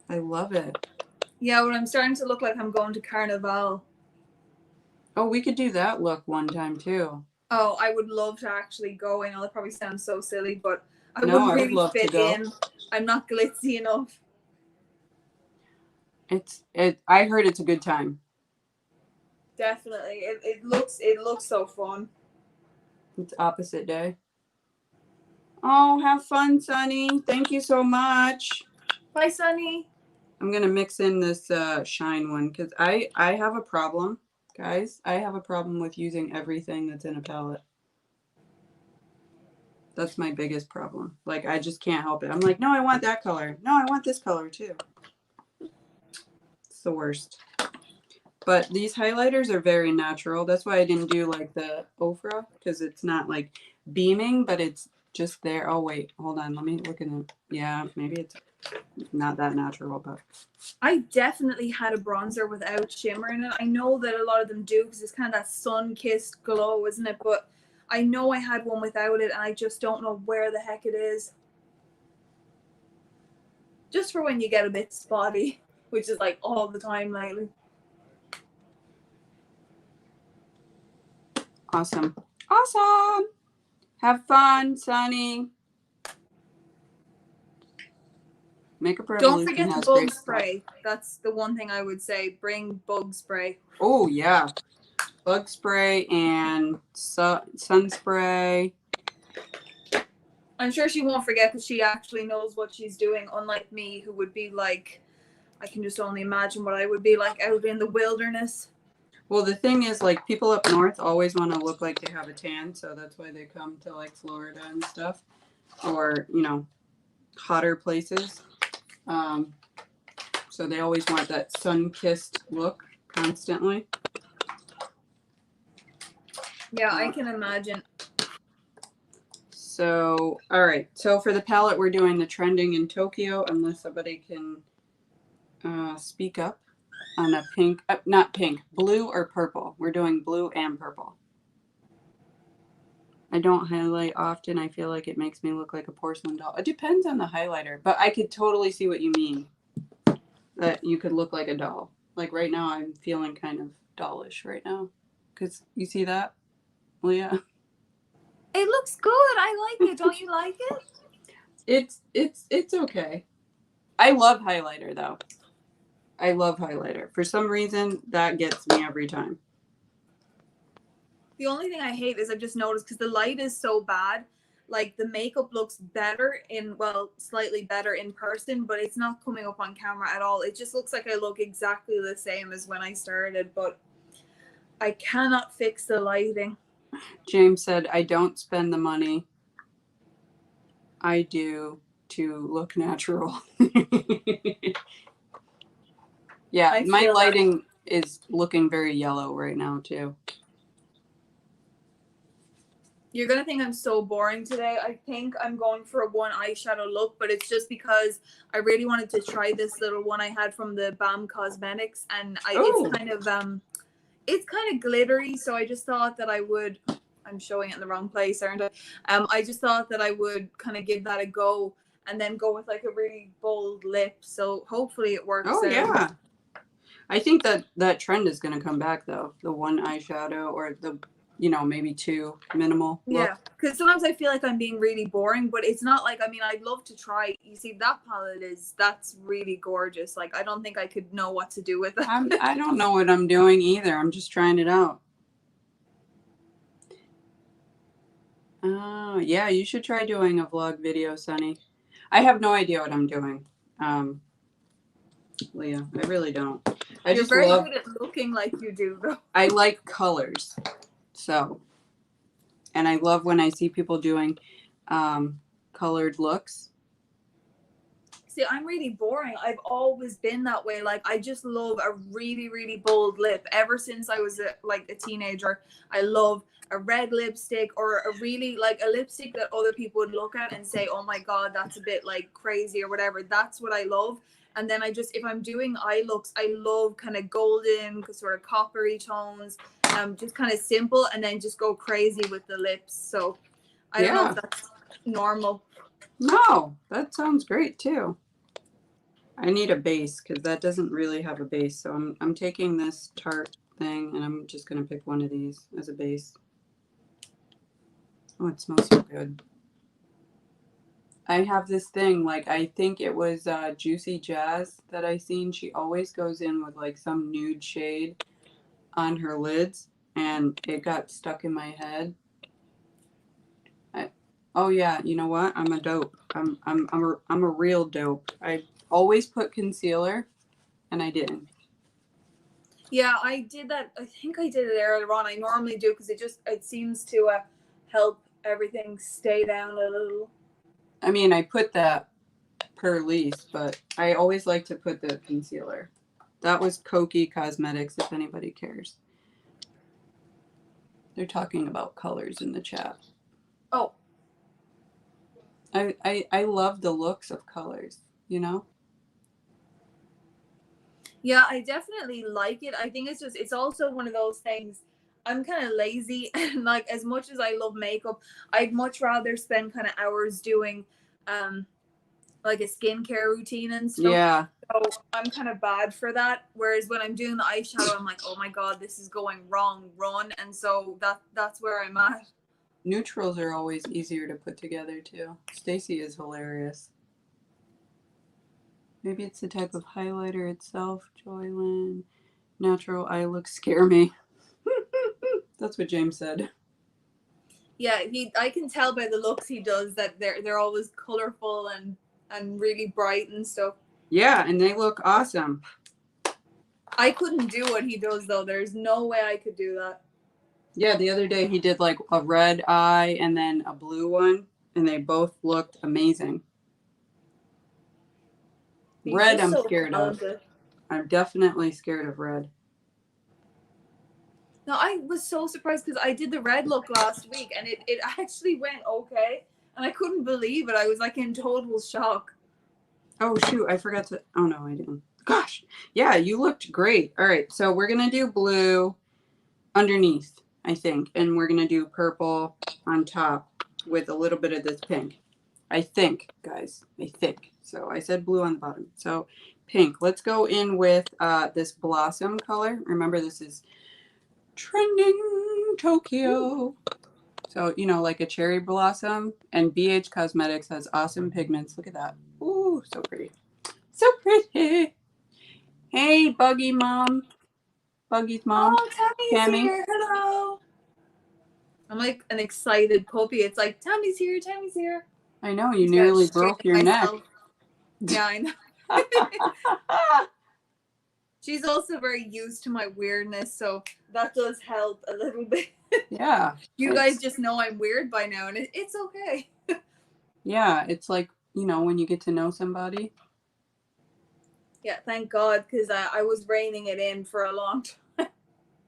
I love it. Yeah, when I'm starting to look like I'm going to Carnival. Oh, we could do that look one time too. Oh, I would love to actually go. I know that probably sounds so silly, but I wouldn't really fit in. I'm not glitzy enough. I heard it's a good time. Definitely. It looks so fun. It's opposite day. Oh, have fun, Sunny. Thank you so much. Bye, Sunny. I'm going to mix in this shine one because I have a problem, guys. I have a problem with using everything that's in a palette. That's my biggest problem. Like, I just can't help it. I'm like, no, I want that color. No, I want this color too. It's the worst. But these highlighters are very natural. That's why I didn't do like the Ofra, because it's not like beaming, but it's just there. Oh, wait, hold on. Let me look in it. Yeah, maybe it's not that natural, but I definitely had a bronzer without shimmer in it. I know that a lot of them do because it's kind of that sun-kissed glow, isn't it? But I know I had one without it, and I just don't know where the heck it is. Just for when you get a bit spotty, which is like all the time lately. awesome. Awesome. Have fun, Sunny. Makeup Revolution. Don't forget the bug spray. That's the one thing I would say. Bring bug spray. Oh, yeah. Bug spray and sun spray. I'm sure she won't forget because she actually knows what she's doing, unlike me, who would be like, I can just only imagine what I would be like out in the wilderness. Well, the thing is, like, people up north always want to look like they have a tan, so that's why they come to, like, Florida and stuff, or, you know, hotter places. So they always want that sun-kissed look constantly. Yeah, I can imagine. So, all right. So for the palette, we're doing the trending in Tokyo, unless somebody can speak up on a pink, not pink, blue or purple. We're doing blue and purple. I don't highlight often. I feel like it makes me look like a porcelain doll. It depends on the highlighter, but I could totally see what you mean. That you could look like a doll. Like right now, I'm feeling kind of dollish right now. Because you see that, Leah? It looks good. I like it. Don't you like it? It's okay. I love highlighter though. I love highlighter. For some reason, that gets me every time. The only thing I hate is I've just noticed because the light is so bad, like the makeup looks better in, well, slightly better in person, but it's not coming up on camera at all. It just looks like I look exactly the same as when I started, but I cannot fix the lighting. James said, I don't spend the money. I do to look natural. Yeah, my lighting is looking very yellow right now too. You're going to think I'm so boring today. I think I'm going for a one eyeshadow look, but it's just because I really wanted to try this little one I had from the BAM Cosmetics, and it's kind of glittery, so I just thought that I would, I'm showing it in the wrong place, aren't I? I just thought that I would kind of give that a go and then go with like a really bold lip, so hopefully it works out. Yeah. I think that trend is going to come back though. The one eyeshadow or the, you know, maybe two minimal look. Yeah, because sometimes I feel like I'm being really boring, but it's not like, I mean, I'd love to try. You see, that palette that's really gorgeous. Like, I don't think I could know what to do with it. I don't know what I'm doing either. I'm just trying it out. Oh, yeah, you should try doing a vlog video, Sunny. I have no idea what I'm doing. Leah, I really don't. You're very good at looking like you do, though. I like colors. So, and I love when I see people doing colored looks. See, I'm really boring. I've always been that way. Like, I just love a really, really bold lip. Ever since I was a teenager, I love a red lipstick or a really, like, a lipstick that other people would look at and say, oh my God, that's a bit like crazy or whatever. That's what I love. And then I just, if I'm doing eye looks, I love kind of golden, sort of coppery tones, just kind of simple, and then just go crazy with the lips. So I don't know if that's normal. No, that sounds great too. I need a base because that doesn't really have a base. So I'm taking this Tarte thing and I'm just going to pick one of these as a base. Oh, it smells so good. I have this thing, like, I think it was Juicy Jazz that I seen. She always goes in with like some nude shade on her lids, and it got stuck in my head. Oh yeah, you know what? I'm a dope. I'm a real dope. I always put concealer, and I didn't. Yeah, I did that. I think I did it earlier on. I normally do because it seems to help everything stay down a little. I mean, I put that per lease, but I always like to put the concealer. That was Koki Cosmetics, if anybody cares. They're talking about colors in the chat. Oh. I love the looks of colors, you know? Yeah, I definitely like it. I think it's also one of those things. I'm kind of lazy, and like, as much as I love makeup, I'd much rather spend kind of hours doing like a skincare routine and stuff. Yeah. So I'm kind of bad for that. Whereas when I'm doing the eyeshadow, I'm like, oh my God, this is going wrong, run. And so that's where I'm at. Neutrals are always easier to put together too. Stacy is hilarious. Maybe it's the type of highlighter itself. Joylyn. Natural eye looks scare me. That's what James said. Yeah, I can tell by the looks he does that they're always colorful and really bright and stuff. Yeah, and they look awesome. I couldn't do what he does though. There's no way I could do that. Yeah, the other day he did like a red eye and then a blue one, and they both looked amazing. He's Red just I'm so scared of. talented. I'm definitely scared of red. No, I was so surprised because I did the red look last week and it actually went okay. And I couldn't believe it. I was like in total shock. Oh shoot, I forgot to, oh no, I didn't. Gosh, yeah, you looked great. All right, so we're gonna do blue underneath, I think, and we're gonna do purple on top with a little bit of this pink. I think, guys, I think. So I said blue on the bottom. So pink. Let's go in with this blossom color. Remember, this is trending Tokyo. So, you know, like a cherry blossom. And BH Cosmetics has awesome pigments. Look at that. Ooh, so pretty. So pretty. Hey, Buggy Mom. Buggy's mom. Oh, Tammy's Tammy. here. Hello. I'm like an excited puppy. It's like, Tammy's here. Tammy's here. I know, you Just nearly gotta broke straighten your myself. neck. Yeah, I know. She's also very used to my weirdness, so that does help a little bit. Yeah. You guys just know I'm weird by now, and it's okay. Yeah, it's like, you know, when you get to know somebody. Yeah, thank God, because I was reining it in for a long time.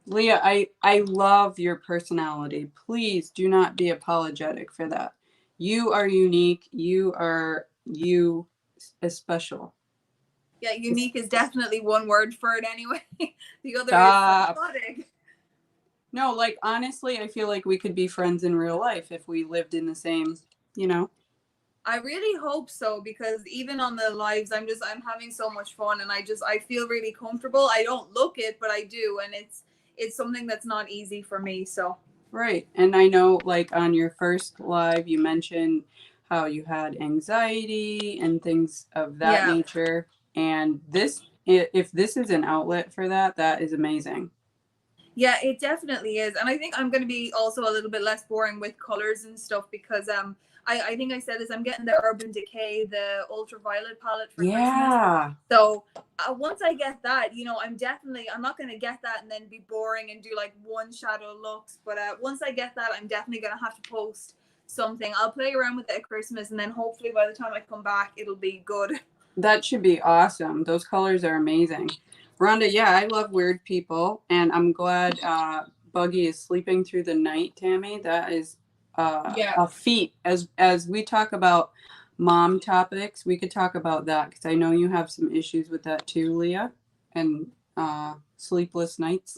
Leah, I love your personality. Please do not be apologetic for that. You are unique. You are special. Yeah, unique is definitely one word for it anyway. The other Stop. is psychotic. No, like honestly, I feel like we could be friends in real life if we lived in the same, you know. I really hope so, because even on the lives, I'm having so much fun, and I feel really comfortable. I don't look it, but I do, and it's something that's not easy for me. So Right. And I know like on your first live you mentioned how you had anxiety and things of that yeah. nature. And if this is an outlet for that, that is amazing. Yeah, it definitely is. And I think I'm going to be also a little bit less boring with colors and stuff, because I think I said this, I'm getting the Urban Decay, the ultraviolet palette for Christmas. Yeah. So once I get that, you know, I'm not going to get that and then be boring and do like one shadow looks. But once I get that, I'm definitely going to have to post something. I'll play around with it at Christmas, and then hopefully by the time I come back, it'll be good. That should be awesome. Those colors are amazing. Rhonda, yeah, I love weird people, and I'm glad Buggy is sleeping through the night, Tammy. That is a feat. As we talk about mom topics, we could talk about that, because I know you have some issues with that too, Leah, and sleepless nights.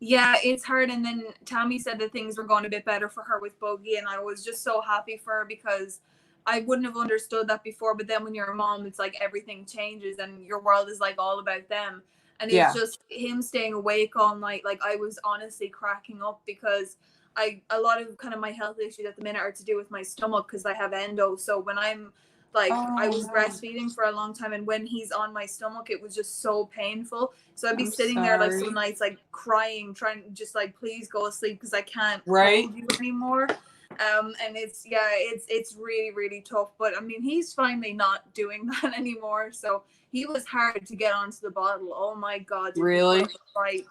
Yeah, it's hard. And then Tammy said that things were going a bit better for her with Bogey, and I was just so happy for her, because I wouldn't have understood that before. But then when you're a mom, it's like everything changes and your world is like all about them. And it's just him staying awake all night. Like, I was honestly cracking up, because a lot of kind of my health issues at the minute are to do with my stomach, because I have endo. So when I'm like, I was breastfeeding for a long time, and when he's on my stomach, it was just so painful. So I'd be sitting there like some nights like crying, trying just like, please go asleep, because I can't hold you anymore. And it's really, really tough. But I mean, he's finally not doing that anymore. So he was hard to get onto the bottle. Oh my God. Really? Right.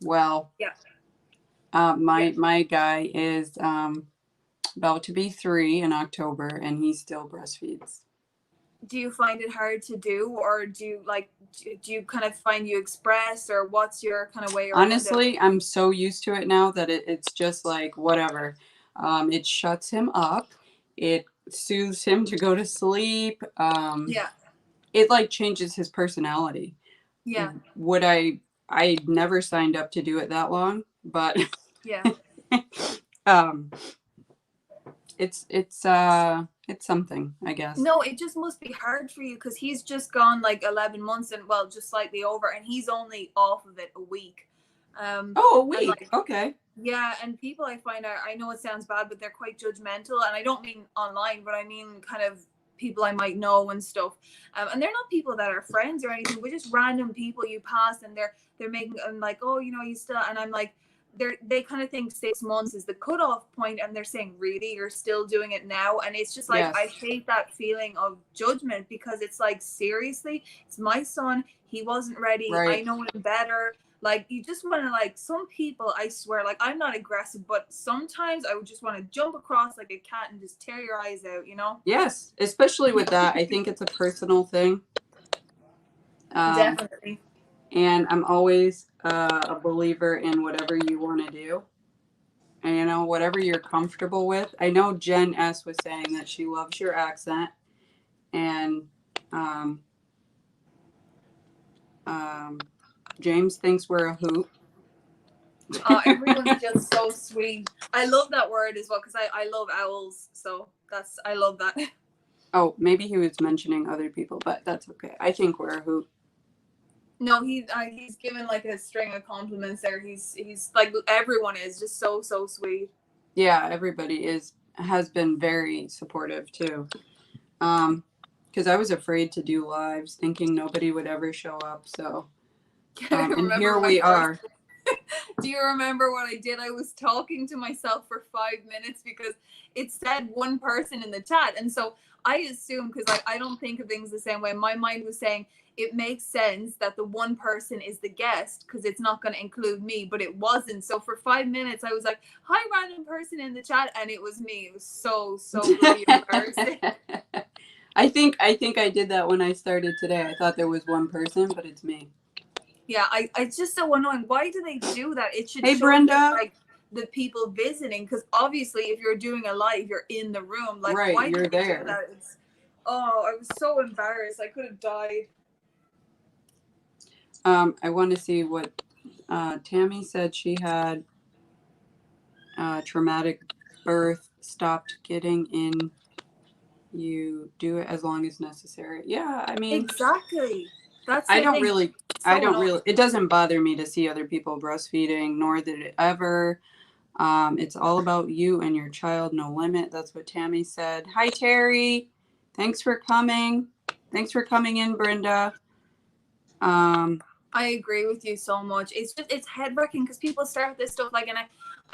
Well, yeah. My guy is about to be 3 in October, and he still breastfeeds. Do you find it hard to do, or do you kind of find you express, or what's your kind of way around Honestly, I'm so used to it now that it's just like whatever. It shuts him up. It soothes him to go to sleep. It like changes his personality. Yeah. Would I never signed up to do it that long, but yeah. It's something, I guess. No, it just must be hard for you, because he's just gone like 11 months and, well, just slightly over, and he's only off of it a week. A week. Like, okay. Yeah, and people I find are, I know it sounds bad, but they're quite judgmental, and I don't mean online, but I mean kind of people I might know and stuff. And they're not people that are friends or anything, but just random people you pass, and they're making, I'm like, oh, you know, you still, and I'm like, they kind of think 6 months is the cutoff point, and they're saying, really, you're still doing it now? And it's just like, Yes. I hate that feeling of judgment, because it's like, seriously, it's my son, he wasn't ready, Right. I know him better. Like, you just want to, like, some people, I swear, like, I'm not aggressive, but sometimes I would just want to jump across like a cat and just tear your eyes out, you know? Yes, especially with that. I think it's a personal thing. Definitely. And I'm always a believer in whatever you want to do. And, you know, whatever you're comfortable with. I know Jen S. was saying that she loves your accent. And James thinks we're a hoot. Everyone's just so sweet. I love that word as well, because I love owls. So I love that. Oh, maybe he was mentioning other people, but that's okay. I think we're a hoot. No, he's given like a string of compliments there. He's like, everyone is just so sweet. Yeah, everybody has been very supportive too. Because I was afraid to do lives, thinking nobody would ever show up. So, and here we are. Do you remember what I did? I was talking to myself for 5 minutes because it said one person in the chat, and so I assumed, because I don't think of things the same way. My mind was saying it makes sense that the one person is the guest because it's not going to include me, but it wasn't. So for 5 minutes, I was like, "Hi, random person in the chat," and it was me. It was so bloody embarrassing. I think I did that when I started today. I thought there was one person, but it's me. Yeah, it's just so annoying. Why do they do that? It should Hey, show Brenda. that, like, the people visiting, because obviously if you're doing a live, you're in the room. Like, right, why you're do they there. do that? I was so embarrassed. I could have died. I want to see what Tammy said. She had traumatic birth, stopped getting in. You do it as long as necessary. Yeah, I mean, Exactly. That's I the don't thing. really, it doesn't bother me to see other people breastfeeding, nor did it ever. It's all about you and your child, no limit. That's what Tammy said. Hi, Terry. Thanks for coming. Thanks for coming in, Brenda. I agree with you so much. It's head wrecking because people start this stuff like, and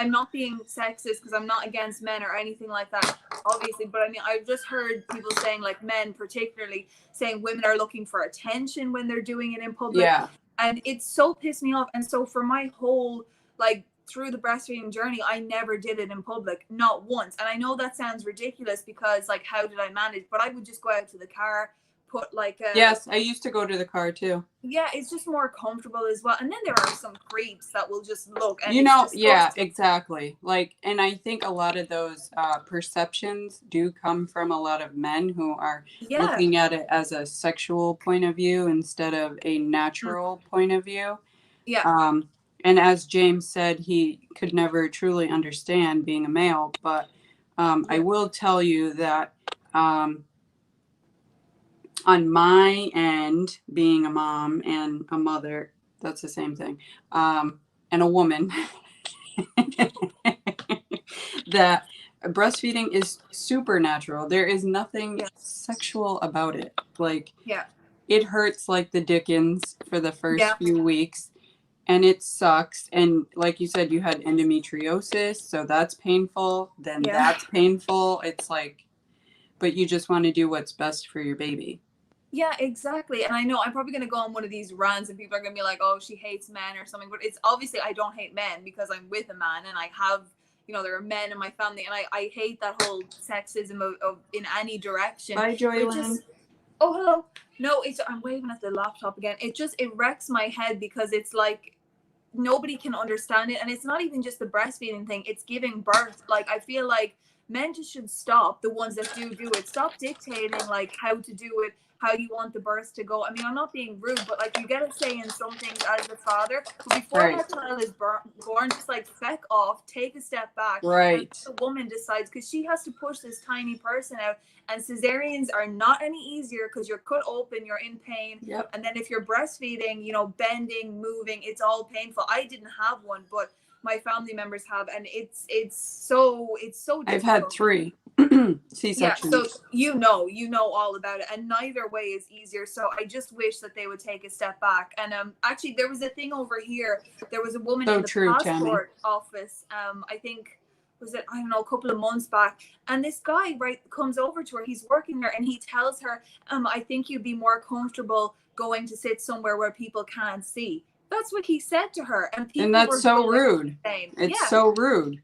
I'm not being sexist because I'm not against men or anything like that, obviously. But I mean, I've just heard people saying, like, men particularly saying women are looking for attention when they're doing it in public. Yeah. And it's so pissed me off. And so for my whole, like, through the breastfeeding journey, I never did it in public, not once. And I know that sounds ridiculous because, like, how did I manage? But I would just go out to the car, put like a... Yes, I used to go to the car too. Yeah, it's just more comfortable as well. And then there are some creeps that will just look, and yeah, exactly. Like, and I think a lot of those perceptions do come from a lot of men who are looking at it as a sexual point of view instead of a natural point of view. Yeah. And as James said, he could never truly understand being a male, but I will tell you that on my end, being a mom and a mother, that's the same thing, and a woman, that breastfeeding is supernatural. There is nothing sexual about it. Like, it hurts like the dickens for the first few weeks, and it sucks. And like you said, you had endometriosis, so that's painful. Then that's painful. It's like, but you just want to do what's best for your baby. Yeah, exactly. And I know I'm probably going to go on one of these rants and people are going to be like, oh, she hates men or something. But it's obviously, I don't hate men because I'm with a man and I have, you know, there are men in my family. And I hate that whole sexism of in any direction. Bye, Joylyn. Oh, hello. No, I'm waving at the laptop again. It wrecks my head because it's like nobody can understand it. And it's not even just the breastfeeding thing. It's giving birth. Like, I feel like men just should stop, the ones that do it. Stop dictating, like, how to do it, how you want the birth to go. I mean, I'm not being rude, but, like, you get a say in some things as the father. But before that child is born, just, like, feck off, take a step back. Right. And the woman decides, because she has to push this tiny person out. And cesareans are not any easier because you're cut open, you're in pain. Yep. And then if you're breastfeeding, you know, bending, moving, it's all painful. I didn't have one, but my family members have, and it's so difficult. I've had 3. C-section. So you know all about it, and neither way is easier. So I just wish that they would take a step back. And actually, there was a thing over here. There was a woman So in the true, Tammy. passport office. I think was it, I don't know, a couple of months back, and this guy comes over to her. He's working there, and he tells her, I think you'd be more comfortable going to sit somewhere where people can't see. That's what he said to her, and people that's were so going rude. insane. It's so rude.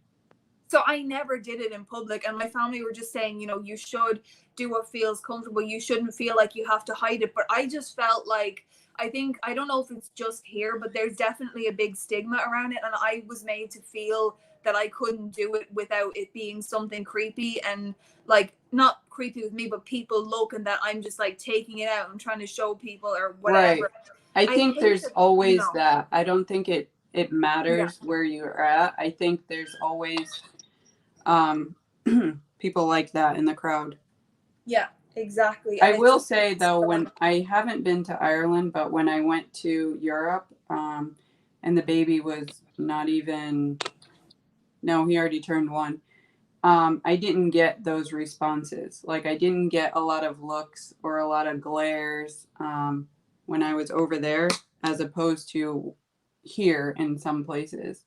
So I never did it in public, and my family were just saying, you know, you should do what feels comfortable. You shouldn't feel like you have to hide it. But I just felt like, I don't know if it's just here, but there's definitely a big stigma around it. And I was made to feel that I couldn't do it without it being something creepy, and like not creepy with me, but people looking that I'm just like taking it out and trying to show people or whatever. Right. I think there's always that. I don't think it matters where you're at. I think there's always people like that in the crowd. Yeah, exactly. I will say though, when I haven't been to Ireland, but when I went to Europe, and the baby was not even, no, he already turned 1. I didn't get those responses. Like I didn't get a lot of looks or a lot of glares when I was over there, as opposed to here in some places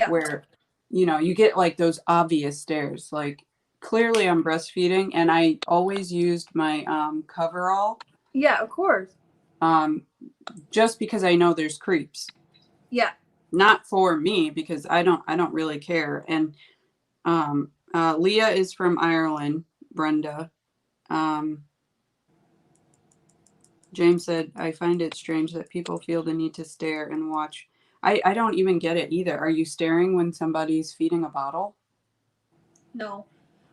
where, you know, you get like those obvious stares. Like clearly I'm breastfeeding, and I always used my coverall. Yeah, of course. Just because I know there's creeps. Yeah. Not for me, because I don't really care. And Leah is from Ireland, Brenda. James said, I find it strange that people feel the need to stare and watch. I don't even get it either. Are you staring when somebody's feeding a bottle? No.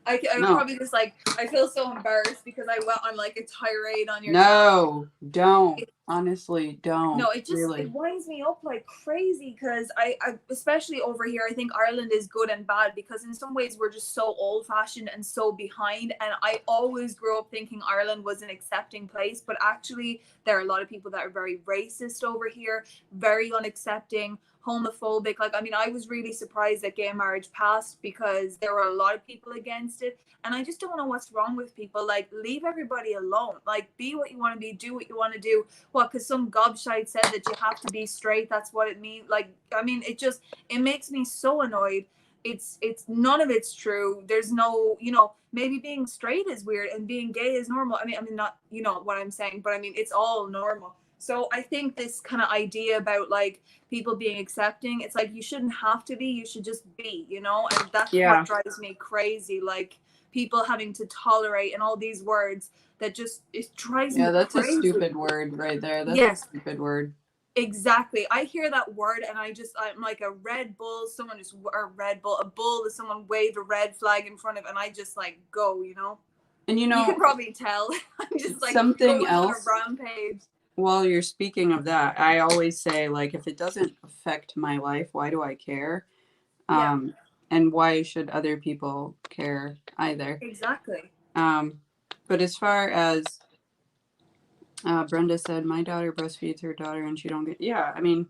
I probably just like, I feel so embarrassed because I went on like a tirade on your No, don't. Honestly, don't. No, it just really. It winds me up like crazy, because I especially over here, I think Ireland is good and bad, because in some ways we're just so old fashioned and so behind. And I always grew up thinking Ireland was an accepting place, but actually there are a lot of people that are very racist over here, very unaccepting, homophobic. Like, I mean, I was really surprised that gay marriage passed, because there were a lot of people against it. And I just don't know what's wrong with people. Like, leave everybody alone. Like, be what you want to be, do what you want to do. What, because some gobshite said that you have to be straight, that's what it means. Like, I mean, it makes me so annoyed. It's none of it's true. There's no, you know, maybe being straight is weird and being gay is normal. I mean not, you know what I'm saying, but I mean, it's all normal. So I think this kind of idea about like people being accepting, it's like you shouldn't have to be, you should just be, you know. And that's what drives me crazy. Like, people having to tolerate and all these words that just, it drives me that's crazy. a stupid word right there. That's a stupid word. Exactly. I hear that word and I'm like a Red Bull, a bull that someone waved a red flag in front of, and I just like go, you know. And you can probably tell I'm just like something going else on a rampage. Well, you're speaking of that. I always say, like, if it doesn't affect my life, why do I care? And why should other people care either? Exactly. But as far as Brenda said, my daughter breastfeeds her daughter and she don't get, I mean,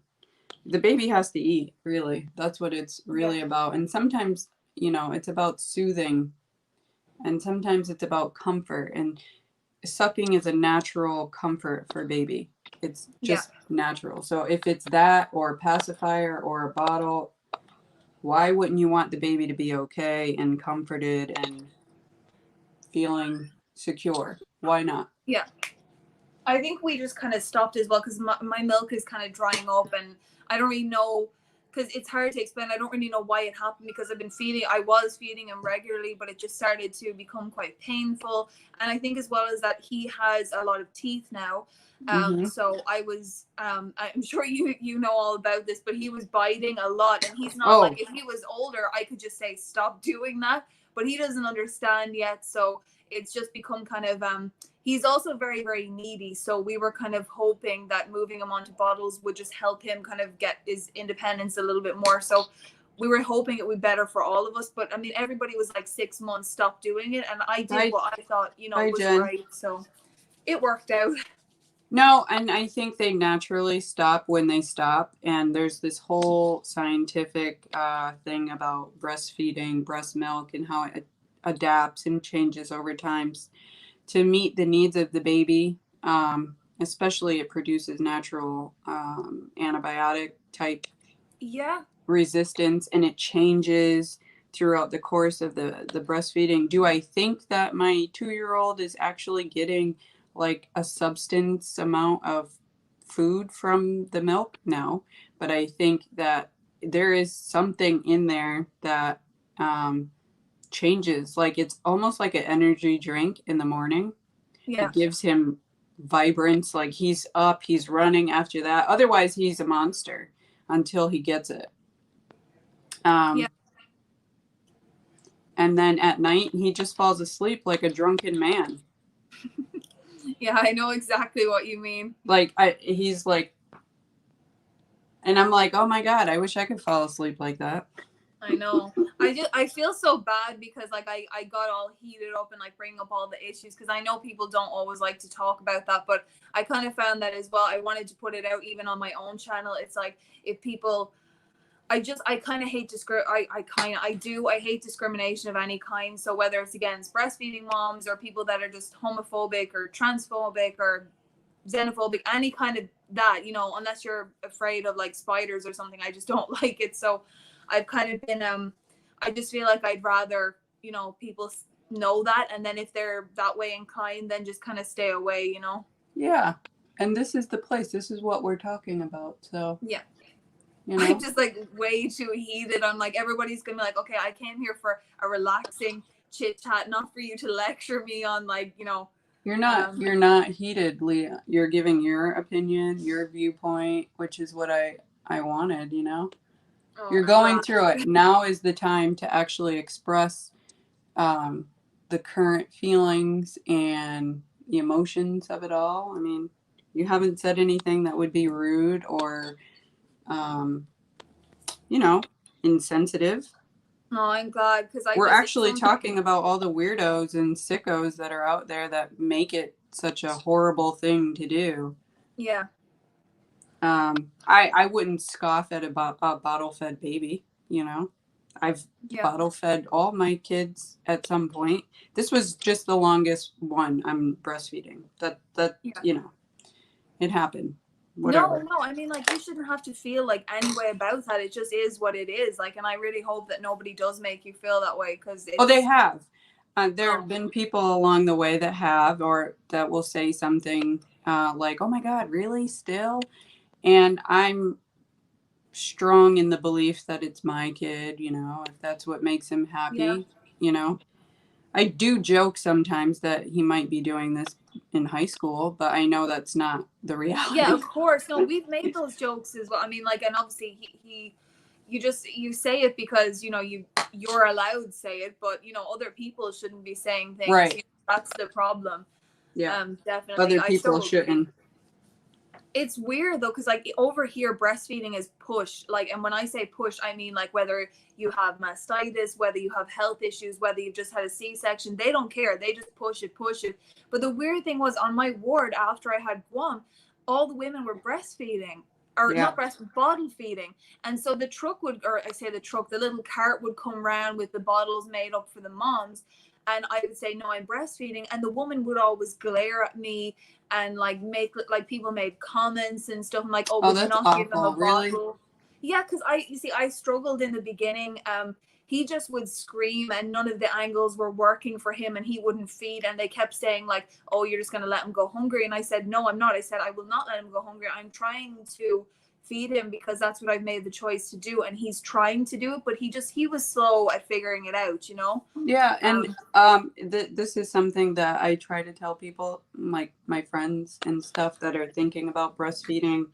the baby has to eat, really. That's what it's really about. And sometimes, you know, it's about soothing, and sometimes it's about comfort, and sucking is a natural comfort for a baby. It's just natural. So if it's that or a pacifier or a bottle, why wouldn't you want the baby to be okay and comforted and feeling secure? Why not? Yeah. I think we just kind of stopped as well, because my milk is kind of drying up, and I don't really know, because it's hard to explain. I don't really know why it happened, because I was feeding him regularly, but it just started to become quite painful. And I think as well as that, he has a lot of teeth now. So I was, I'm sure you know all about this, but he was biting a lot, and he's not like, if he was older, I could just say, stop doing that, but he doesn't understand yet. So it's just become kind of, he's also very, very needy. So we were kind of hoping that moving him onto bottles would just help him kind of get his independence a little bit more. So we were hoping it would be better for all of us. But I mean, everybody was like 6 months, stop doing it. And I did what I thought, you know, was right. So it worked out. No, and I think they naturally stop when they stop. And there's this whole scientific thing about breastfeeding, breast milk, and how it adapts and changes over time to meet the needs of the baby. Especially it produces natural antibiotic type Yeah. resistance, and it changes throughout the course of the breastfeeding. Do I think that my 2-year-old is actually getting like a substance amount of food from the milk? No, but I think that there is something in there that changes. Like it's almost like an energy drink in the morning. Yeah. It gives him vibrance, like he's up, he's running after that. Otherwise, he's a monster until he gets it. Yeah. And then at night, he just falls asleep like a drunken man. Yeah, I know exactly what you mean. Like he's like, and I'm like, oh my God, I wish I could fall asleep like that. I know. I feel so bad because like I got all heated up and like bring up all the issues because I know people don't always like to talk about that, but I kind of found that as well. I wanted to put it out even on my own channel. It's like if people, I kind of hate I hate discrimination of any kind. So whether it's against breastfeeding moms or people that are just homophobic or transphobic or xenophobic, any kind of that, you know, unless you're afraid of like spiders or something, I just don't like it. So I've kind of been I just feel like I'd rather, you know, people know that, and then if they're that way inclined, then just kind of stay away, you know. Yeah, and this is the place, this is what we're talking about. So yeah, you know, I'm just like way too heated. I'm like, everybody's gonna be like, okay, I came here for a relaxing chit chat, not for you to lecture me on, like, you know. you're not heated, Leah. You're giving your opinion, your viewpoint, which is what I wanted, you know. Oh, You're going through it. Now is the time to actually express the current feelings and the emotions of it all. I mean, you haven't said anything that would be rude or, you know, insensitive. No, I'm glad because We're actually talking about all the weirdos and sickos that are out there that make it such a horrible thing to do. Yeah. I wouldn't scoff at a bottle fed baby, you know. I've bottle fed all my kids at some point. This was just the longest one I'm breastfeeding. That you know, it happened. Whatever. No, I mean, like, you shouldn't have to feel like any way about that. It just is what it is. Like, and I really hope that nobody does make you feel that way because they have. There have been people along the way that have, or that will say something like, "Oh my God, really? Still?" And I'm strong in the belief that it's my kid, you know, if that's what makes him happy, you know. I do joke sometimes that he might be doing this in high school, but I know that's not the reality. Yeah, of course. No, we've made those jokes as well. I mean, like, and obviously you say it because, you know, you're allowed to say it, but, you know, other people shouldn't be saying things. Right. You know, that's the problem. Yeah. Definitely. Other people shouldn't. It's weird though, because like over here breastfeeding is push, like, and when I say push, I mean like whether you have mastitis, whether you have health issues, whether you've just had a C-section, they don't care, they just push it. But the weird thing was, on my ward after I had Guam, all the women were breastfeeding, or not bottle feeding, and so the truck would, or I say the truck, the little cart would come around with the bottles made up for the moms, and I would say, no, I'm breastfeeding, and the woman would always glare at me and like make like people made comments and stuff. I'm like, oh, would you not give them a bottle? Yeah, because I struggled in the beginning. He just would scream and none of the angles were working for him and he wouldn't feed, and they kept saying like, oh, you're just gonna let him go hungry. And I said, no, I'm not. I said, I will not let him go hungry. I'm trying to feed him because that's what I've made the choice to do, and he's trying to do it, but he was slow at figuring it out, you know. Yeah. And this is something that I try to tell people, like my friends and stuff that are thinking about breastfeeding,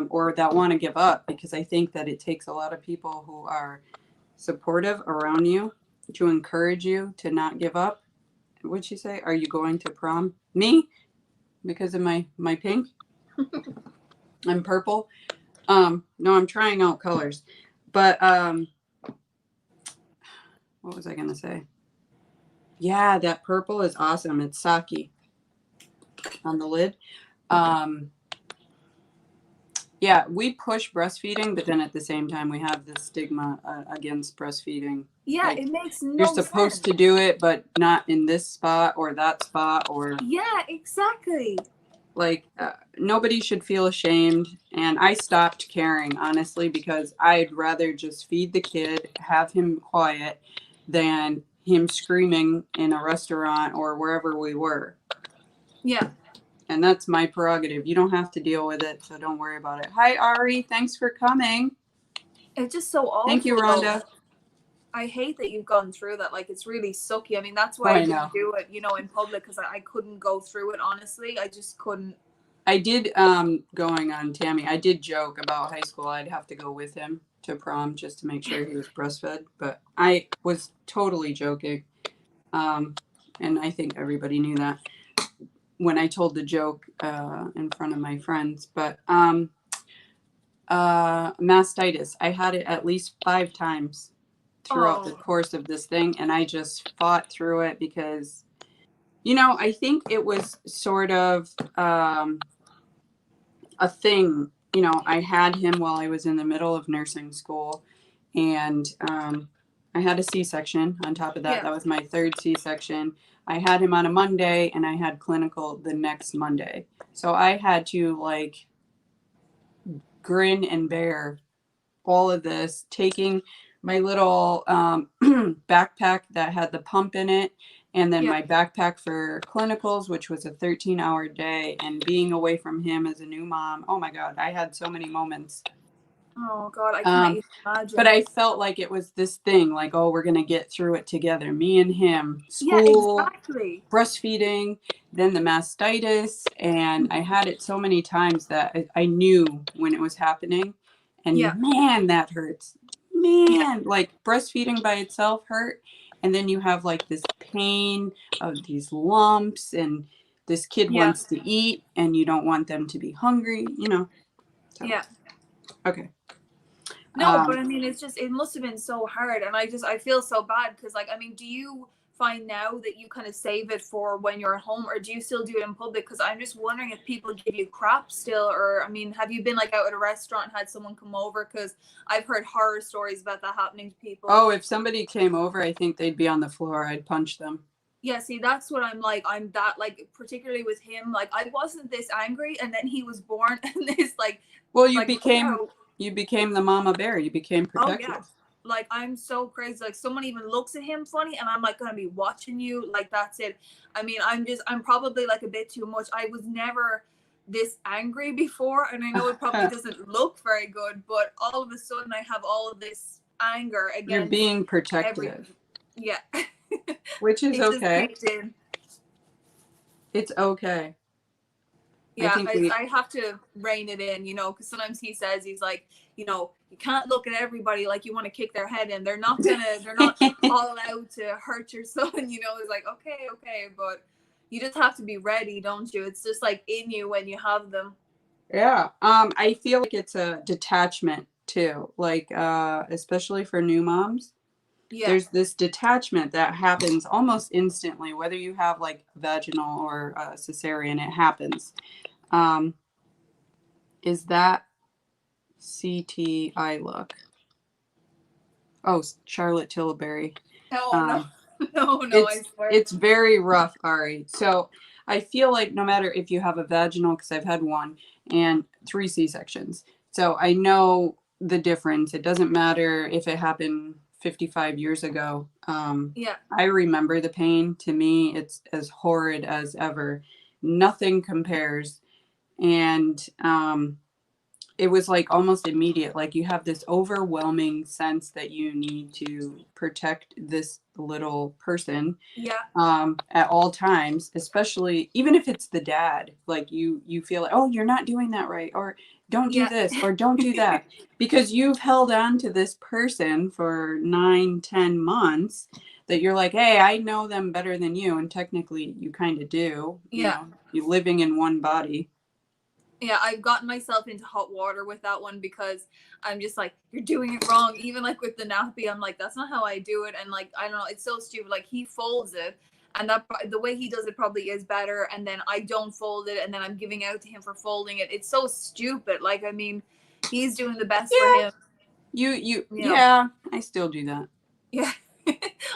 or that want to give up, because I think that it takes a lot of people who are supportive around you to encourage you to not give up. What'd she say? Are you going to prom? Me? Because of my pink? I'm purple. No, I'm trying out colors. But what was I gonna say? Yeah, that purple is awesome. It's sake on the lid. Yeah, we push breastfeeding, but then at the same time, we have this stigma against breastfeeding. Yeah, Like, it makes you're no supposed sense. to do it, but not in this spot or that spot, or Yeah, exactly. like nobody should feel ashamed. And I stopped caring, honestly, because I'd rather just feed the kid, have him quiet, than him screaming in a restaurant or wherever we were. Yeah. And that's my prerogative. You don't have to deal with it, so don't worry about it. Hi, Ari. Thanks for coming. It's just so awful. Thank you, Rhonda. I hate that you've gone through that. Like, it's really sucky. I mean, that's Oh, why I I know. didn't do it, in public, because I couldn't go through it, honestly. I just couldn't. I did, going on Tammy, I did joke about high school. I'd have to go with him to prom just to make sure he was breastfed, but I was totally joking. And I think everybody knew that when I told the joke in front of my friends. But mastitis, I had it at least 5 times throughout the course of this thing, and I just fought through it because, I think it was sort of a thing. I had him while I was in the middle of nursing school, and I had a C-section on top of that. Yeah. That was my 3rd C-section. I had him on a Monday, and I had clinical the next Monday. So I had to like grin and bear all of this, taking my little backpack that had the pump in it, and then my backpack for clinicals, which was a 13-hour day, and being away from him as a new mom. Oh my God, I had so many moments. Oh God, I can't even imagine. But I felt like it was this thing, like, oh, we're gonna get through it together, me and him. School, yeah, exactly. breastfeeding, then the mastitis, and I had it so many times that I knew when it was happening, and man, that hurts. Man, like breastfeeding by itself hurt, and then you have like this pain of these lumps, and this kid wants to eat, and you don't want them to be hungry, So. Yeah. Okay. No, but I mean, it must have been so hard. And I feel so bad because, like, I mean, do you find now that you kind of save it for when you're at home, or do you still do it in public? Because I'm just wondering if people give you crap still, or, I mean, have you been like out at a restaurant and had someone come over? Because I've heard horror stories about that happening to people. Oh, if somebody came over, I think they'd be on the floor. I'd punch them. Yeah, see, that's what I'm like. I'm that, like, particularly with him, like, I wasn't this angry, and then he was born, and this, like, well, you like, became the mama bear. You became protective. Oh, yeah. Like, I'm so crazy. Like, someone even looks at him funny, and I'm like gonna be watching you. Like, that's it. I mean, I'm probably like a bit too much. I was never this angry before, and I know it probably doesn't look very good, but all of a sudden I have all of this anger against. You're being protective. Yeah. Which is okay. Just kicked in. It's okay. Yeah, I have to rein it in, because sometimes he says, he's like, you can't look at everybody like you want to kick their head in. They're not all out to hurt your son, It's like, okay, but you just have to be ready, don't you? It's just like in you when you have them. Yeah. I feel like it's a detachment too, like especially for new moms. Yeah. There's this detachment that happens almost instantly, whether you have like vaginal or cesarean, it happens. Is that CT eye look? Oh, Charlotte Tilbury. No, no, I swear. It's very rough, Ari. So I feel like no matter if you have a vaginal, because I've had 1 and 3 C-sections. So I know the difference. It doesn't matter if it happened 55 years ago. I remember the pain. To me, it's as horrid as ever. Nothing compares. And it was like almost immediate. Like you have this overwhelming sense that you need to protect this little person at all times, especially even if it's the dad. Like you feel like, oh, you're not doing that right, or don't do this, or don't do that, because you've held on to this person for 9-10 months that you're like, hey, I know them better than you, and technically you kind of do. You're living in one body. Yeah, I've gotten myself into hot water with that one because I'm just like, you're doing it wrong. Even like with the nappy, I'm like, that's not how I do it. And like, I don't know, it's so stupid. Like he folds it and that the way he does it probably is better, and then I don't fold it, and then I'm giving out to him for folding it. It's so stupid. Like, I mean, he's doing the best for him. Yeah, I still do that. Yeah.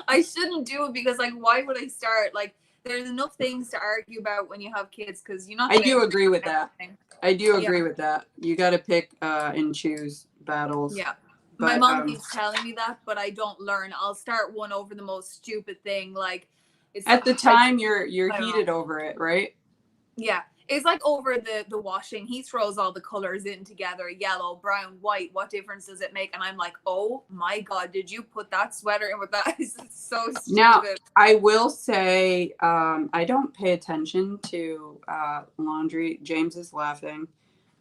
I shouldn't do it because, like, why would I start? Like, there's enough things to argue about when you have kids, because you're not I gonna do agree with that. everything. I do agree with that. You got to pick and choose battles. Yeah. But, My mom keeps telling me that, but I don't learn. I'll start one over the most stupid thing. Like, it's at the time you're I don't heated know. over it, right? Yeah. It's like over the washing. He throws all the colors in together, yellow, brown, white. What difference does it make? And I'm like, oh my God, did you put that sweater in with that? It's so stupid. Now, I will say I don't pay attention to laundry. James is laughing.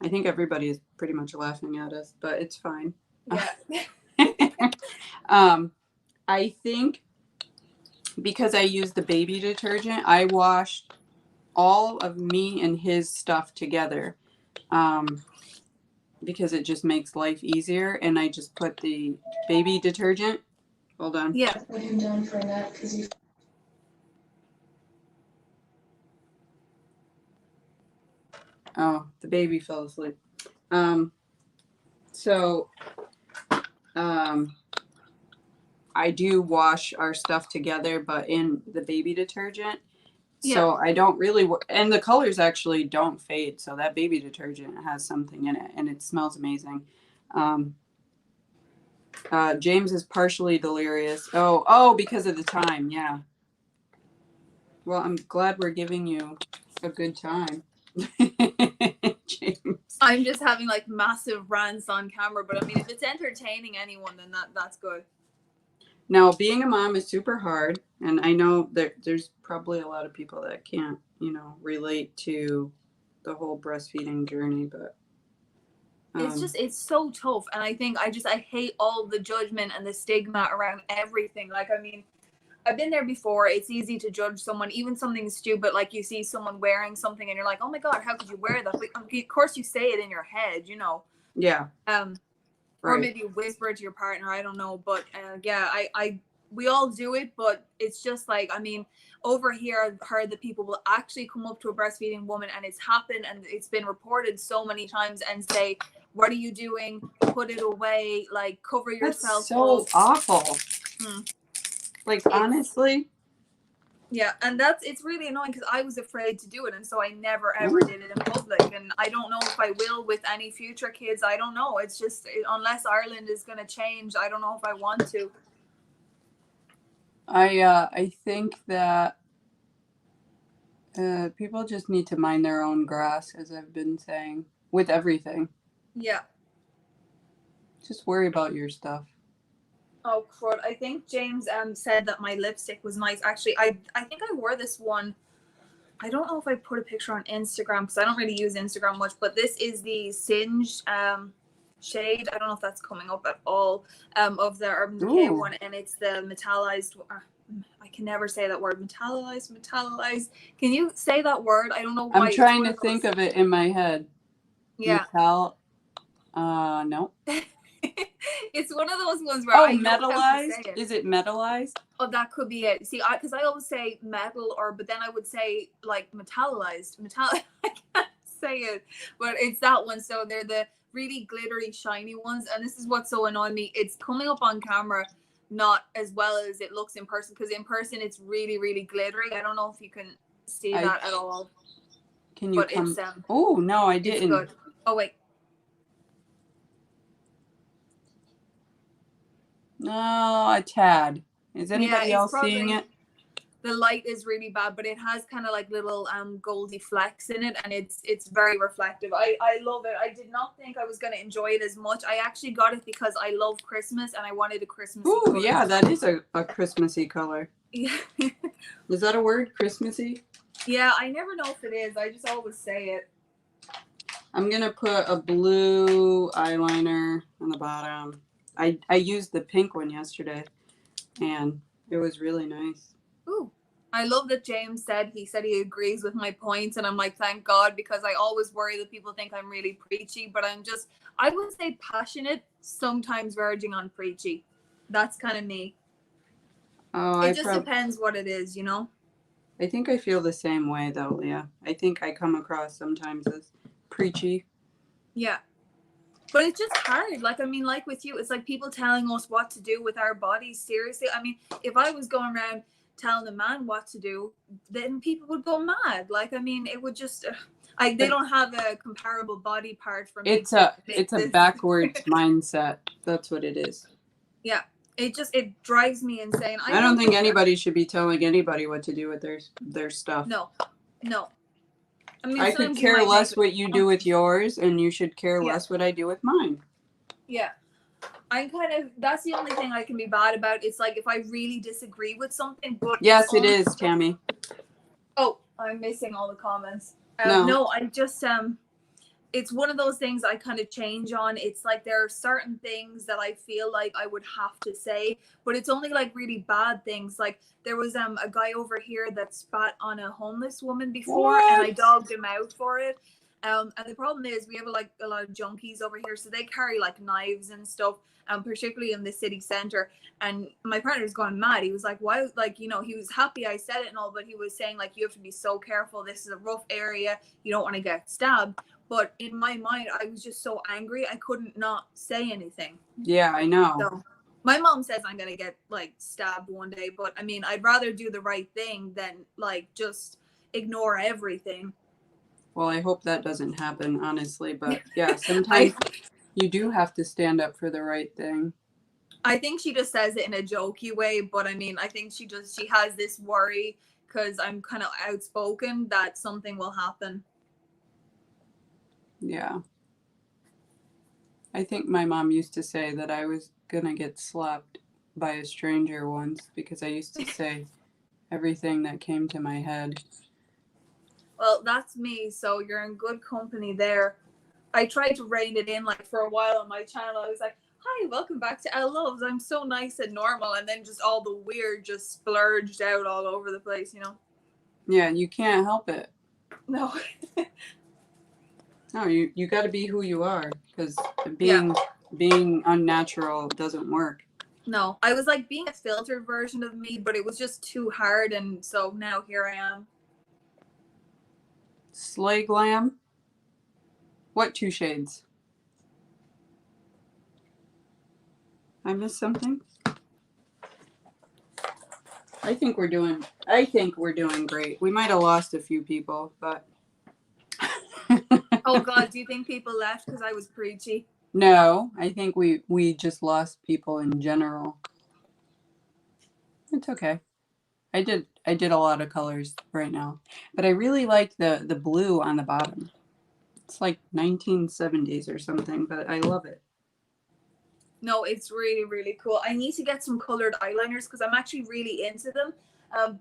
I think everybody is pretty much laughing at us, but it's fine. Yeah. I think because I use the baby detergent, I washed all of me and his stuff together because it just makes life easier. And I just put the baby detergent. Hold on. Yeah. Put him down for a nap because he's. Oh, the baby fell asleep. I do wash our stuff together, but in the baby detergent. So I don't really, and the colors actually don't fade. So that baby detergent has something in it, and it smells amazing. James is partially delirious. Oh, because of the time. Yeah. Well, I'm glad we're giving you a good time. James. I'm just having like massive rants on camera, but I mean, if it's entertaining anyone, then that's good. Now, being a mom is super hard, and I know there's probably a lot of people that can't, relate to the whole breastfeeding journey, but it's so tough. And I think I hate all the judgment and the stigma around everything. Like, I mean, I've been there before. It's easy to judge someone, even something stupid, like you see someone wearing something and you're like, oh my God, how could you wear that? But of course you say it in your head, Yeah. Or maybe you whisper it to your partner. I don't know. But yeah, we all do it, but it's just like, I mean, over here, I've heard that people will actually come up to a breastfeeding woman, and it's happened and it's been reported so many times, and say, what are you doing? Put it away. Like, cover yourself. That's so awful. Like, honestly. Yeah, and it's really annoying because I was afraid to do it, and so I never ever did it in public, and I don't know if I will with any future kids. I don't know. It's just, unless Ireland is going to change, I don't know if I want to. I think that people just need to mind their own grass, as I've been saying, with everything. Yeah. Just worry about your stuff. Oh, crud. I think James said that my lipstick was nice. Actually, I think I wore this one. I don't know if I put a picture on Instagram because I don't really use Instagram much, but this is the Singed shade. I don't know if that's coming up at all, of the Urban Decay one, and it's the metallized. I can never say that word. Metallized. Can you say that word? I don't know why. I'm trying to think of it in my head. Yeah. No. It's one of those ones where I know how to say it. Is it metallized? Oh, that could be it. See, because I always say metal, but then I would say like metallized. I can't say it, but it's that one. So they're the really glittery, shiny ones, and this is what's so annoying me. It's coming up on camera not as well as it looks in person, because in person it's really, really glittery. I don't know if you can see that at all. Can you? But it's oh no, I didn't. It's good. Oh wait. No, a tad. Is anybody else seeing it? The light is really bad, but it has kind of like little goldy flecks in it, and it's very reflective. I love it. I did not think I was going to enjoy it as much. I actually got it because I love Christmas and I wanted a Christmassy color. Yeah, that is a Christmassy color. Yeah. Is that a word, Christmassy? Yeah, I never know if it is. I just always say it. I'm going to put a blue eyeliner on the bottom. I used the pink one yesterday, and it was really nice. Ooh, I love that James said he agrees with my points, and I'm like, thank God, because I always worry that people think I'm really preachy, but I would say passionate, sometimes verging on preachy. That's kind of me. Oh, it just depends what it is, I think I feel the same way though, Leah. I think I come across sometimes as preachy. Yeah. But it's just hard. Like, I mean, like with you, it's like people telling us what to do with our bodies. Seriously. I mean, if I was going around telling a man what to do, then people would go mad. Like, I mean, it would just, they don't have a comparable body part for me. It's a backwards mindset. That's what it is. Yeah. It drives me insane. I don't think anybody should be telling anybody what to do with their stuff. No. I mean, I could care less what you do with yours, and you should care less what I do with mine. Yeah. That's the only thing I can be bad about. It's like if I really disagree with something, but yes, it is, Tammy. Oh, I'm missing all the comments. No, I just it's one of those things I kind of change on. It's like there are certain things that I feel like I would have to say, but it's only like really bad things. Like there was a guy over here that spat on a homeless woman before, and I dogged him out for it. And the problem is we have like a lot of junkies over here, so they carry like knives and stuff, particularly in the city center. And my partner's gone mad. He was like, why? Like, you know, he was happy I said it and all, but he was saying like, you have to be so careful. This is a rough area. You don't want to get stabbed. But in my mind, I was just so angry, I couldn't not say anything. Yeah, I know. So my mom says I'm going to get like stabbed one day, but I mean, I'd rather do the right thing than like just ignore everything. Well, I hope that doesn't happen, honestly. But yeah, sometimes you do have to stand up for the right thing. I think she just says it in a jokey way, but I mean, I think she has this worry because I'm kind of outspoken that something will happen. Yeah. I think my mom used to say that I was going to get slapped by a stranger once because I used to say everything that came to my head. Well, that's me, so you're in good company there. I tried to rein it in like for a while on my channel. I was like, hi, welcome back to L Loves. I'm so nice and normal, and then just all the weird just splurged out all over the place, you know? Yeah, you can't help it. No. No, you got to be who you are because being unnatural doesn't work. No, I was like being a filtered version of me, but it was just too hard, and so now here I am. Slay glam? What 2 shades? I missed something? I think we're doing great. We might have lost a few people, but Oh God, do you think people left because I was preachy? No, I think we just lost people in general. It's okay. I did a lot of colors right now, but I really like the blue on the bottom. It's like 1970s or something, but I love it. No, it's really, really cool. I need to get some colored eyeliners because I'm actually really into them.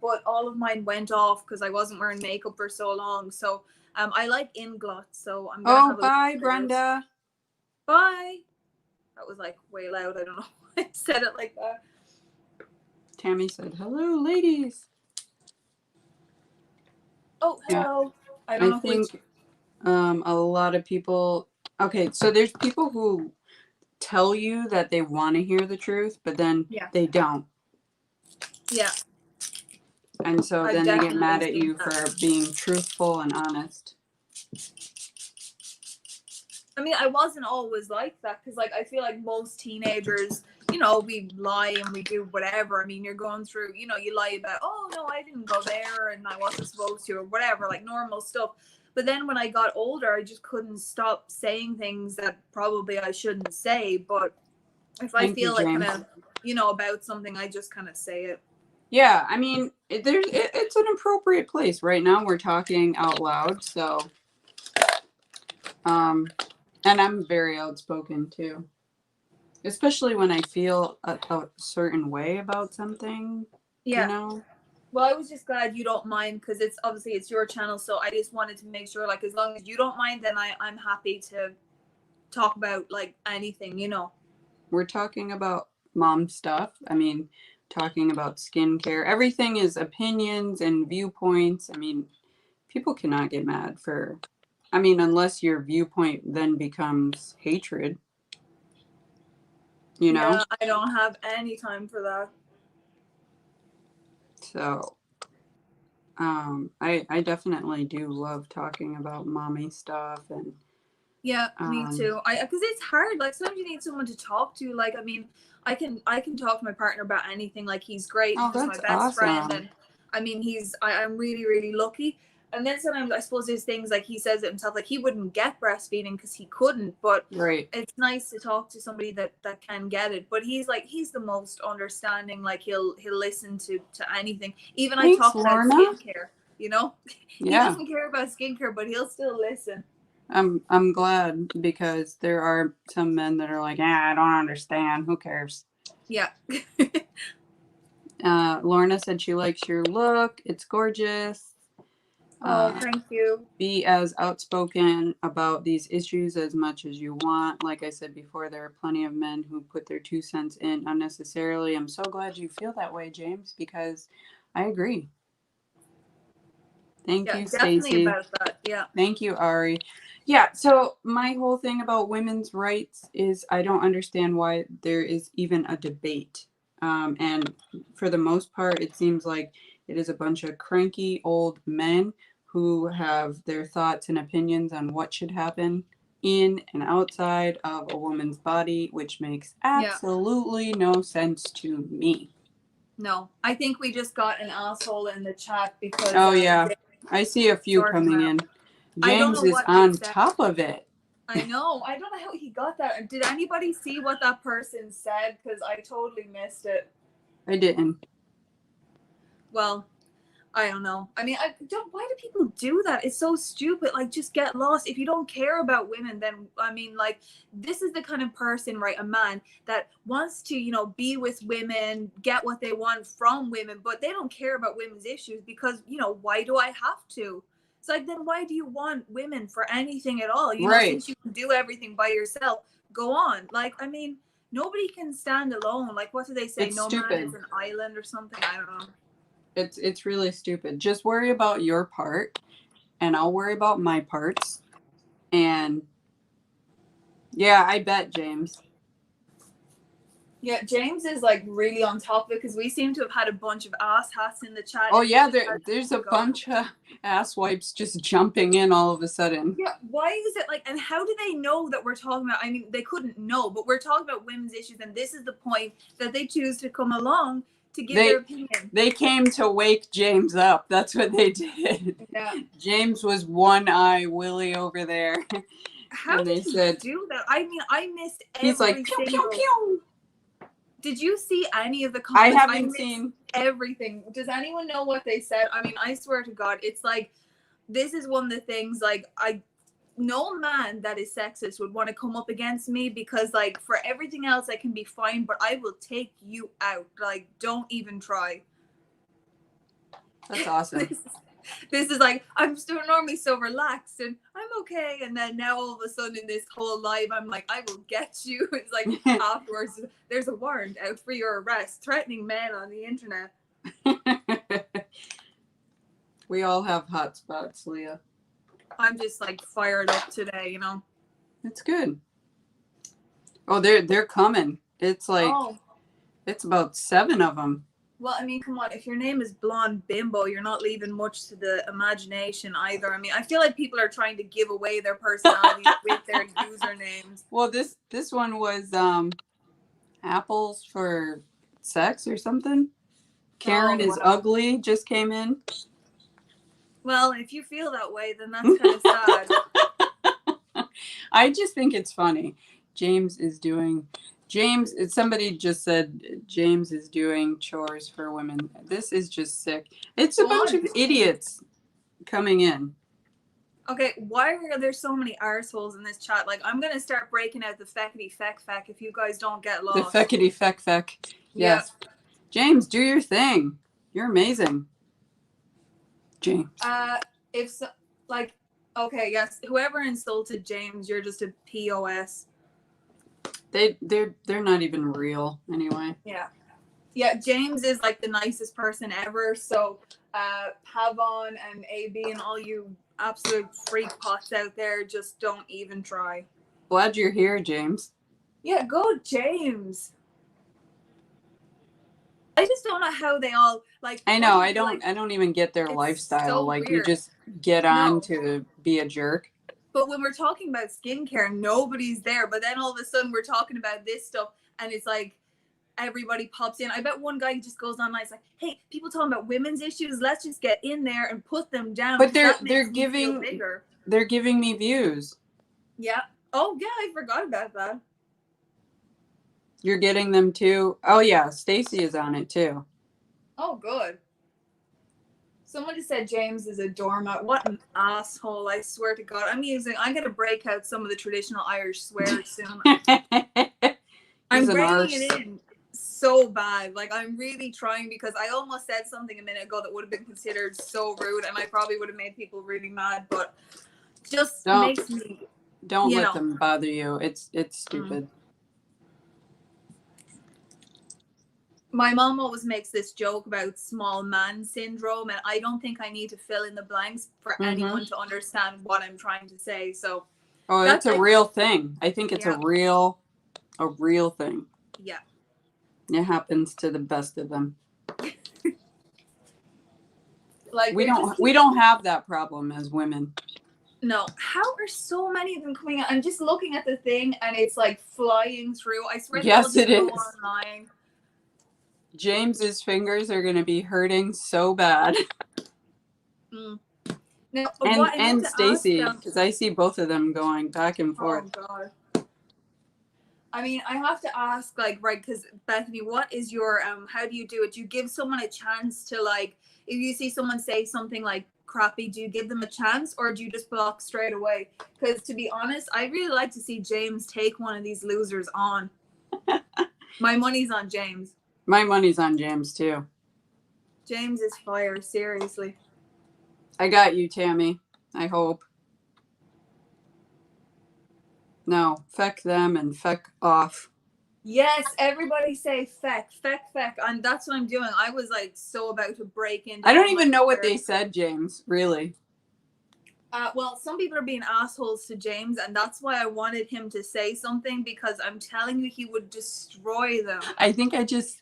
But all of mine went off because I wasn't wearing makeup for so long. So I like Inglot, so I'm gonna have a bye, look at Brenda. those. Bye. That was like way loud. I don't know why I said it like that. Tammy said, hello, ladies. Oh, hello. Yeah. I think a lot of people, okay, so there's people who tell you that they want to hear the truth, but then they don't. Yeah. And so then they get mad at you for being truthful and honest. I mean, I wasn't always like that because, like, I feel like most teenagers, you know, we lie and we do whatever. I mean, you're going through, you know, you lie about, oh, no, I didn't go there and I wasn't supposed to or whatever, like normal stuff. But then when I got older, I just couldn't stop saying things that probably I shouldn't say. But if I feel like kind of, you know, about something, I just kind of say it. Yeah, I mean, it's an appropriate place. Right now we're talking out loud, so and I'm very outspoken too. Especially when I feel a certain way about something. Yeah. You know? Well, I was just glad you don't mind because it's obviously it's your channel, so I just wanted to make sure, like, as long as you don't mind, then I'm happy to talk about like anything, you know. We're talking about mom stuff. I mean, talking about skincare. Everything is opinions and viewpoints. I mean, people cannot get mad for, I mean, unless your viewpoint then becomes hatred. You know? Yeah, I don't have any time for that. So, I definitely do love talking about mommy stuff and Yeah, me too. Because it's hard. Like sometimes you need someone to talk to. Like, I mean, I can talk to my partner about anything. Like he's great. oh, He's my that's best friend, awesome. and I mean, I'm really really lucky. And then sometimes I suppose there's things like he says it himself. Like he wouldn't get breastfeeding because he couldn't. But Right. it's nice to talk to somebody that can get it. But he's the most understanding. Like he'll listen to anything. Even I Thanks, talk about Lorna. skincare. You know, he Yeah. doesn't care about skincare, but he'll still listen. I'm glad because there are some men that are like, I don't understand. Who cares? Yeah. Lorna said she likes your look. It's gorgeous. Oh, thank you. Be as outspoken about these issues as much as you want. Like I said before, there are plenty of men who put their 2 cents in unnecessarily. I'm so glad you feel that way, James, because I agree. Thank Yeah, you, definitely Stacy. about that. Yeah. Thank you, Ari. Yeah, so my whole thing about women's rights is I don't understand why there is even a debate. And for the most part, it seems like it is a bunch of cranky old men who have their thoughts and opinions on what should happen in and outside of a woman's body, which makes Yeah. absolutely no sense to me. No, I think we just got an asshole in the chat because Oh, yeah. they I see a few sorted him coming out. in. I don't James know is what they on said. top of it. I know. I don't know how he got that. Did anybody see what that person said? Because I totally missed it. I didn't. Well, I don't know. I mean, why do people do that? It's so stupid. Like, just get lost. If you don't care about women, then, I mean, like, this is the kind of person, right? A man that wants to, be with women, get what they want from women, but they don't care about women's issues because, why do I have to? It's like, then why do you want women for anything at all? Right. Since you can do everything by yourself, go on. Like, I mean, nobody can stand alone. Like, what do they say? It's No stupid. man is an island or something. I don't know. It's really stupid. Just worry about your part, and I'll worry about my parts. And yeah, I bet, James. Yeah, James is like really on top of it because we seem to have had a bunch of ass hats in the chat. Oh yeah, there's a bunch of ass wipes just jumping in all of a sudden. Yeah, why is it like? And how do they know that we're talking about? I mean, they couldn't know, but we're talking about women's issues, and this is the point that they choose to come along to give their opinion. They came to wake James up. That's what they did. Yeah. James was one eye Willie over there. How and did they he said, do that? I mean, I missed every he's like, pew, single. pew, pew. Did you see any of the comments? I haven't seen everything. Does anyone know what they said? I mean, I swear to God, it's like, this is one of the things, like, no man that is sexist would want to come up against me because, like, for everything else I can be fine, but I will take you out. Like, don't even try. That's awesome. This is like, I'm still normally so relaxed and I'm okay, and then now all of a sudden in this whole live I'm like, I will get you. It's like afterwards there's a warrant out for your arrest, threatening men on the internet. We all have hot spots, Leah. I'm just like fired up today, It's good. Oh, they're coming. It's like it's about 7 of them. Well, I mean, come on. If your name is Blonde Bimbo, you're not leaving much to the imagination either. I mean, I feel like people are trying to give away their personalities with their usernames. Well, this one was apples for sex or something. Karen is ugly just came in. Well, if you feel that way, then that's kind of sad. I just think it's funny. Somebody just said James is doing chores for women. This is just sick. It's a bunch of idiots coming in. Okay, why are there so many arseholes in this chat? Like, I'm going to start breaking out the feckety feck feck if you guys don't get lost. The feckety feck feck. Yes. Yep. James, do your thing. You're amazing. James. Okay, yes, whoever insulted James, you're just a POS. They're not even real anyway. Yeah, James is like the nicest person ever. So Pavon and AB and all you absolute freak pots out there, just don't even try. Glad you're here, James. Yeah, go James. I just don't know how they all like. I know. one, I don't even get their it's lifestyle. so Like you weird. just get on No. to be a jerk. But when we're talking about skincare, nobody's there. But then all of a sudden we're talking about this stuff, and it's like everybody pops in. I bet one guy just goes online. It's like, hey, people talking about women's issues. Let's just get in there and put them down. But 'cause that they're makes me feel giving bigger. they're giving me views. Yeah. Oh yeah, I forgot about that. You're getting them too. Oh yeah, Stacy is on it too. Oh good. Someone just said James is a doormat. What an asshole! I swear to God, I'm gonna break out some of the traditional Irish swears soon. I'm He's an bringing arse. it in so bad. Like I'm really trying because I almost said something a minute ago that would have been considered so rude, and I probably would have made people really mad. But just makes me. Don't you let know. them bother you. It's stupid. My mom always makes this joke about small man syndrome, and I don't think I need to fill in the blanks for anyone to understand what I'm trying to say. So, Oh, that's it's a like, real thing. I think it's Yeah. a real thing. yeah. It happens to the best of them. Like We they're just we don't have that problem as women. no. How are so many of them coming out? I'm just looking at the thing, and it's like flying through. I swear Yes, they'll it just go is. online. James's fingers are going to be hurting so bad. Mm. Now, what I meant And to ask Stacy, them. because I see both of them going back and forth. Oh God. I mean, I have to ask, like, right? Because Bethany, what is your how do you do it? Do you give someone a chance to, like, if you see someone say something like crappy, do you give them a chance, or do you just block straight away? Because to be honest, I really like to see James take one of these losers on. My money's on James. My money's on James too. James is fire, seriously. I got you, Tammy. I hope. No, feck them and feck off. Yes, everybody say feck, and that's what I'm doing. I was like so about to break into. I don't even know what they said, James. Really. Well, some people are being assholes to James, and that's why I wanted him to say something, because I'm telling you, he would destroy them. I think I just.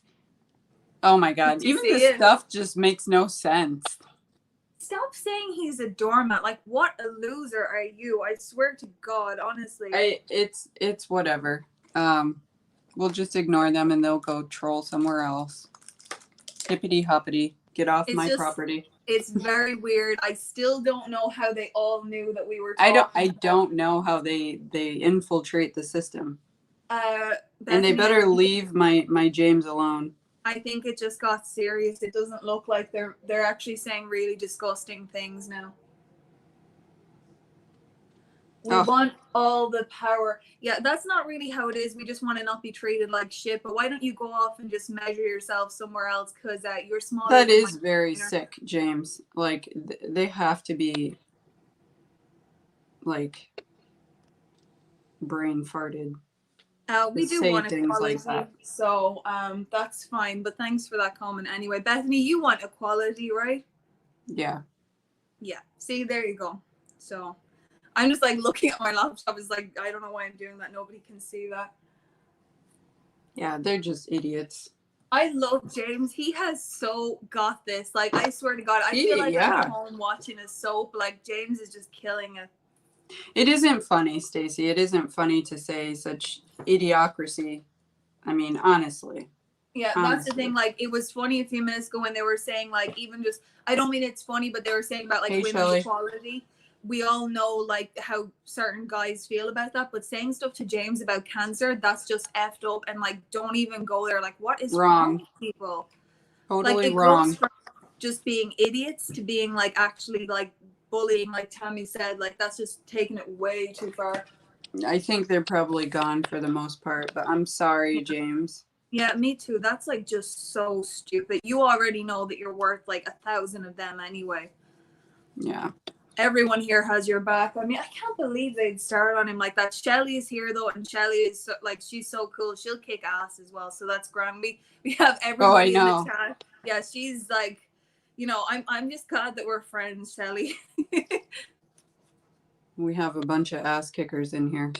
Oh my God! Did you Even see this it? stuff just makes no sense. Stop saying he's a doormat. Like, what a loser are you? I swear to God, honestly. It's whatever. We'll just ignore them and they'll go troll somewhere else. Hippity hoppity, get off my property. It's very weird. I still don't know how they all knew that we were talking. I don't know how they infiltrate the system. Bethany, and they better leave my James alone. I think it just got serious. It doesn't look like they're actually saying really disgusting things now. We want all the power. Yeah, that's not really how it is. We just want to not be treated like shit. But why don't you go off and just measure yourself somewhere else? Because you're smaller. That is very sick, James. Like, they have to be, like, brain farted. We do want equality, like that. so that's fine. But thanks for that comment anyway. Bethany, you want equality, right? Yeah. Yeah. See, there you go. So I'm just like looking at my laptop. It's like, I don't know why I'm doing that. Nobody can see that. Yeah, they're just idiots. I love James. He has so got this. Like, I swear to God, I feel like I'm at home watching a soap. Like, James is just killing it. It isn't funny, Stacey. It isn't funny to say such idiocracy. I mean, honestly. Yeah, that's the thing. Like, it was funny a few minutes ago when they were saying, like, even just, I don't mean it's funny, but they were saying about, like, women's equality. We all know, like, how certain guys feel about that, but saying stuff to James about cancer, that's just effed up, and, like, don't even go there. Like, what is wrong with people? Totally like, it wrong. goes from just being idiots to being, like, actually, like, bullying, like Tammy said. Like, that's just taking it way too far. I think they're probably gone for the most part, but I'm sorry, James. Yeah, me too. That's, like, just so stupid. You already know that you're worth, like, 1,000 of them anyway. Yeah. Everyone here has your back. I mean, I can't believe they'd start on him like that. Shelly is here though, and Shelly is so, like, she's so cool. She'll kick ass as well, so that's grand. We have everybody in the chat. Yeah, she's like, you know, I'm just glad that we're friends, Shelly. We have a bunch of ass kickers in here.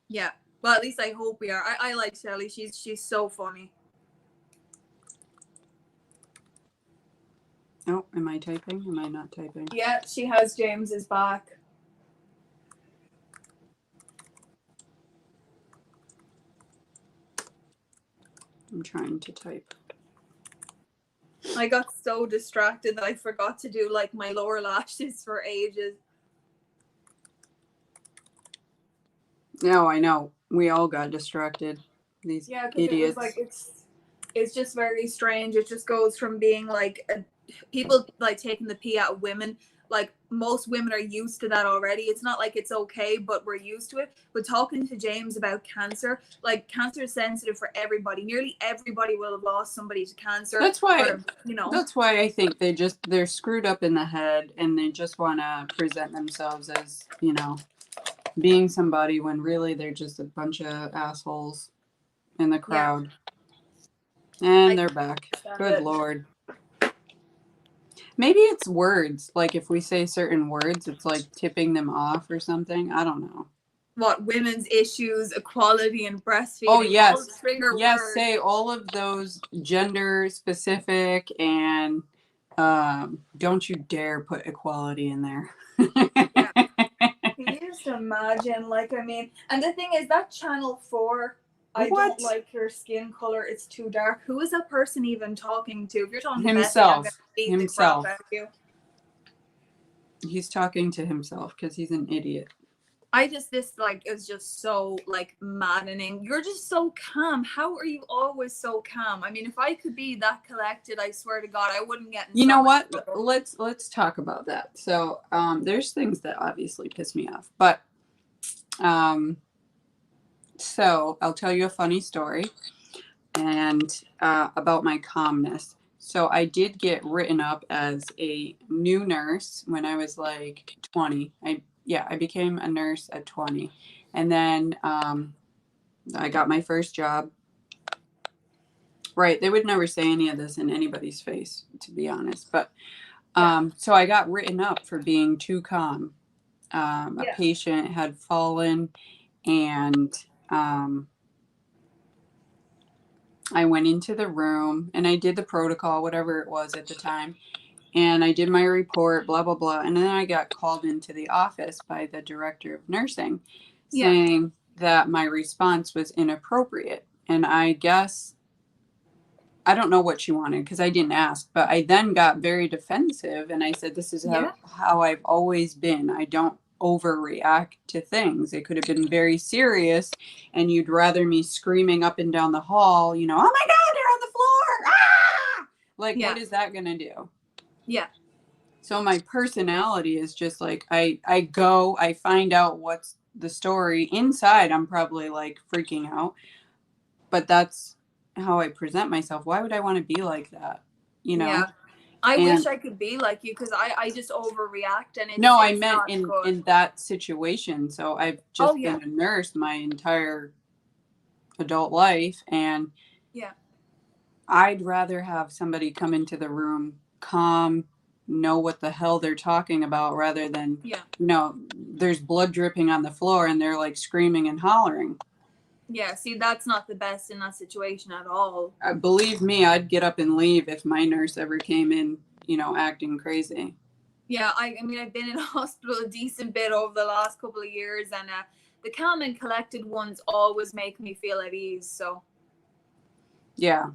Yeah, well, at least I hope we are. I like Shelly. She's so funny. Oh, am I typing? Am I not typing? Yeah, she has James's back. I'm trying to type. I got so distracted that I forgot to do like my lower lashes for ages. No, I know. We all got distracted. These Yeah, because it was idiots. like it's just very strange. It just goes from being like people like taking the pee out of women. Like most women are used to that already. It's not like it's okay, but we're used to it. But talking to James about cancer, like cancer is sensitive for everybody. Nearly everybody will have lost somebody to cancer. That's why, or, you know. That's why I think they're screwed up in the head, and they just want to present themselves as, being somebody when really they're just a bunch of assholes in the crowd. And they're back. Good Lord. Maybe it's words. Like if we say certain words, it's like tipping them off or something. I don't know. What women's issues, equality, and breastfeeding. Oh, yes. All trigger Yes, words. say all of those gender specific and don't you dare put equality in there. Yeah. Can you just imagine? Like, I mean, and the thing is that Channel 4, I What? don't like your skin color. It's too dark. Who is that person even talking to? If you're talking to Himself. Bessie, I'm gonna beat Himself. the crap out of you. He's talking to himself because he's an idiot. This like is just so like maddening. You're just so calm. How are you always so calm? I mean, if I could be that collected, I swear to God, I wouldn't get in You so know much what? trouble. Let's talk about that. So there's things that obviously piss me off, but so I'll tell you a funny story and about my calmness. So I did get written up as a new nurse when I was like 20. I became a nurse at 20, and then I got my first job. Right, they would never say any of this in anybody's face, to be honest. But so I got written up for being too calm. A patient had fallen, and I went into the room and I did the protocol, whatever it was at the time. And I did my report, blah, blah, blah. And then I got called into the office by the director of nursing saying that my response was inappropriate. And I guess, I don't know what she wanted because I didn't ask, but I then got very defensive and I said, this is how I've always been. I don't overreact to things. It could have been very serious and you'd rather me screaming up and down the hall, oh my God, they're on the floor. Ah! Like, what is that going to do? Yeah. So my personality is just like, I find out what's the story. Inside, I'm probably like freaking out, but that's how I present myself. Why would I want to be like that? Yeah. I wish I could be like you because I just overreact and I meant in that situation. So I've just been a nurse my entire adult life, and I'd rather have somebody come into the room calm, know what the hell they're talking about, rather than there's blood dripping on the floor and they're like screaming and hollering. Yeah, see, that's not the best in that situation at all. Believe me, I'd get up and leave if my nurse ever came in, acting crazy. Yeah, I mean, I've been in hospital a decent bit over the last couple of years, and the calm and collected ones always make me feel at ease. So, yeah.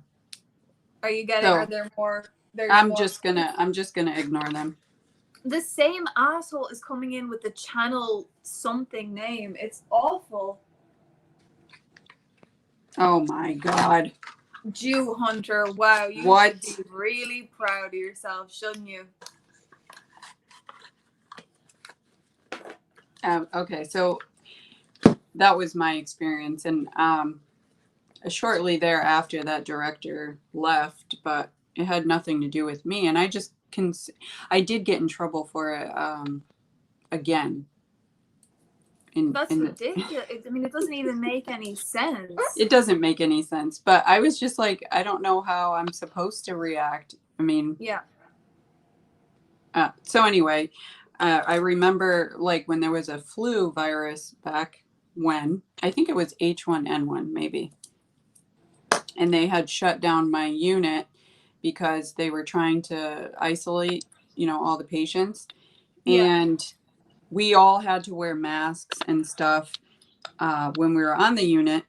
Are you getting? Are there more? I'm just gonna ignore them. The same asshole is coming in with the channel something name. It's awful. Oh my God. Jew Hunter. Wow, you should be really proud of yourself, shouldn't you? Okay, so that was my experience, and shortly thereafter that director left, but it had nothing to do with me, and I did get in trouble for it again. That's ridiculous. I mean, it doesn't even make any sense. It doesn't make any sense, but I was just like, I don't know how I'm supposed to react. I mean, so anyway, I remember like when there was a flu virus back when, I think it was H1N1 maybe, and they had shut down my unit because they were trying to isolate, all the patients. Yeah. And we all had to wear masks and stuff when we were on the unit.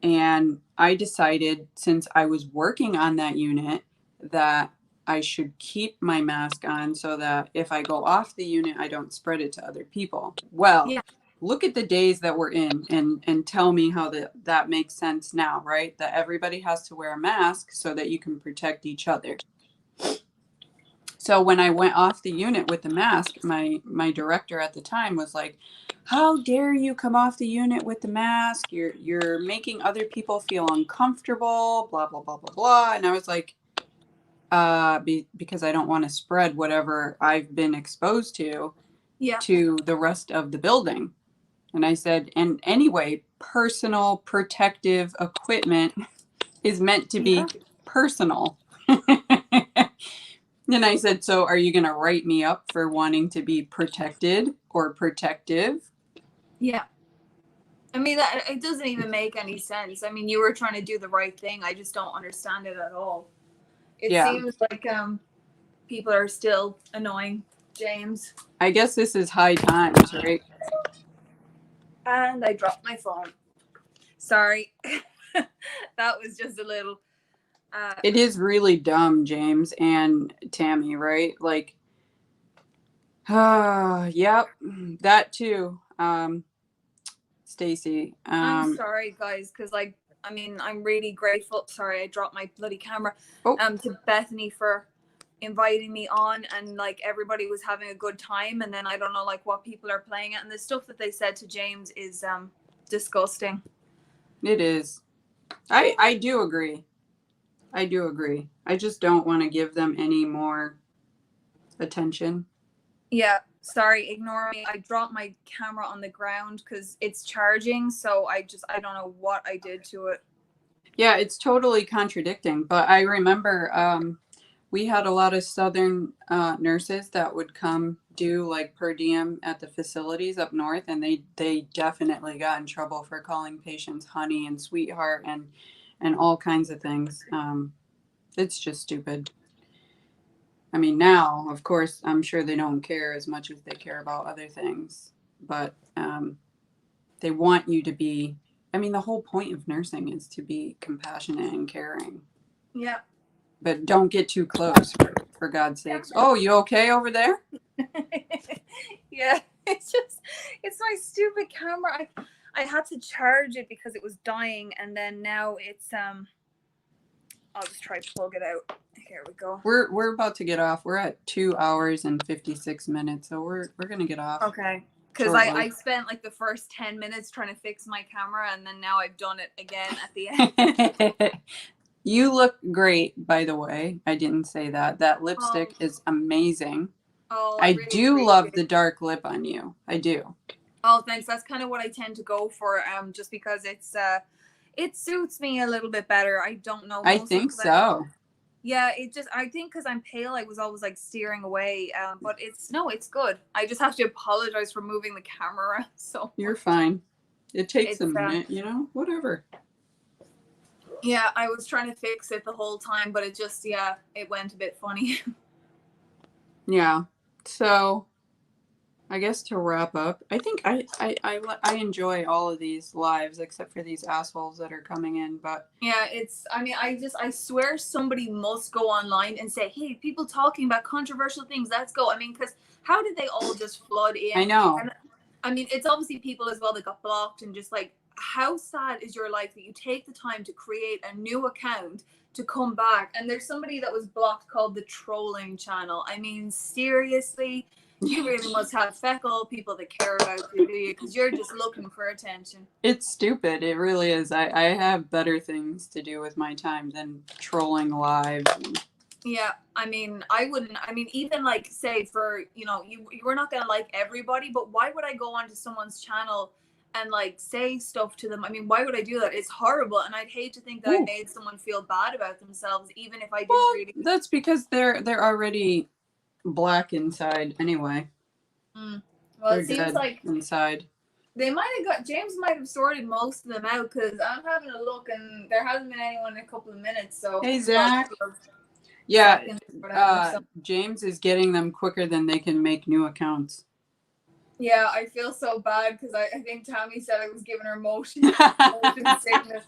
And I decided, since I was working on that unit, that I should keep my mask on so that if I go off the unit, I don't spread it to other people. Well, Yeah. look at the days that we're in and tell me how that makes sense now, right? That everybody has to wear a mask so that you can protect each other. So when I went off the unit with the mask, my director at the time was like, "How dare you come off the unit with the mask? You're making other people feel uncomfortable, blah blah blah blah blah." And I was like, because I don't want to spread whatever I've been exposed to the rest of the building." And I said, "And anyway, personal protective equipment is meant to be personal." And I said, "So are you going to write me up for wanting to be protected or protective?" Yeah. I mean, it doesn't even make any sense. I mean, you were trying to do the right thing. I just don't understand it at all. It seems like people are still annoying James. I guess this is high times, right? And I dropped my phone. Sorry. That was just a little... It is really dumb, James and Tammy, right? Like, yep, that too. Stacy. I'm sorry, guys, because I'm really grateful. Sorry, I dropped my bloody camera. To Bethany for inviting me on, and everybody was having a good time, and then I don't know what people are playing it, and the stuff that they said to James is disgusting. It is. I do agree. I do agree. I just don't want to give them any more attention. Yeah, sorry, ignore me. I dropped my camera on the ground because it's charging, so I don't know what I did to it. Yeah, it's totally contradicting, but I remember we had a lot of Southern nurses that would come do per diem at the facilities up north, and they definitely got in trouble for calling patients honey and sweetheart and all kinds of things. It's just stupid. I mean, now, of course, I'm sure they don't care as much as they care about other things, but they want you to be, the whole point of nursing is to be compassionate and caring. Yeah. But don't get too close, for God's sakes. Oh, you okay over there? Yeah, it's my stupid camera. I had to charge it because it was dying, and then now it's I'll just try to plug it out. Here we go. We're about to get off. We're at 2 hours and 56 minutes, so we're gonna get off. Okay. Because I spent the first 10 minutes trying to fix my camera, and then now I've done it again at the end. You look great, by the way. I didn't say that. That lipstick is amazing. Oh, I really do love the dark lip on you. I do. Oh, thanks. That's kind of what I tend to go for. Just because it suits me a little bit better. I don't know. I think so. Yeah, I think because I'm pale, I was always steering away. But it's good. I just have to apologize for moving the camera. So you're fine. It takes a minute, whatever. Yeah, I was trying to fix it the whole time, but it went a bit funny. Yeah. So I guess to wrap up, I think I enjoy all of these lives except for these assholes that are coming in. But yeah, I swear somebody must go online and say, "Hey, people talking about controversial things, let's go." Because how did they all just flood in? I know. And it's obviously people as well that got blocked, and just how sad is your life that you take the time to create a new account to come back, and there's somebody that was blocked called the trolling channel. Seriously, you really must have feckle people that care about you, do you? Because you're just looking for attention. It's stupid. It really is. I have better things to do with my time than trolling live. Yeah, I wouldn't. Even say for you were not gonna like everybody, but why would I go onto someone's channel and say stuff to them? Why would I do that? It's horrible, and I'd hate to think that I made someone feel bad about themselves, even if I didn't really. That's because they're already black inside anyway. Well, they're it seems like inside. They James might have sorted most of them out, because I'm having a look and there hasn't been anyone in a couple of minutes. So hey, Zach. Yeah, seconds or whatever. So, James is getting them quicker than they can make new accounts. yeah, I feel so bad because I think Tammy said I was giving her motion sickness.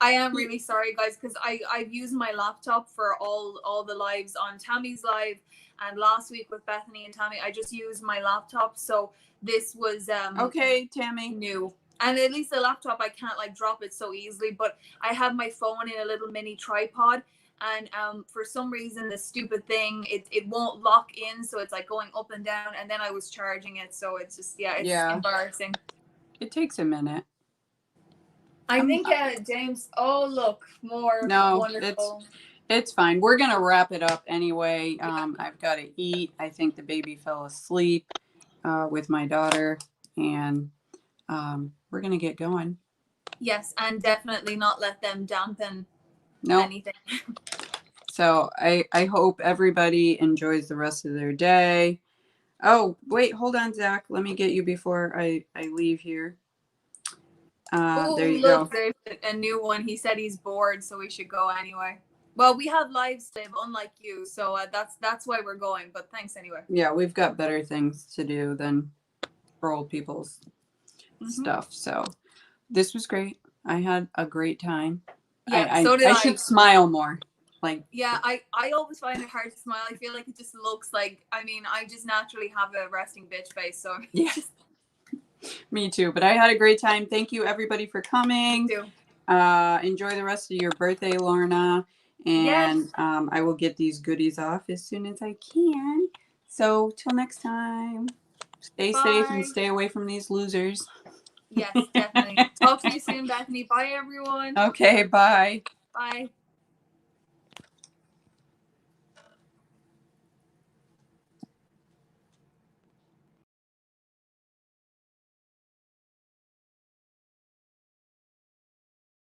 I am really sorry, guys, because I've used my laptop for all the lives on Tammy's live, and last week with Bethany and Tammy, I just used my laptop. So this was Okay, Tammy. new, and at least the laptop I can't like drop it so easily. But I have my phone in a little mini tripod, and for some reason the stupid thing it won't lock in, so it's like going up and down. And then I was charging it, so it's just it's embarrassing. It takes a minute. I think James. Oh look, more wonderful. It's fine. We're gonna wrap it up anyway. I've got to eat. I think the baby fell asleep with my daughter, and we're gonna get going. Yes, and definitely not let them dampen anything. So I hope everybody enjoys the rest of their day. Oh, wait, hold on, Zach. Let me get you before I leave here. There you go. There's a new one. He said he's bored, so we should go anyway. Well, we have lives to live, unlike you, so that's why we're going. But thanks anyway. Yeah, we've got better things to do than for old people's stuff. So this was great. I had a great time. Yeah, so did I. I should smile more. Like, yeah, I always find it hard to smile. I feel like it just looks like, I mean, I just naturally have a resting bitch face. So yeah. Me too, but I had a great time. Thank you everybody for coming. Me too. Enjoy the rest of your birthday, Lorna. And yes. I will get these goodies off as soon as I can. So till next time, stay safe and stay away from these losers. Yes, definitely. Talk to you soon, Bethany. Bye, everyone. Okay, bye. Bye.